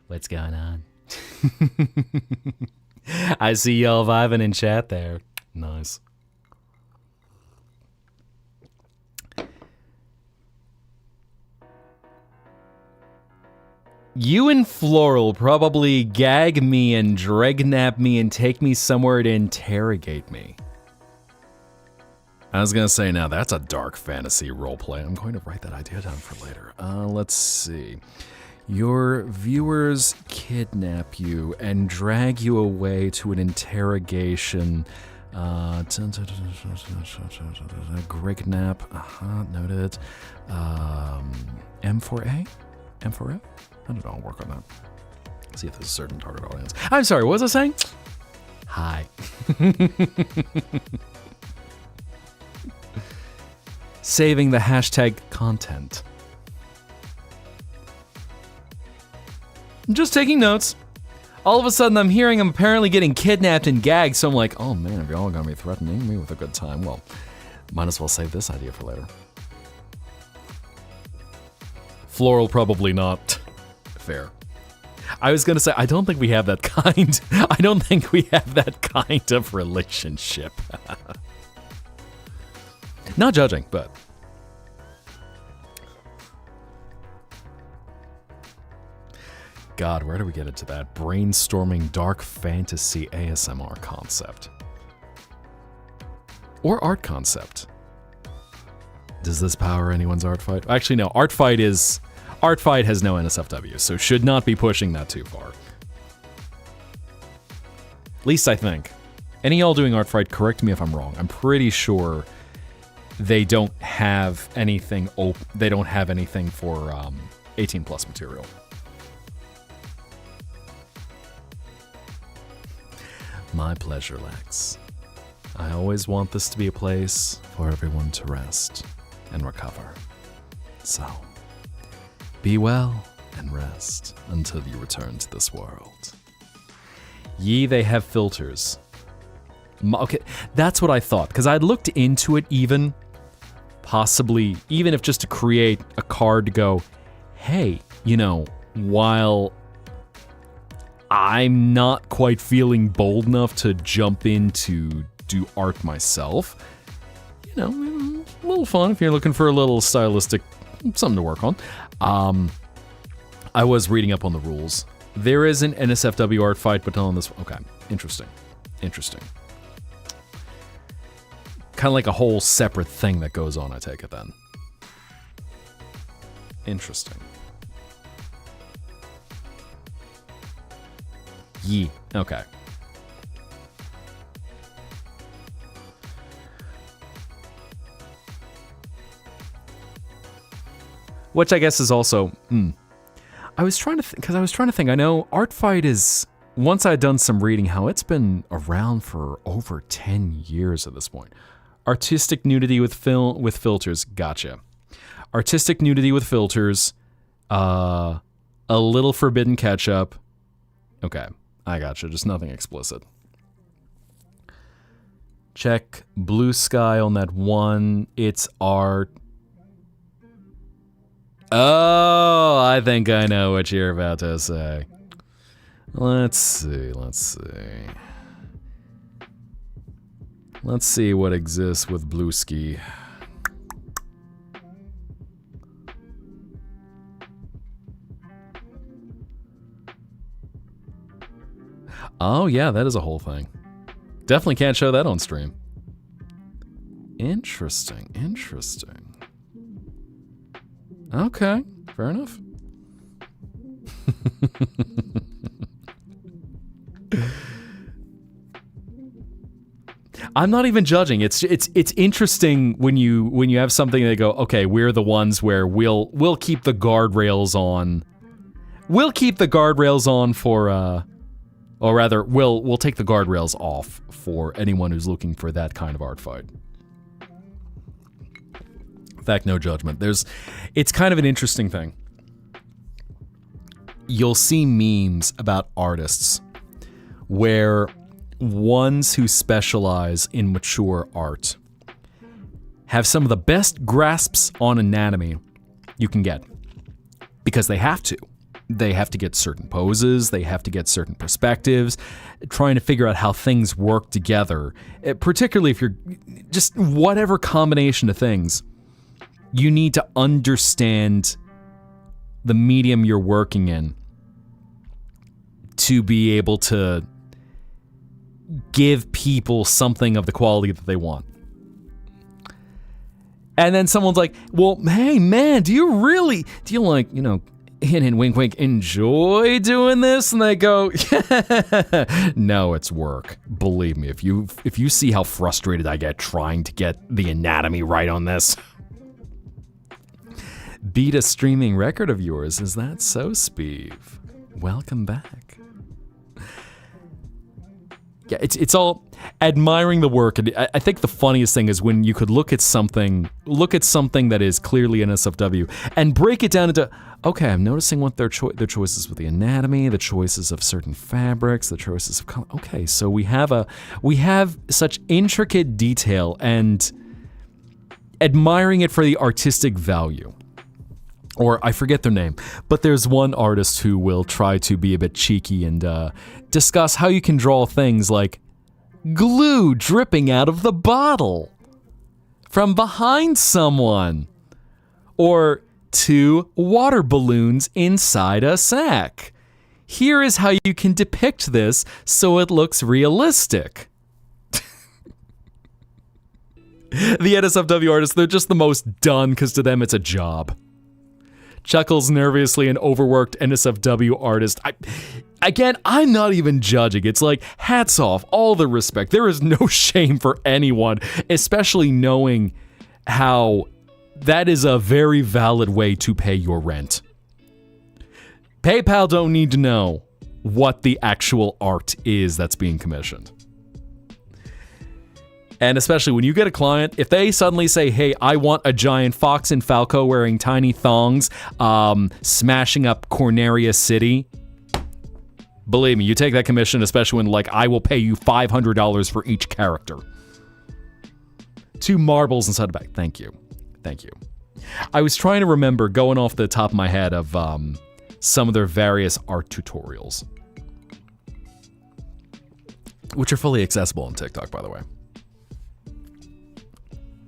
What's going on? I see y'all vibing in chat there. Nice. You and Floral probably gag me and dregnap me and take me somewhere to interrogate me. I was gonna say, now that's a dark fantasy roleplay. I'm going to write that idea down for later. Let's see. Your viewers kidnap you and drag you away to an interrogation. Grignap, noted. M4A? M4F? I don't know, I'll work on that. See if there's a certain target audience. I'm sorry, what was I saying? Hi. Saving the hashtag content. I'm just taking notes. All of a sudden I'm hearing I'm apparently getting kidnapped and gagged, so I'm like, oh man, if y'all are gonna be threatening me with a good time, well, might as well save this idea for later. Floral, probably not. Fair. I was gonna say, I don't think we have that kind. I don't think we have that kind of relationship. Not judging, but. God, where do we get into that? Brainstorming dark fantasy ASMR concept. Or art concept. Does this power anyone's art fight? Actually, no. Art fight has no NSFW, so should not be pushing that too far. At least I think. Any y'all doing art fight, correct me if I'm wrong. I'm pretty sure they don't have anything they don't have anything for 18 plus material. My pleasure, Lex. I always want this to be a place for everyone to rest and recover. So, be well and rest until you return to this world. Ye, they have filters. Okay, that's what I thought, because I'd looked into it even, possibly, even if just to create a card to go, hey, you know, while I'm not quite feeling bold enough to jump in to do art myself, you know, a little fun if you're looking for a little stylistic something to work on. I was reading up on the rules. There is an NSFW art fight, but not on this one. Okay, interesting. Kind of like a whole separate thing that goes on, I take it then. Interesting. Okay. Which I guess is also, I was trying to think, I know Art Fight is, once I'd done some reading, how it's been around for over 10 years at this point. Artistic nudity with filters, gotcha. Artistic nudity with filters, a little forbidden ketchup. Okay, I gotcha, just nothing explicit. Check Blue Sky on that one, it's art. Oh, I think I know what you're about to say. Let's see. Let's see what exists with Blueski. Oh yeah, that is a whole thing. Definitely can't show that on stream. Interesting. Okay, fair enough. I'm not even judging. It's interesting when you have something that go, okay, we're the ones where we'll keep the guardrails on. We'll keep the guardrails on for or rather, we'll take the guardrails off for anyone who's looking for that kind of art fight. In fact, no judgment. It's kind of an interesting thing. You'll see memes about artists where ones who specialize in mature art have some of the best grasps on anatomy you can get because they have to. They have to get certain poses, they have to get certain perspectives, trying to figure out how things work together, particularly if you're just whatever combination of things. You need to understand the medium you're working in to be able to give people something of the quality that they want. And then someone's like, well, hey man, do you like, you know, hint, hint, wink, wink, enjoy doing this? And they go, no, it's work. Believe me, if you see how frustrated I get trying to get the anatomy right on this. Beat a streaming record of yours, is that so, Speeve? Welcome back. Yeah, it's all admiring the work, and I think the funniest thing is when you could look at something that is clearly NSFW and break it down into, okay, I'm noticing what their choices with the anatomy, the choices of certain fabrics, the choices of color. Okay, so we have such intricate detail and admiring it for the artistic value. Or I forget their name, but there's one artist who will try to be a bit cheeky and discuss how you can draw things like glue dripping out of the bottle from behind someone, or 2 water balloons inside a sack. Here is how you can depict this so it looks realistic. The NSFW artists, they're just the most done because to them it's a job. Chuckles nervously, an overworked NSFW artist. I'm not even judging. It's like, hats off, all the respect. There is no shame for anyone, especially knowing how that is a very valid way to pay your rent. PayPal don't need to know what the actual art is that's being commissioned. And especially when you get a client, if they suddenly say, hey, I want a giant Fox and Falco wearing tiny thongs, smashing up Corneria City, believe me, you take that commission, especially when, like, I will pay you $500 for each character. 2 marbles inside the bag. Thank you. Thank you. I was trying to remember, going off the top of my head, of some of their various art tutorials, which are fully accessible on TikTok, by the way.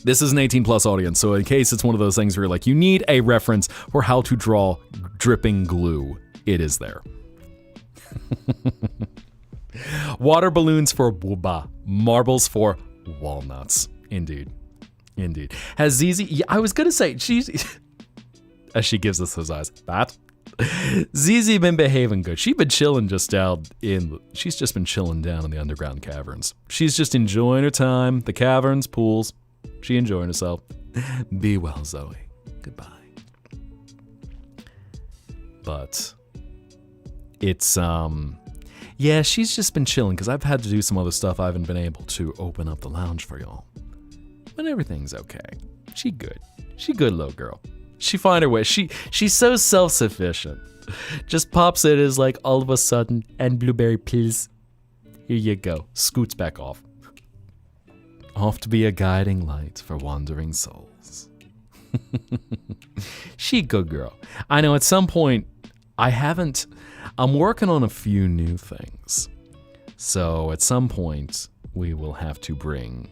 This is an 18+ audience, so in case it's one of those things where you're like, you need a reference for how to draw dripping glue, it is there. Water balloons for booba, marbles for walnuts. Indeed. Has Zizi... Yeah, I was gonna say, she's... As she gives us those eyes. That? Zizi been behaving good. She's been chilling just down in... She's just been chilling down in the underground caverns. She's just enjoying her time. The caverns, pools. She enjoying herself. Be well, Zoe. Goodbye. But... It's, yeah, she's just been chilling because I've had to do some other stuff. I haven't been able to open up the lounge for y'all. But everything's okay. She good. She good little girl. She find her way. She's so self-sufficient. Just pops it as like all of a sudden, and blueberry please. Here you go. Scoots back off. Off to be a guiding light for wandering souls. She good girl. I know at some point, I'm working on a few new things. So at some point, we will have to bring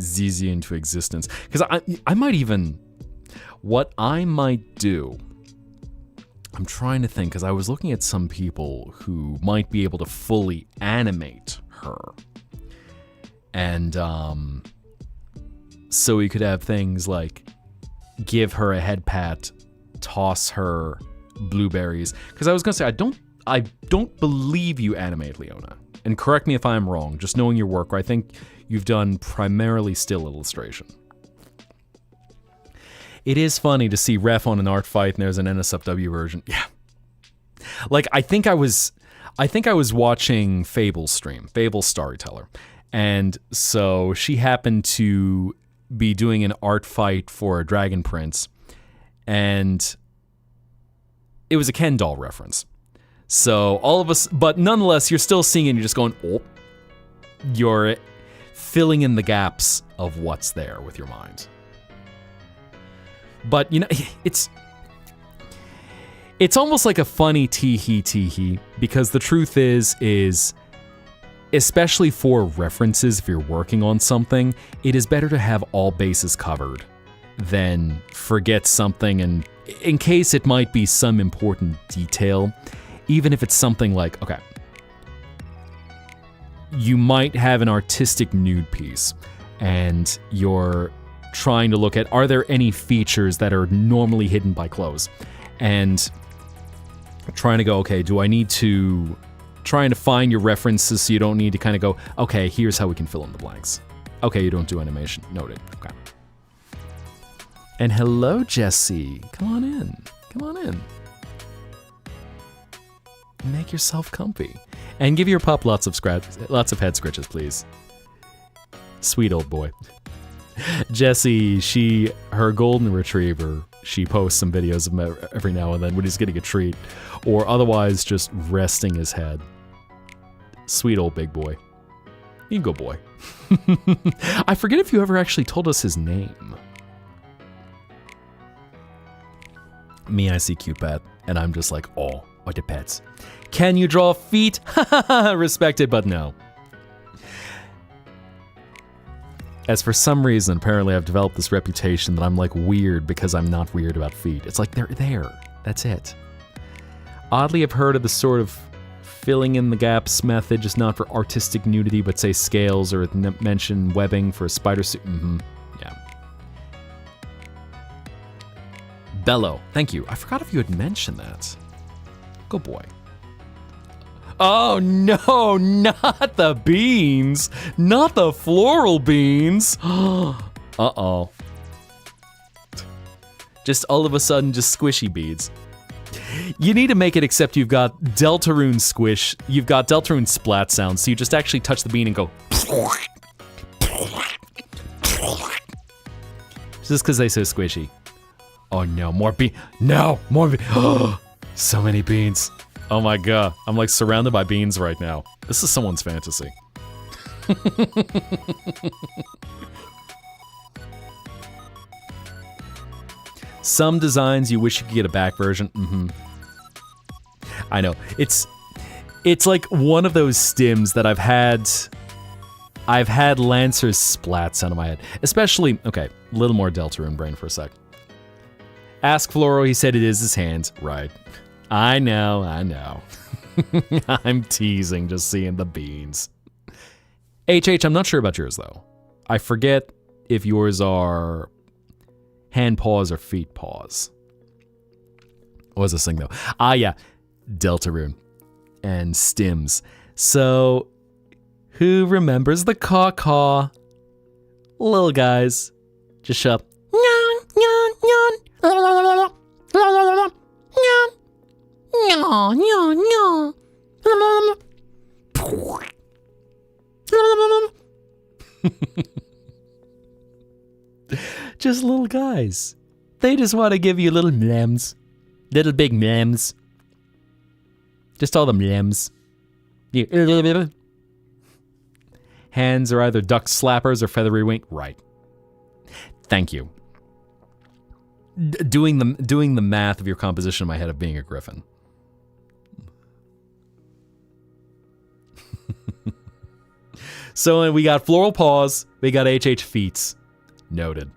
Zizi into existence. Because I might even... What I might do... I'm trying to think, because I was looking at some people who might be able to fully animate her. And, so we could have things like give her a head pat, toss her blueberries. Because I was going to say, I don't believe you animate, Leona. And correct me if I'm wrong, just knowing your work, I think you've done primarily still illustration. It is funny to see Ref on an art fight and there's an NSFW version. Yeah. Like, I think I was watching Fable's stream, Fable's Storyteller. And so she happened to be doing an art fight for a Dragon Prince. And it was a Ken doll reference. So all of us, but nonetheless, you're still seeing it and you're just going, oh. You're filling in the gaps of what's there with your mind. But, you know, it's almost like a funny tee-hee, because the truth is, especially for references, if you're working on something, it is better to have all bases covered than forget something, and in case it might be some important detail, even if it's something like, okay, you might have an artistic nude piece, and you're trying to look at, are there any features that are normally hidden by clothes? And trying to go, okay, do I need to... Trying to find your references so you don't need to kind of go, okay, here's how we can fill in the blanks. Okay, you don't do animation. Noted. Okay. And hello, Jesse. Come on in. Come on in. Make yourself comfy. And give your pup lots of head scratches, please. Sweet old boy. Jessie, her golden retriever, she posts some videos of him every now and then when he's getting a treat, or otherwise just resting his head. Sweet old big boy. You go, boy. I forget if you ever actually told us his name. Me, I see cute pet, and I'm just like, oh, what the pets? Can you draw feet? Respected, but no. As for some reason, apparently I've developed this reputation that I'm like weird because I'm not weird about feet. It's like they're there. That's it. Oddly, I've heard of the sort of filling in the gaps method, just not for artistic nudity, but say scales or mention webbing for a spider suit. Yeah. Bello. Thank you. I forgot if you had mentioned that. Good boy. Oh no, not the beans. Not the floral beans. Uh-oh. Just all of a sudden, just squishy beads. You need to make it except you've got Deltarune squish. You've got Deltarune splat sounds, so you just actually touch the bean and go. Just because they're so squishy. Oh no, more bean. No, more bean. So many beans. Oh my god, I'm like surrounded by beans right now. This is someone's fantasy. Some designs you wish you could get a back version. I know. It's like one of those stims that I've had Lancer's splats out of my head. Especially, okay, a little more Deltarune brain for a sec. Ask Floro, he said it is his hands. Right. I know. I'm teasing, just seeing the beans. HH, I'm not sure about yours, though. I forget if yours are hand paws or feet paws. What was this thing, though? Ah, yeah. Deltarune and stims. So, who remembers the caw-caw? Little guys. Just shut up. Just little guys. They just want to give you little mlems. Little big mlems. Just all the mlems. Hands are either duck slappers or feathery wing. Right. Thank you. Doing the math of your composition in my head of being a griffin. So we got floral paws. We got HH feets. Noted.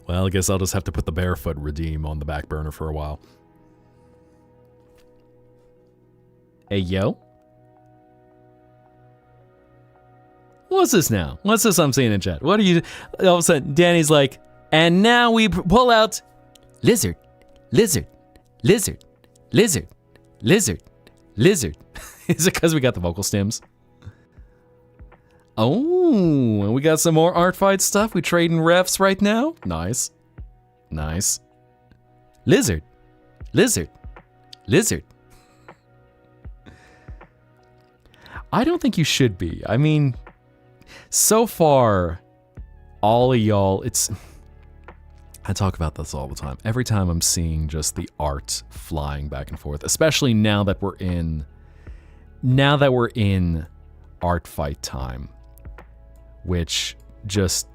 Well, I guess I'll just have to put the barefoot redeem on the back burner for a while. Hey, yo. What's this now? What's this I'm seeing in chat? What are you... All of a sudden, Danny's like, and now we pull out... Lizard. Lizard. Lizard. Lizard. Lizard. Lizard. Is it because we got the vocal stems? Oh, and we got some more art fight stuff. We trading refs right now. Nice. Nice. Lizard. Lizard. Lizard. I don't think you should be. I mean, so far, all of y'all, I talk about this all the time. Every time I'm seeing just the art flying back and forth, especially now that we're in art fight time, which just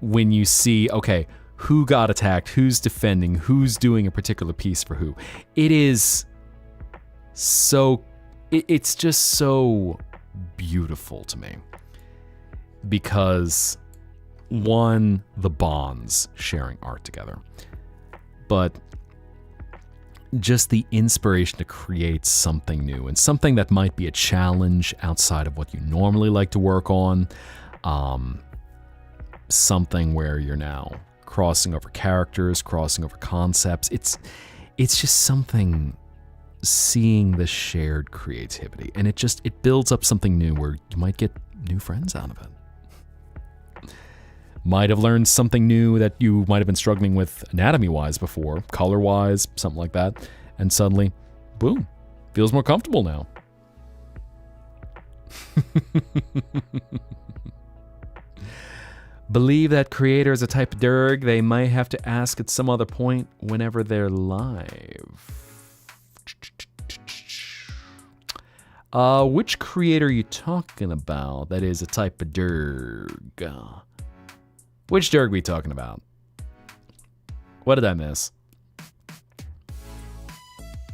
when you see, okay, who got attacked, who's defending, who's doing a particular piece for who, it's just so beautiful to me. Because one, the bonds sharing art together, but just the inspiration to create something new and something that might be a challenge outside of what you normally like to work on. Something where you're now crossing over characters, crossing over concepts. It's just something, seeing the shared creativity, and it builds up something new where you might get new friends out of it. Might have learned something new that you might have been struggling with anatomy-wise before, color-wise, something like that, and suddenly, boom, feels more comfortable now. Believe that creator is a type of derg they might have to ask at some other point whenever they're live. Which creator are you talking about that is a type of derg? Which derg are we talking about? What did I miss?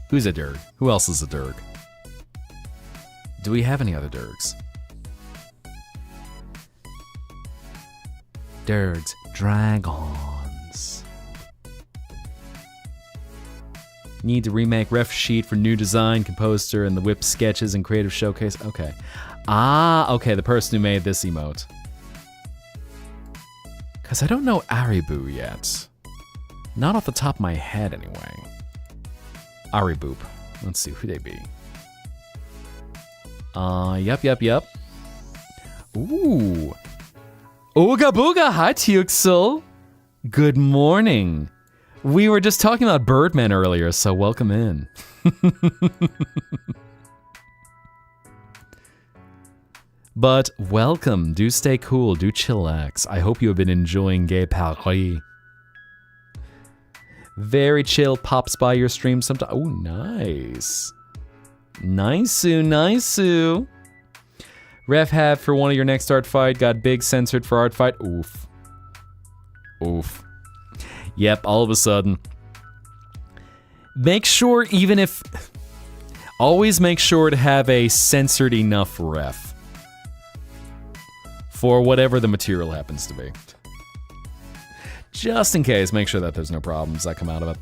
Who's a derg? Who else is a derg? Do we have any other dergs? Dergs, dragons. Need to remake ref sheet for new design, composer, and the whip sketches and creative showcase. Okay. Okay, the person who made this emote. Because I don't know Aribu yet. Not off the top of my head, anyway. Ariboop. Let's see who they be. Yep. Ooh. Ooga booga, hi Tuxel. Good morning. We were just talking about Birdman earlier, so welcome in. But welcome, do stay cool, do chillax. I hope you have been enjoying Gay Paris. Very chill, pops by your stream sometime. Oh, nice. Nice-oo. Ref have for one of your next art fight. Got big censored for art fight. Oof. Oof. Yep, all of a sudden. Make sure, even if... Always make sure to have a censored enough ref. For whatever the material happens to be. Just in case, make sure that there's no problems that come out of it.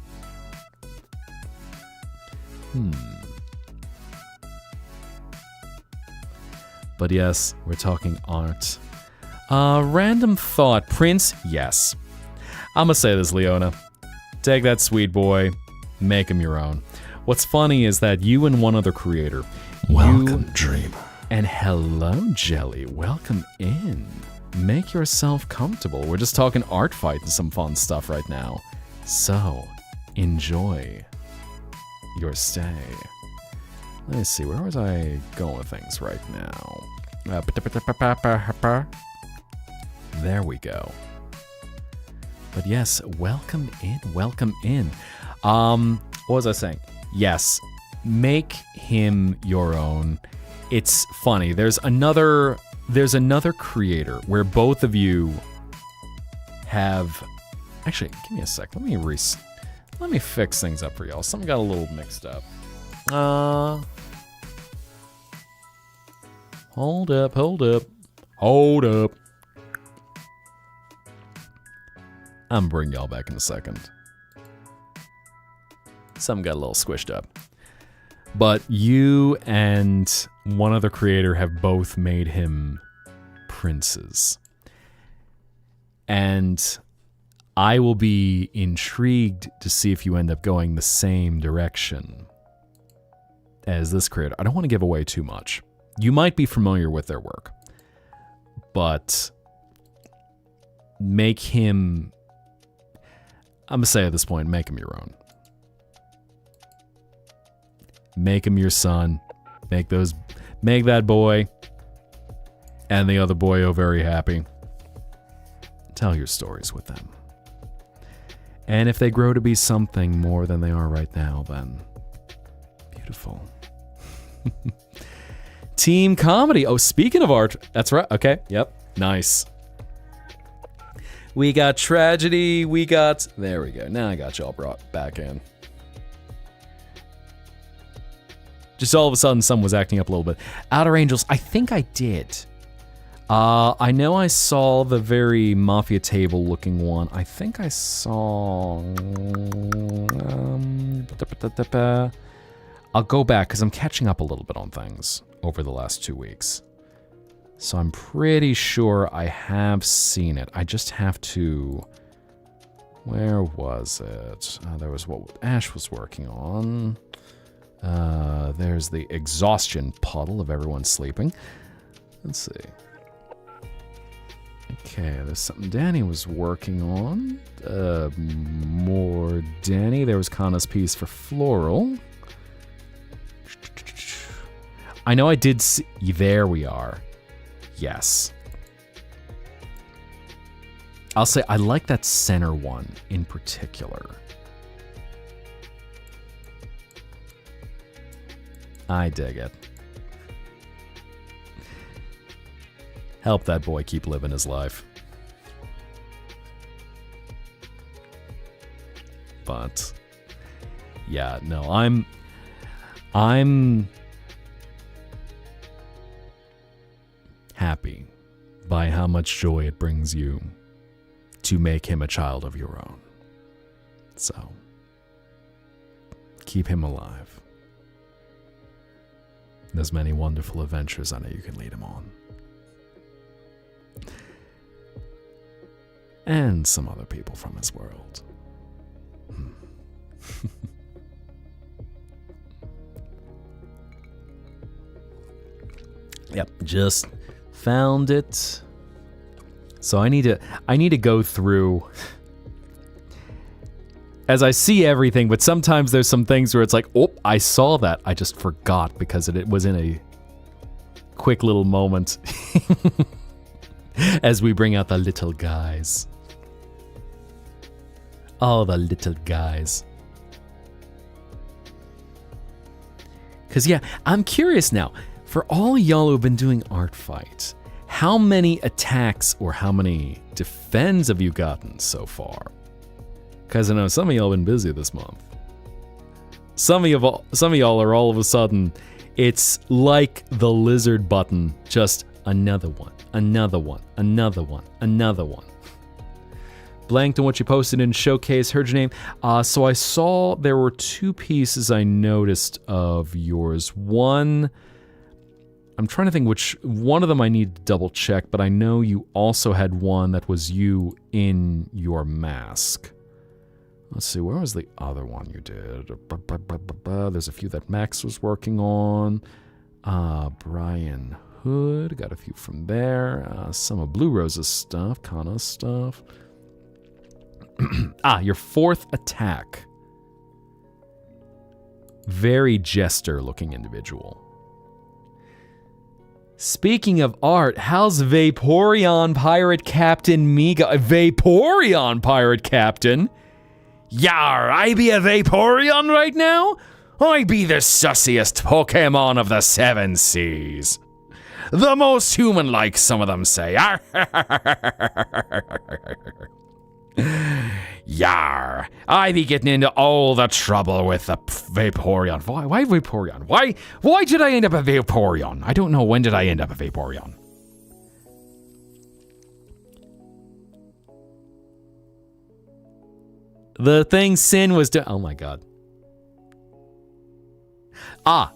But yes, we're talking art. Random thought. Prince, yes. I'm gonna say this, Leona. Take that sweet boy, make him your own. What's funny is that you and one other creator. Welcome, Dreamer. And hello, Jelly. Welcome in. Make yourself comfortable. We're just talking art fight and some fun stuff right now. So, enjoy your stay. Let's see, where was I going with things right now? There we go. But yes, welcome in, welcome in. What was I saying? Yes, make him your own. It's funny. There's another creator where both of you have. Actually, give me a sec. Let me fix things up for y'all. Something got a little mixed up. Hold up. I'm gonna bring y'all back in a second. Something got a little squished up. But you and one other creator have both made him princes. And I will be intrigued to see if you end up going the same direction as this creator. I don't want to give away too much. You might be familiar with their work, but make him, I'm going to say at this point, make him your own. Make him your son. Make that boy and the other boyo very happy. Tell your stories with them. And if they grow to be something more than they are right now, then beautiful. Team comedy. Oh, speaking of art, that's right. Okay, yep, nice. We got tragedy. There we go. Now I got y'all brought back in. Just all of a sudden, someone was acting up a little bit. Outer Angels, I think I did. I know I saw the very Mafia table looking one. I think I saw... I'll go back, because I'm catching up a little bit on things over the last 2 weeks. So I'm pretty sure I have seen it. I just have to... Where was it? There was what Ash was working on. There's the exhaustion puddle of everyone sleeping. Let's see. Okay, there's something Danny was working on. More Danny. There was Kana's piece for Floral. I know I did see... There we are. Yes. I'll say I like that center one in particular. I dig it. Help that boy keep living his life. But yeah, no, I'm happy by how much joy it brings you to make him a child of your own. So keep him alive. There's many wonderful adventures I know you can lead him on. And some other people from his world. Yep, just found it. So I need to go through as I see everything, but sometimes there's some things where it's like, oh, I saw that. I just forgot because it was in a quick little moment as we bring out the little guys. Oh, the little guys. Because, yeah, I'm curious now. For all y'all who've been doing art fight, how many attacks or how many defends have you gotten so far? Because I know some of y'all have been busy this month. Some of y'all are all of a sudden, it's like the lizard button, just another one, another one, another one, another one. Blanked on what you posted in Showcase, heard your name. So I saw there were 2 pieces I noticed of yours. One, I'm trying to think which one of them I need to double check, but I know you also had one that was you in your mask. Let's see, where was the other one you did? There's a few that Max was working on. Brian Hood, got a few from there. Some of Blue Rose's stuff, Kana's stuff. Your 4th attack. Very jester-looking individual. Speaking of art, how's Vaporeon Pirate Captain Miga? Vaporeon Pirate Captain? Yar, I be a Vaporeon right now? I be the sussiest Pokemon of the 7 seas. The most human-like, some of them say. Yar, I be getting into all the trouble with the Vaporeon. Why Vaporeon? Why did I end up a Vaporeon? I don't know, when did I end up a Vaporeon? The thing Sin was doing. Oh my god.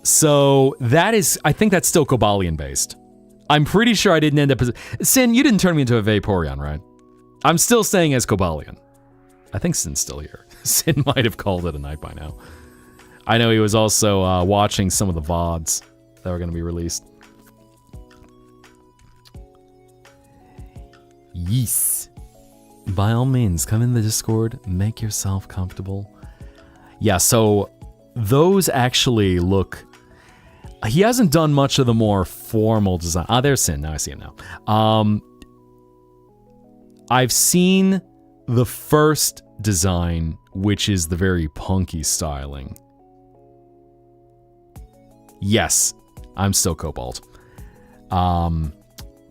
So that is, I think that's still Cobalion based. I'm pretty sure I didn't end up as... Sin, you didn't turn me into a Vaporeon, right? I'm still staying as Cobalion. I think Sin's still here. Sin might have called it a night by now. I know he was also watching some of the VODs that were going to be released. Yes. By all means, come in the Discord, make yourself comfortable. Yeah, so those actually look... He hasn't done much of the more formal design. There's Sin. Now I see him now. I've seen the first design, which is the very punky styling. Yes, I'm still Cobalt.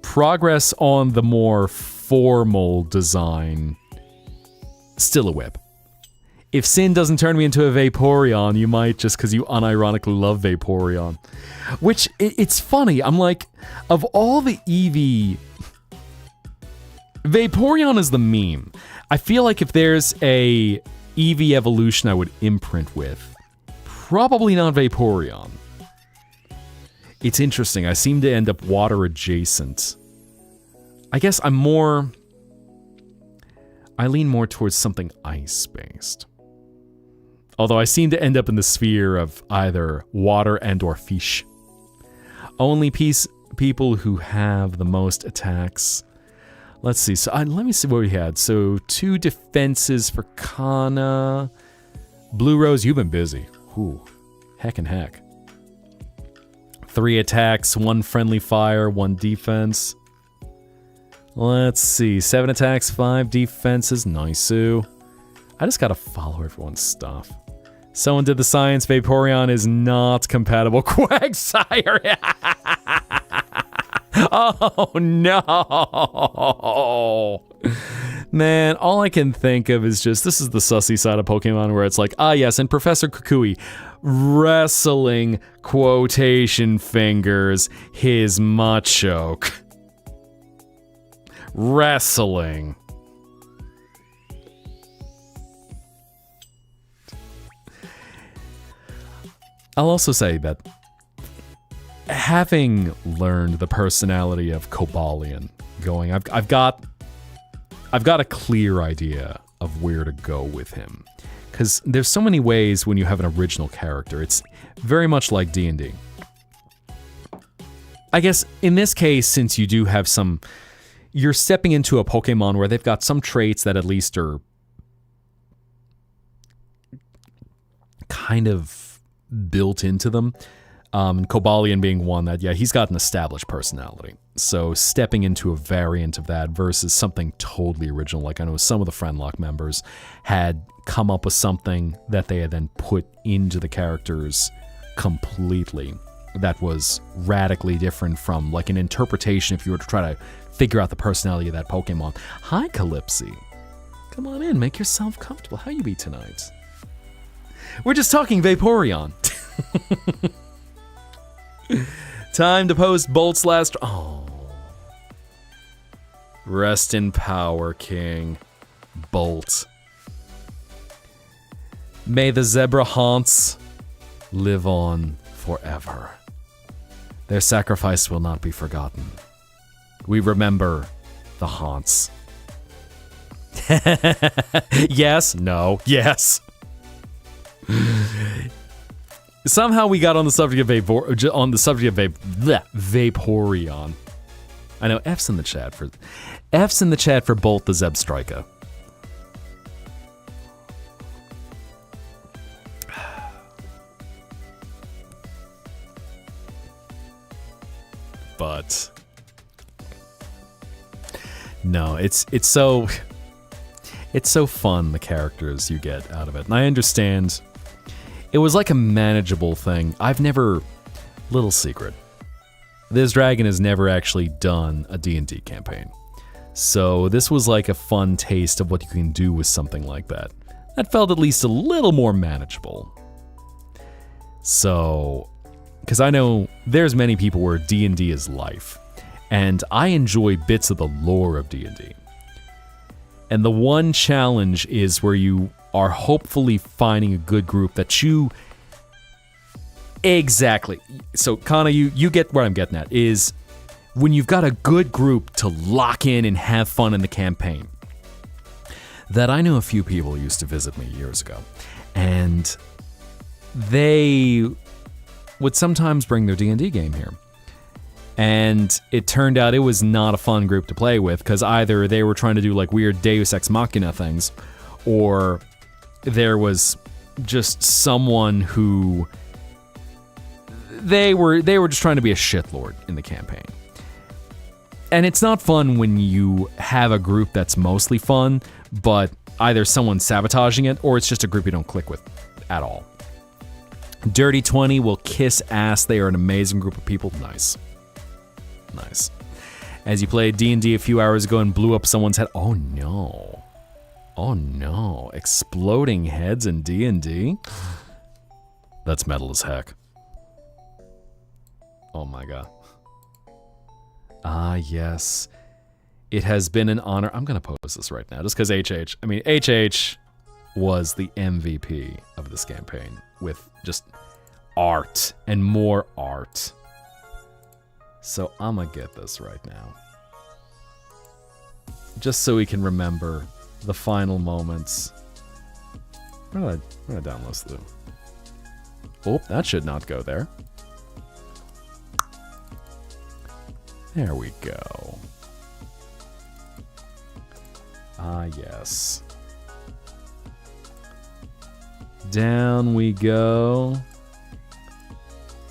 Progress on the more formal design, still a whip. If Sin doesn't turn me into a Vaporeon, you might, just because you unironically love Vaporeon. Which, it's funny, I'm like, of all the Eevee... Vaporeon is the meme. I feel like if there's a Eevee evolution I would imprint with, probably not Vaporeon. It's interesting, I seem to end up water adjacent. I guess I lean more towards something ice-based. Although I seem to end up in the sphere of either water and or fish. Only people who have the most attacks. Let's see, so let me see what we had. So 2 defenses for Kana. Blue Rose, you've been busy. Whew, heck and heck. 3 attacks, 1 friendly fire, 1 defense. Let's see, 7 attacks, 5 defenses, nice-oo. I just gotta follow everyone's stuff. Someone did the science, Vaporeon is not compatible. Quagsire! Oh no! Man, all I can think of is just, this is the sussy side of Pokemon where it's like, yes, and Professor Kukui, wrestling quotation fingers, his Machoke. Wrestling. I'll also say that having learned the personality of Cobalion going, I've got a clear idea of where to go with him. Because there's so many ways when you have an original character. It's very much like D&D. I guess in this case, since you do have some... You're stepping into a Pokemon where they've got some traits that at least are kind of built into them. Cobalion being one that, yeah, he's got an established personality. So stepping into a variant of that versus something totally original, like I know some of the Friendlock members had come up with something that they had then put into the characters completely. that was radically different from like an interpretation if you were to try to figure out the personality of that Pokemon. Hi, Calypsy. Come on in, make yourself comfortable. How you be tonight? We're just talking Vaporeon. Time to post Bolt's last... Oh. Rest in power, King. Bolt. May the zebra haunts live on forever. Their sacrifice will not be forgotten. We remember the haunts. Yes, no, yes. Somehow we got on the subject of Vaporeon. I know F's in the chat for Bolt the Zeb Striker. But no, it's so fun, the characters you get out of it. And I understand it was like a manageable thing. Little secret. This dragon has never actually done a D&D campaign. So this was like a fun taste of what you can do with something like that. That felt at least a little more manageable. So, because I know there's many people where D&D is life, and I enjoy bits of the lore of D&D. And the one challenge is where you are hopefully finding a good group that you... Exactly. So, Kana, you get where I'm getting at, is when you've got a good group to lock in and have fun in the campaign. That I know a few people used to visit me years ago, and they would sometimes bring their D&D game here. And it turned out it was not a fun group to play with, because either they were trying to do like weird Deus Ex Machina things, or there was just someone who they were just trying to be a shitlord in the campaign. And it's not fun when you have a group that's mostly fun, but either someone's sabotaging it, or it's just a group you don't click with at all. Dirty 20 will kiss ass. They are an amazing group of people. Nice. Nice. As you played D&D a few hours ago and blew up someone's head. Oh no. Oh no. Exploding heads in D&D? That's metal as heck. Oh my god. Ah, yes. It has been an honor. I'm going to post this right now just because HH was the MVP of this campaign with just art and more art. So I'm going to get this right now. Just so we can remember the final moments. I'm going to download the... Oh, that should not go there. There we go. Ah, yes. Down we go.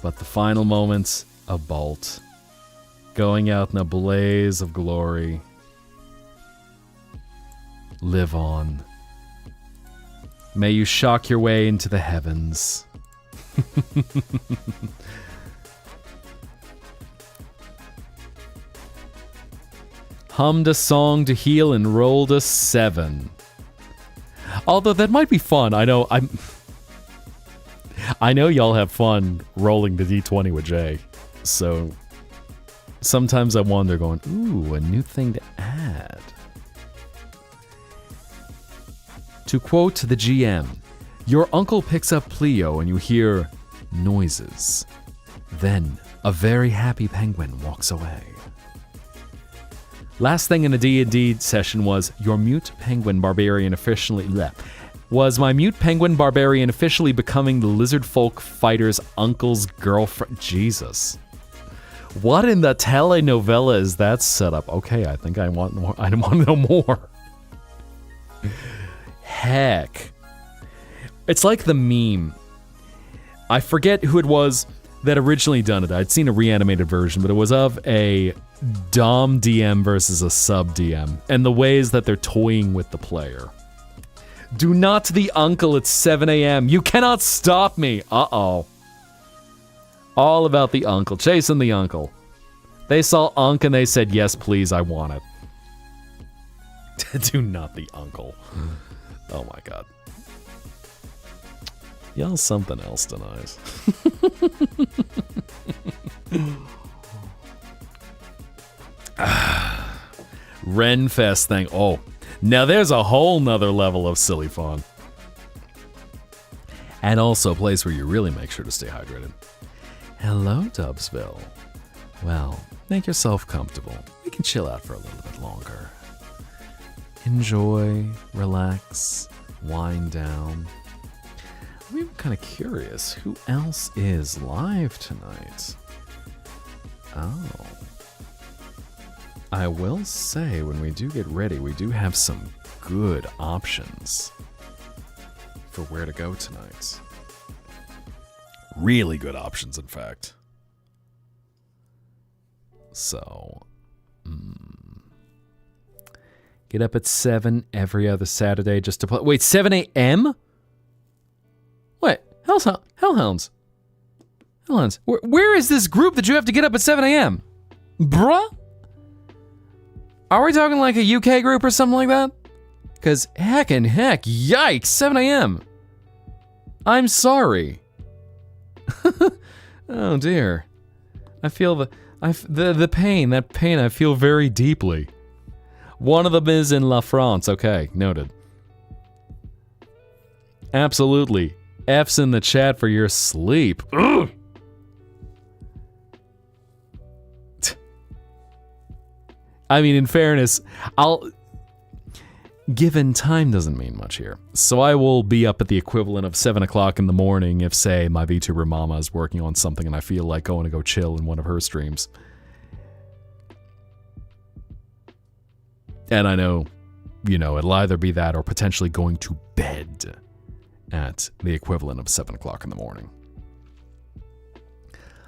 But the final moments of Bolt. Going out in a blaze of glory. Live on. May you shock your way into the heavens. Hummed a song to heal and rolled a 7. Although that might be fun. I know y'all have fun rolling the D20 with Jay. So sometimes I wonder going, ooh, a new thing to add. To quote the GM, your uncle picks up Pleo and you hear noises. Then a very happy penguin walks away. Last thing in a D&D session was your mute penguin barbarian officially becoming the lizard folk fighter's uncle's girlfriend. Jesus. What in the telenovela is that set up? Okay, I think I want more. I want to know more. Heck. It's like the meme. I forget who it was that originally done it. I'd seen a reanimated version, but it was of a Dom DM versus a sub DM, and the ways that they're toying with the player. Do not the uncle at 7 a.m. You cannot stop me. Uh-oh. All about the uncle, chasing the uncle. They saw Unc and they said, yes, please, I want it. Do not the uncle. Oh my god. Y'all something else tonight. Renfest thing. Oh, now there's a whole nother level of silly fun. And also a place where you really make sure to stay hydrated. Hello, Dubsville. Well, make yourself comfortable. We can chill out for a little bit longer. Enjoy, relax, wind down. I'm kind of curious, who else is live tonight? Oh. I will say, when we do get ready, we do have some good options for where to go tonight. Really good options, in fact. So, get up at 7 every other Saturday just to play. Wait, 7 a.m.? What? Hellhounds. Where is this group that you have to get up at 7 a.m.? Bruh? Are we talking like a UK group or something like that? Because heck, yikes, 7 a.m. I'm sorry. Oh dear. I feel the pain, that pain I feel very deeply. One of them is in La France, okay, noted. Absolutely. F's in the chat for your sleep. Ugh. I mean, in fairness, given time doesn't mean much here. So I will be up at the equivalent of 7 o'clock in the morning if, say, my VTuber mama is working on something and I feel like going to go chill in one of her streams. And I know, it'll either be that or potentially going to bed at the equivalent of 7 o'clock in the morning.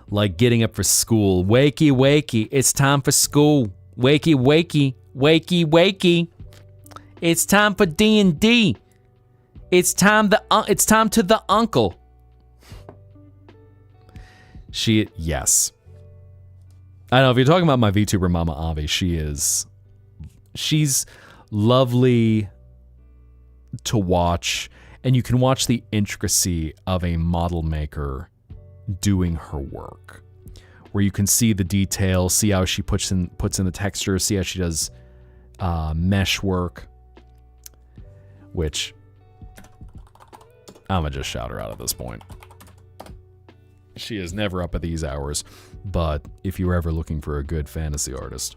Like getting up for school. Wakey, wakey, it's time for school. Wakey, wakey, wakey, wakey. It's time for D&D. It's time to the uncle. Yes. I know if you're talking about my VTuber mama Avi, she's lovely to watch, and you can watch the intricacy of a model maker doing her work, where you can see the detail, see how she puts in the texture, see how she does mesh work, which I'm gonna just shout her out at this point. She is never up at these hours, but if you're ever looking for a good fantasy artist,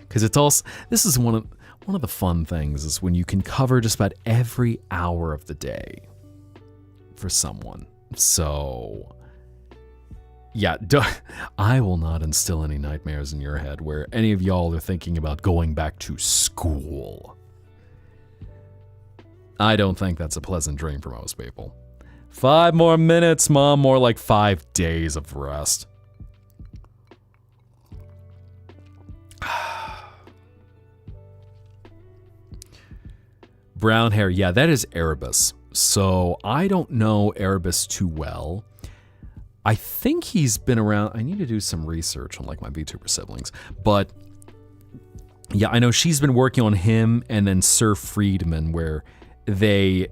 because it's also, this is one of the fun things is when you can cover just about every hour of the day for someone. So yeah, I will not instill any nightmares in your head where any of y'all are thinking about going back to school. I don't think that's a pleasant dream for most people. 5 more minutes, Mom, more like 5 days of rest. Brown hair, yeah, that is Erebus. So I don't know Erebus too well. I think he's been around. I need to do some research on like my VTuber siblings. But yeah, I know she's been working on him and then Sir Friedman, where they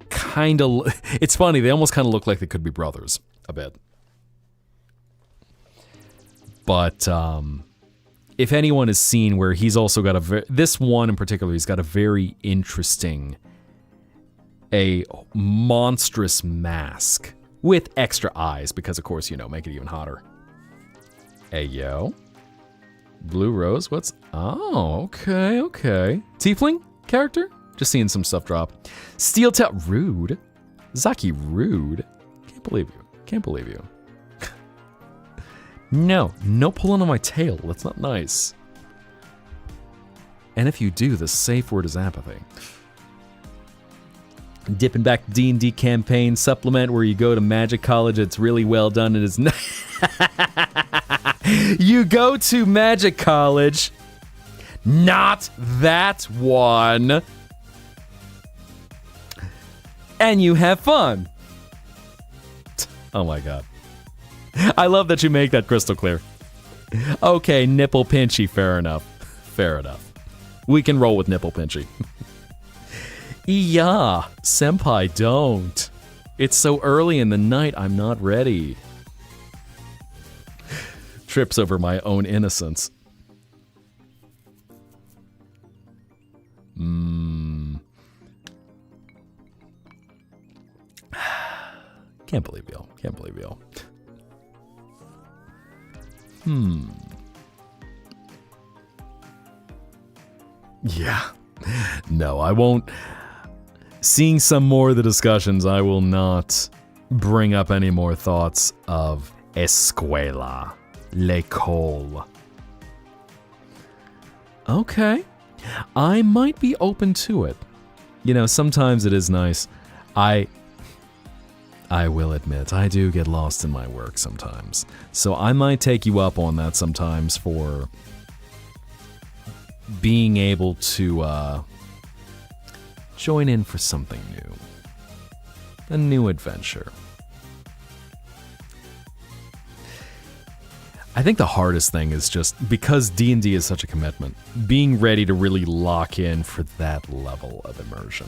kind of, it's funny, they almost kind of look like they could be brothers a bit. But if anyone has seen where he's also got this one in particular, he's got a very interesting, a monstrous mask with extra eyes because, of course, make it even hotter. Hey, yo. Blue Rose, what's... Oh, okay. Tiefling character? Just seeing some stuff drop. Steel Tail, rude. Zaki, rude. Can't believe you. No pulling on my tail. That's not nice. And if you do, the safe word is apathy. Dipping back to D&D campaign supplement where you go to Magic College. It's really well done. It is You go to Magic College. Not that one. And you have fun. Oh my god. I love that you make that crystal clear. Okay, nipple pinchy, fair enough. Fair enough. We can roll with nipple pinchy. Yeah, senpai, don't. It's so early in the night, I'm not ready. Trips over my own innocence. Can't believe y'all. Can't believe y'all. Yeah. No, I won't. Seeing some more of the discussions, I will not bring up any more thoughts of escuela, l'école. Okay. I might be open to it. You know, sometimes it is nice. I will admit, I do get lost in my work sometimes. So I might take you up on that sometimes for being able to join in for something new. A new adventure. I think the hardest thing is just, because D&D is such a commitment, being ready to really lock in for that level of immersion.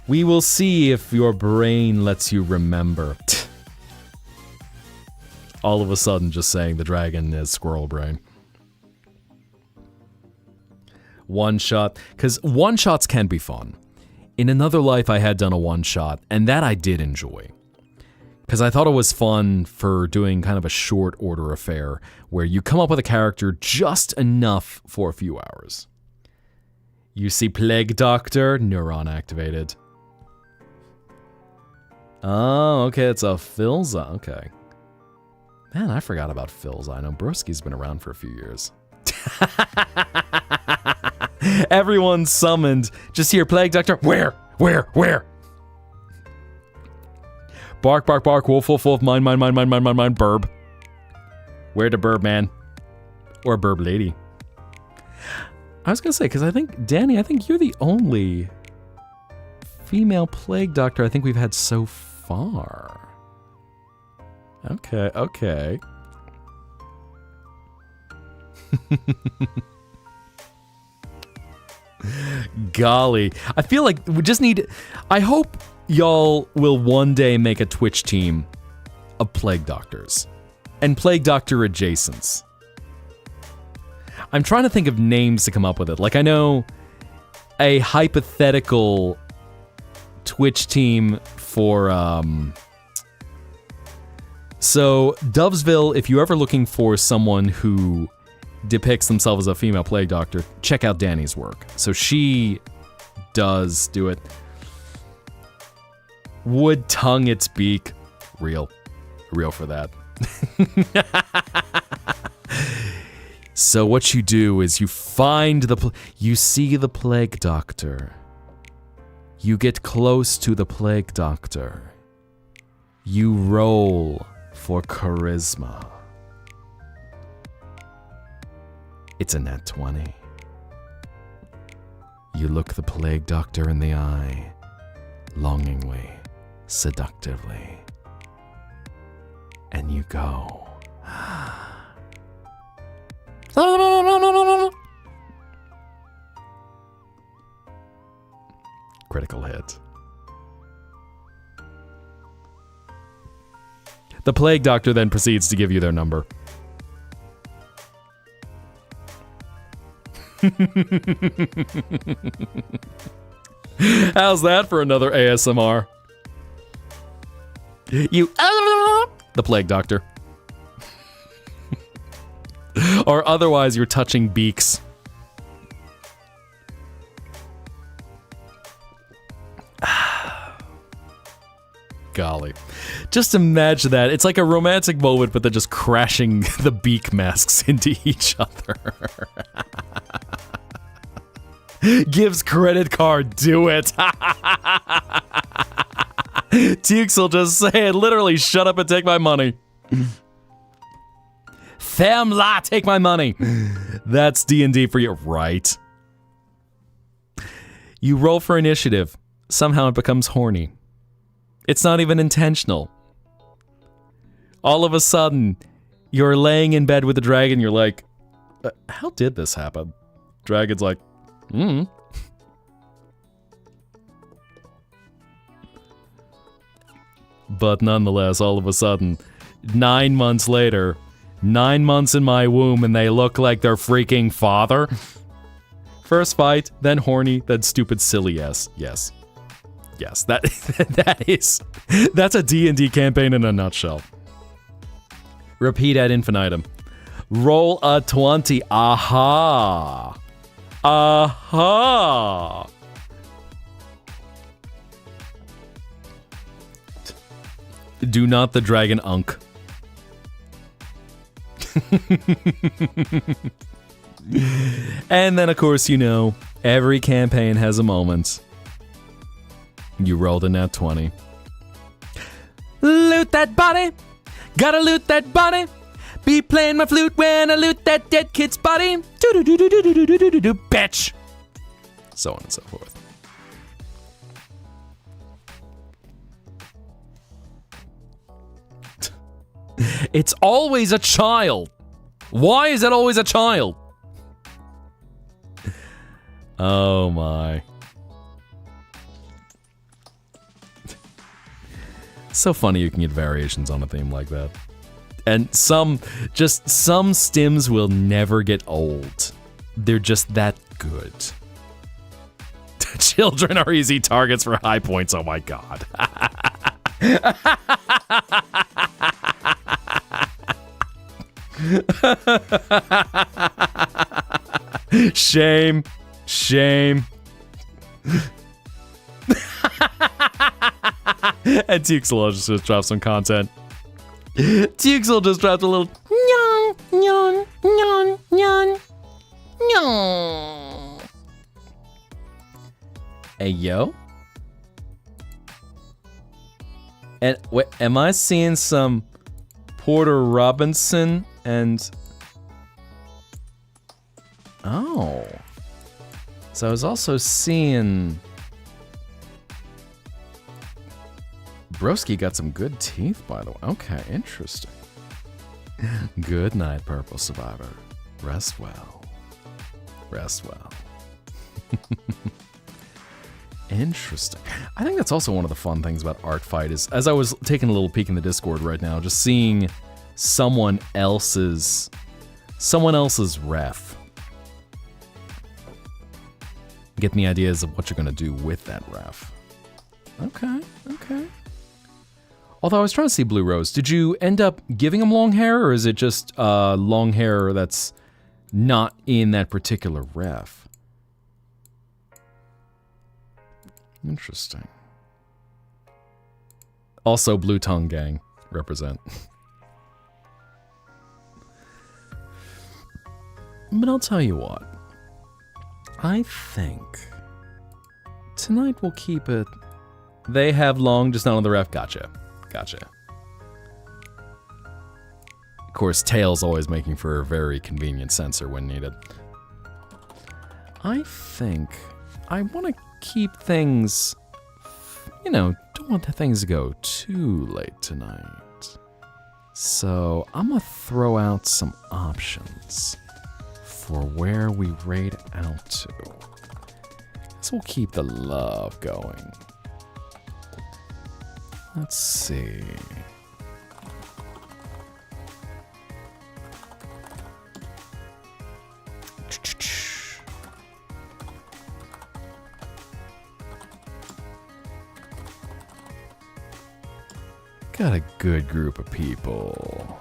We will see if your brain lets you remember. All of a sudden just saying the dragon is squirrel brain. One shot, because one shots can be fun. In another life I had done a one shot, and that I did enjoy. Because I thought it was fun for doing kind of a short order affair, where you come up with a character just enough for a few hours. You see Plague Doctor, neuron activated. Oh, okay, it's a Philza, okay. Man, I forgot about Philza. I know Broski's been around for a few years. Everyone summoned. Just hear Plague Doctor. Where? Bark, bark, bark. Wolf, wolf, wolf. Mine, burb. Where the burb man? Or burb lady? I was gonna say, because I think, Danny, I think you're the only female Plague Doctor I think we've had so far. Okay. Golly. I feel like we just need... I hope y'all will one day make a Twitch team of Plague Doctors. And Plague Doctor adjacents. I'm trying to think of names to come up with it. Like, I know a hypothetical Twitch team for... So, Dovesville, if you're ever looking for someone who depicts themselves as a female Plague Doctor, check out Danny's work. So she does do it. Would tongue its beak. Real for that. So what you do is you find you see the Plague Doctor. You get close to the Plague Doctor. You roll for charisma. It's a nat 20. You look the Plague Doctor in the eye, longingly, seductively, and you go. Critical hit. The Plague Doctor then proceeds to give you their number. How's that for another ASMR? You... The Plague Doctor. Or otherwise you're touching beaks. Golly. Just imagine that. It's like a romantic moment, but they're just crashing the beak masks into each other. Gives credit card, do it. Tukes will just say it, literally, shut up and take my money. Fem la, take my money. That's D&D for you, right? You roll for initiative. Somehow it becomes horny. It's not even intentional. all of a sudden, you're laying in bed with the dragon, you're like, how did this happen? Dragon's like, But nonetheless, all of a sudden, 9 months later, 9 months in my womb, and they look like their freaking father. First fight, then horny, then stupid, silly. Yes. That's a D&D campaign in a nutshell. Repeat ad infinitum. Roll a 20. Aha. Do not the dragon unk. And then, of course, every campaign has a moment. You rolled a nat 20. Loot that body. Gotta loot that body. Be playing my flute when I loot that dead kid's body. Do-do-do-do-do-do-do-do-do, bitch. So on and so forth. It's always a child. Why is it always a child? Oh my. So funny you can get variations on a theme like that. And some stims will never get old. They're just that good. Children are easy targets for high points, oh my god. Shame. And Tuxel just dropped some content. Tuxel just dropped a little nyan. Hey yo. And wait, am I seeing some Porter Robinson and oh. So I was also seeing Broski got some good teeth, by the way. Okay, interesting. Good night, Purple Survivor. Rest well. Interesting. I think that's also one of the fun things about Art Fight is, as I was taking a little peek in the Discord right now, just seeing someone else's ref. Getting the ideas of what you're going to do with that ref. Okay. Although I was trying to see Blue Rose, did you end up giving him long hair, or is it just long hair that's not in that particular ref? Interesting. Also, Blue Tongue Gang represent. But I'll tell you what. I think tonight we'll keep it. They have long, just not on the ref. Gotcha. Of course, Tails always making for a very convenient censor when needed. I think I want to keep things, don't want the things to go too late tonight. So I'm gonna throw out some options for where we raid out to. So we'll keep the love going. Let's see. Got a good group of people.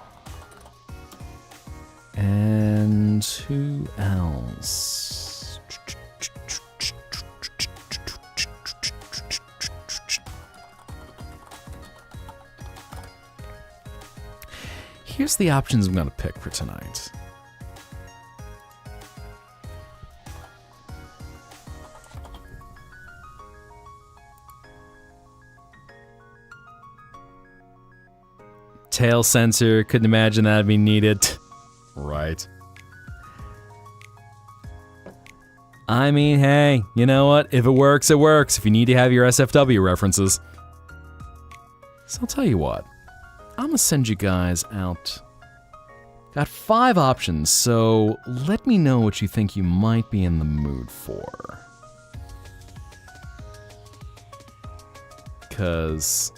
And who else? Here's the options I'm going to pick for tonight. Tail sensor, couldn't imagine that'd be needed. Right. I mean, hey, you know what? If it works, it works. If you need to have your SFW references. So I'll tell you what. I'm gonna send you guys out. Got 5 options, so let me know what you think you might be in the mood for. Because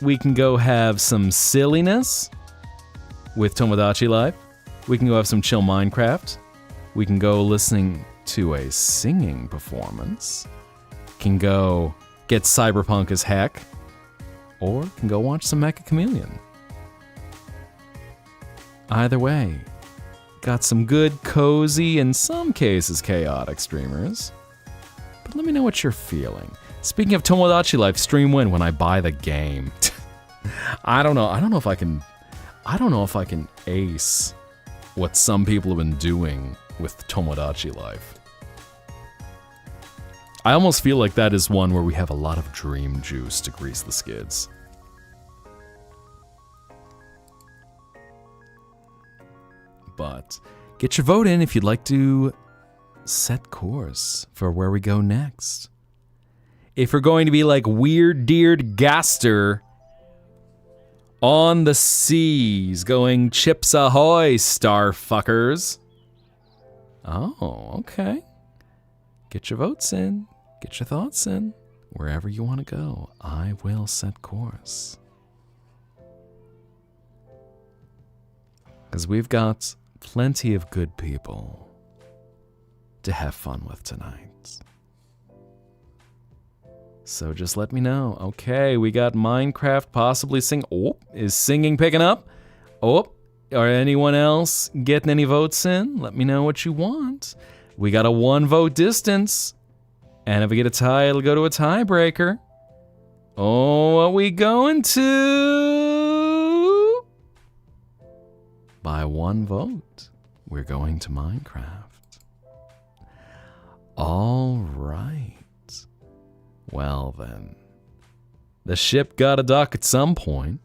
we can go have some silliness with Tomodachi Life. We can go have some chill Minecraft. We can go listening to a singing performance. Can go get cyberpunk as heck. Or can go watch some Mecha Chameleon. Either way, got some good, cozy, in some cases chaotic streamers. But let me know what you're feeling. Speaking of Tomodachi Life, stream when I buy the game. I don't know if I can ace what some people have been doing with Tomodachi Life. I almost feel like that is one where we have a lot of dream juice to grease the skids. But get your vote in if you'd like to set course for where we go next. If we're going to be like Weird-Deared Gaster on the seas, going Chips Ahoy, starfuckers. Oh, okay. Get your votes in. Get your thoughts in. Wherever you want to go, I will set course. Because we've got plenty of good people to have fun with tonight. So just let me know. Okay, we got Minecraft possibly sing. Oh, is singing picking up? Oh, are anyone else getting any votes in? Let me know what you want. We got a 1 vote distance. And if we get a tie, it'll go to a tiebreaker. Oh, what we going to? By 1 vote, we're going to Minecraft. All right. Well then, the ship gotta dock at some point.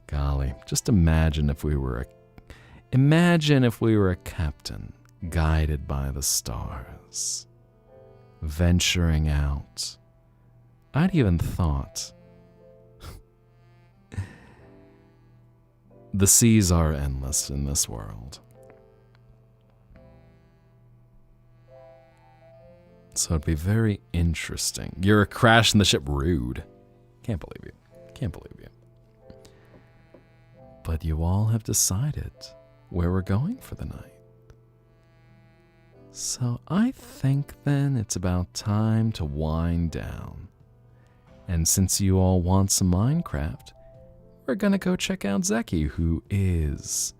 Golly, just imagine if we were a captain guided by the stars, venturing out. I'd even thought the seas are endless in this world. So it'd be very interesting. You're crashing the ship, rude. Can't believe you. Can't believe you. But you all have decided where we're going for the night. So I think then it's about time to wind down. And since you all want some Minecraft, we're gonna go check out Zeki, who is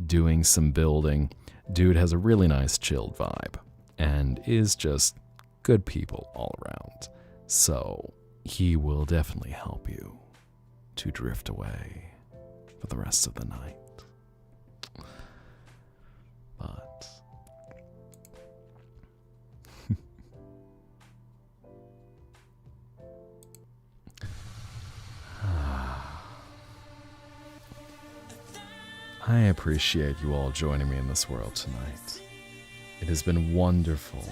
doing some building. Dude has a really nice chilled vibe and is just good people all around. So he will definitely help you to drift away for the rest of the night. But I appreciate you all joining me in this world tonight. It has been wonderful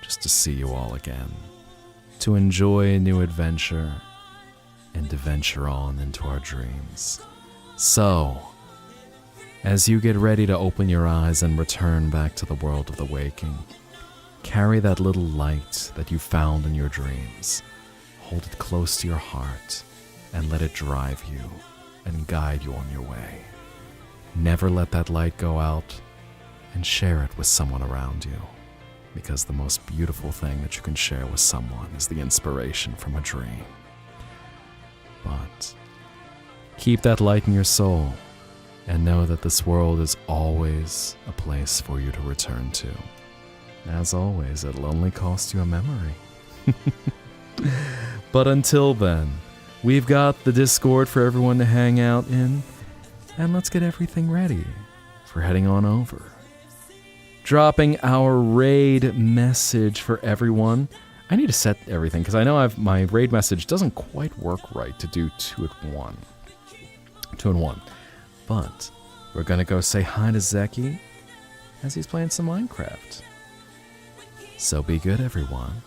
just to see you all again, to enjoy a new adventure, and to venture on into our dreams. So, as you get ready to open your eyes and return back to the world of the waking, carry that little light that you found in your dreams, hold it close to your heart, and let it drive you and guide you on your way. Never let that light go out, and share it with someone around you. Because the most beautiful thing that you can share with someone is the inspiration from a dream. But keep that light in your soul and know that this world is always a place for you to return to. As always, it'll only cost you a memory. But until then, we've got the Discord for everyone to hang out in, and let's get everything ready for heading on over. Dropping our raid message for everyone. I need to set everything because I know my raid message doesn't quite work right to do 2 in 1. But we're gonna go say hi to Zeki as he's playing some Minecraft. So be good, everyone,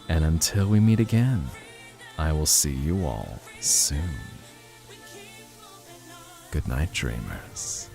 And until we meet again, I will see you all soon. Good night, dreamers.